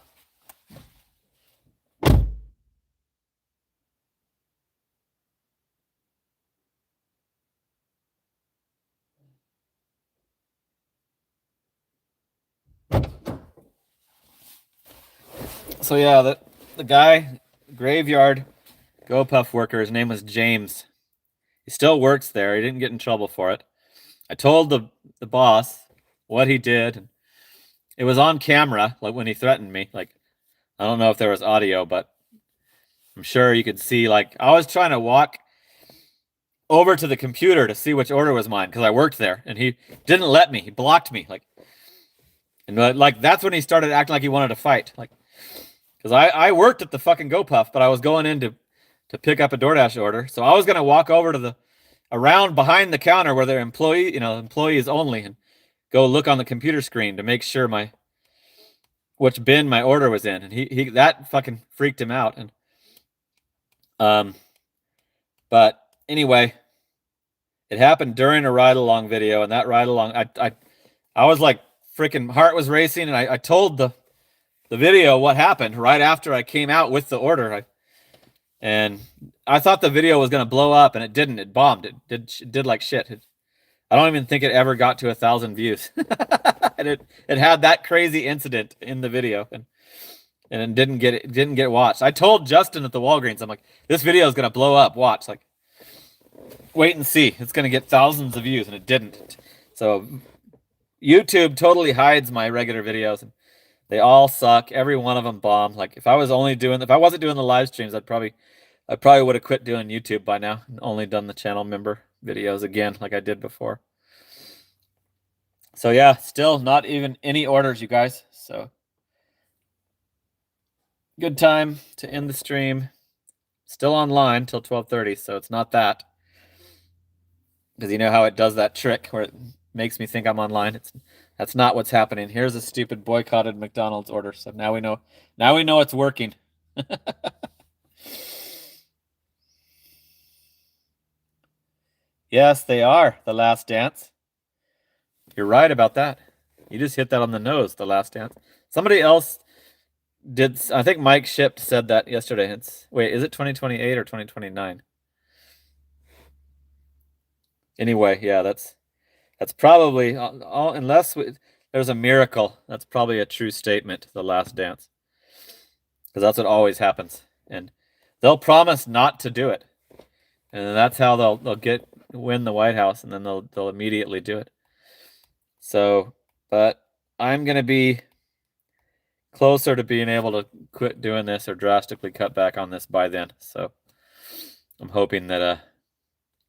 So yeah, the guy, graveyard GoPuff worker, his name was James. He still works there. He didn't get in trouble for it. I told the boss what he did. It was on camera, like when he threatened me. Like, I don't know if there was audio, but I'm sure you could see. Like, I was trying to walk over to the computer to see which order was mine because I worked there, and he didn't let me. He blocked me. And that's when he started acting like he wanted to fight. Like, because I worked at the fucking GoPuff, but I was going in to pick up a DoorDash order. So I was going to walk over to around behind the counter where they're employees only, and go look on the computer screen to make sure which bin my order was in. And he that fucking freaked him out. And but anyway, it happened during a ride-along video, and that ride-along, I was like, freaking heart was racing, and I told the video what happened right after I came out with the order. And I thought the video was going to blow up, and it didn't. It bombed. It did like shit. I don't even think it ever got to 1,000 views. And it had that crazy incident in the video, and it didn't get watched. I told Justin at the Walgreens, I'm like, this video is going to blow up. Watch, like, wait and see. It's going to get thousands of views, and it didn't. So YouTube totally hides my regular videos, and they all suck. Every one of them bomb. Like, if I wasn't doing the live streams, I probably would have quit doing YouTube by now and only done the channel member videos again like I did before. So yeah, still not even any orders, you guys. So good time to end the stream. Still online till 12:30, so it's not that. Because you know how it does that trick where it makes me think I'm online. That's not what's happening. Here's a stupid boycotted McDonald's order. So now we know it's working. Yes, they are. The Last Dance. You're right about that. You just hit that on the nose, The Last Dance. Somebody else did. I think Mike Shipped said that yesterday. Wait, is it 2028 or 2029? Anyway, yeah, that's probably unless there's a miracle. That's probably a true statement. The Last Dance, because that's what always happens, and they'll promise not to do it, and that's how they'll win the White House, and then they'll immediately do it. So, but I'm gonna be closer to being able to quit doing this or drastically cut back on this by then. So I'm hoping that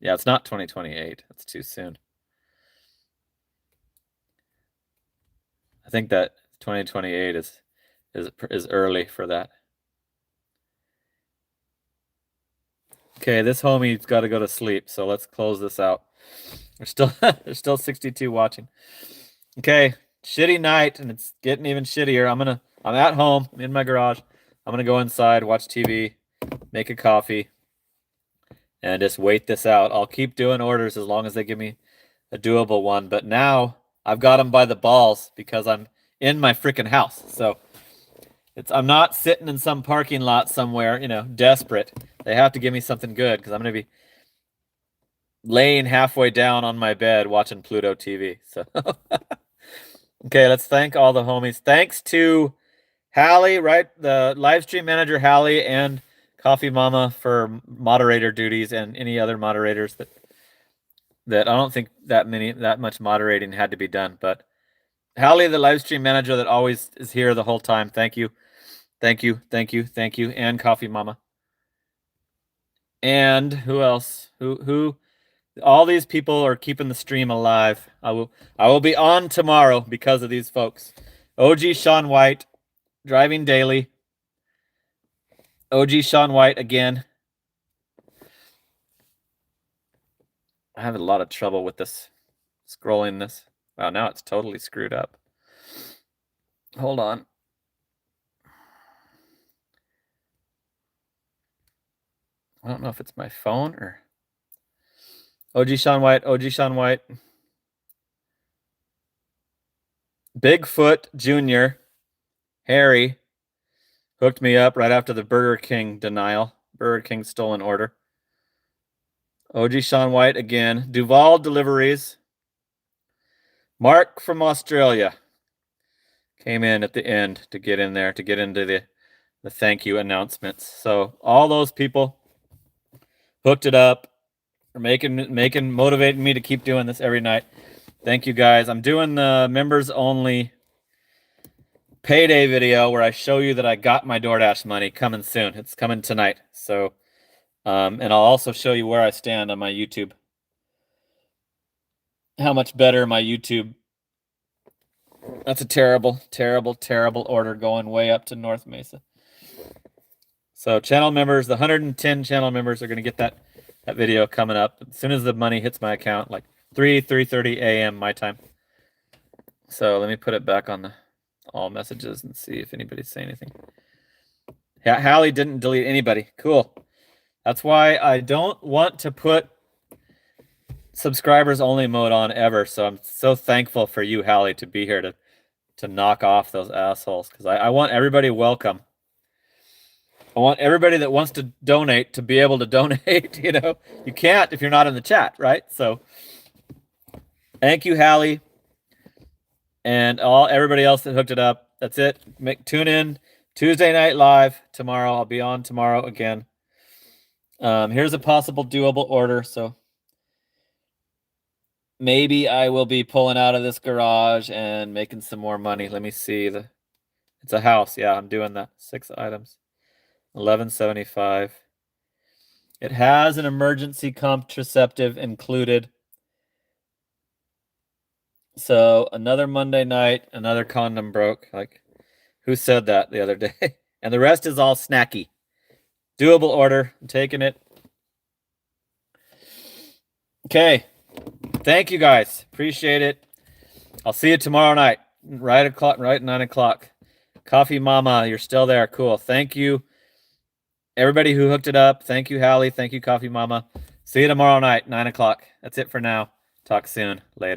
yeah, it's not 2028. That's too soon. I think that 2028 is early for that. Okay, this homie's got to go to sleep, so let's close this out. There's still 62 watching. Okay, shitty night, and it's getting even shittier. I'm at home, I'm in my garage. I'm gonna go inside, watch TV, make a coffee, and just wait this out. I'll keep doing orders as long as they give me a doable one. But now I've got them by the balls because I'm in my freaking house. So I'm not sitting in some parking lot somewhere, desperate. They have to give me something good because I'm going to be laying halfway down on my bed watching Pluto TV. So, okay, let's thank all the homies. Thanks to Hallie, right? The live stream manager, Hallie, and Coffee Mama for moderator duties, and any other moderators that I don't think that much moderating had to be done. But Hallie, the live stream manager that always is here the whole time. Thank you. Thank you. Thank you. Thank you. And Coffee Mama. And who else? Who all these people are keeping the stream alive. I will be on tomorrow because of these folks. OG Sean White, driving daily. OG Sean White again. I have a lot of trouble with this scrolling this. Wow, now it's totally screwed up. Hold on. I don't know if it's my phone or OG Sean White, OG Sean White. Bigfoot Jr. Harry hooked me up right after the Burger King denial. Burger King stolen order. OG Sean White again. Duval Deliveries. Mark from Australia came in at the end to get in there, to get into the thank you announcements. So all those people hooked it up, are motivating me to keep doing this every night. Thank you guys. I'm doing the members only payday video where I show you that I got my DoorDash money coming soon. It's coming tonight. So, and I'll also show you where I stand on my YouTube. How much better my YouTube. That's a terrible, terrible, terrible order going way up to North Mesa. So channel members, the 110 channel members are going to get that video coming up as soon as the money hits my account, like 3:30 a.m. my time. So let me put it back on the all messages and see if anybody's saying anything. Yeah, Hallie didn't delete anybody. Cool. That's why I don't want to put subscribers only mode on ever. So I'm so thankful for you, Hallie, to be here to knock off those assholes, because I want everybody welcome. I want everybody that wants to donate to be able to donate. You know, you can't if you're not in the chat, right? So thank you, Hallie, and everybody else that hooked it up. That's it. Tune in Tuesday Night Live tomorrow. I'll be on tomorrow again. Here's a possible doable order. So maybe I will be pulling out of this garage and making some more money. Let me see. It's a house. Yeah, I'm doing that. 6 items. $11.75. It has an emergency contraceptive included. So another Monday night, another condom broke. Like, who said that the other day? And the rest is all snacky. Doable order. I'm taking it. Okay. Thank you guys. Appreciate it. I'll see you tomorrow night. Right at 9:00. Coffee Mama, you're still there. Cool. Thank you. Everybody who hooked it up. Thank you, Hallie. Thank you, Coffee Mama. See you tomorrow night, 9:00. That's it for now. Talk soon. Later.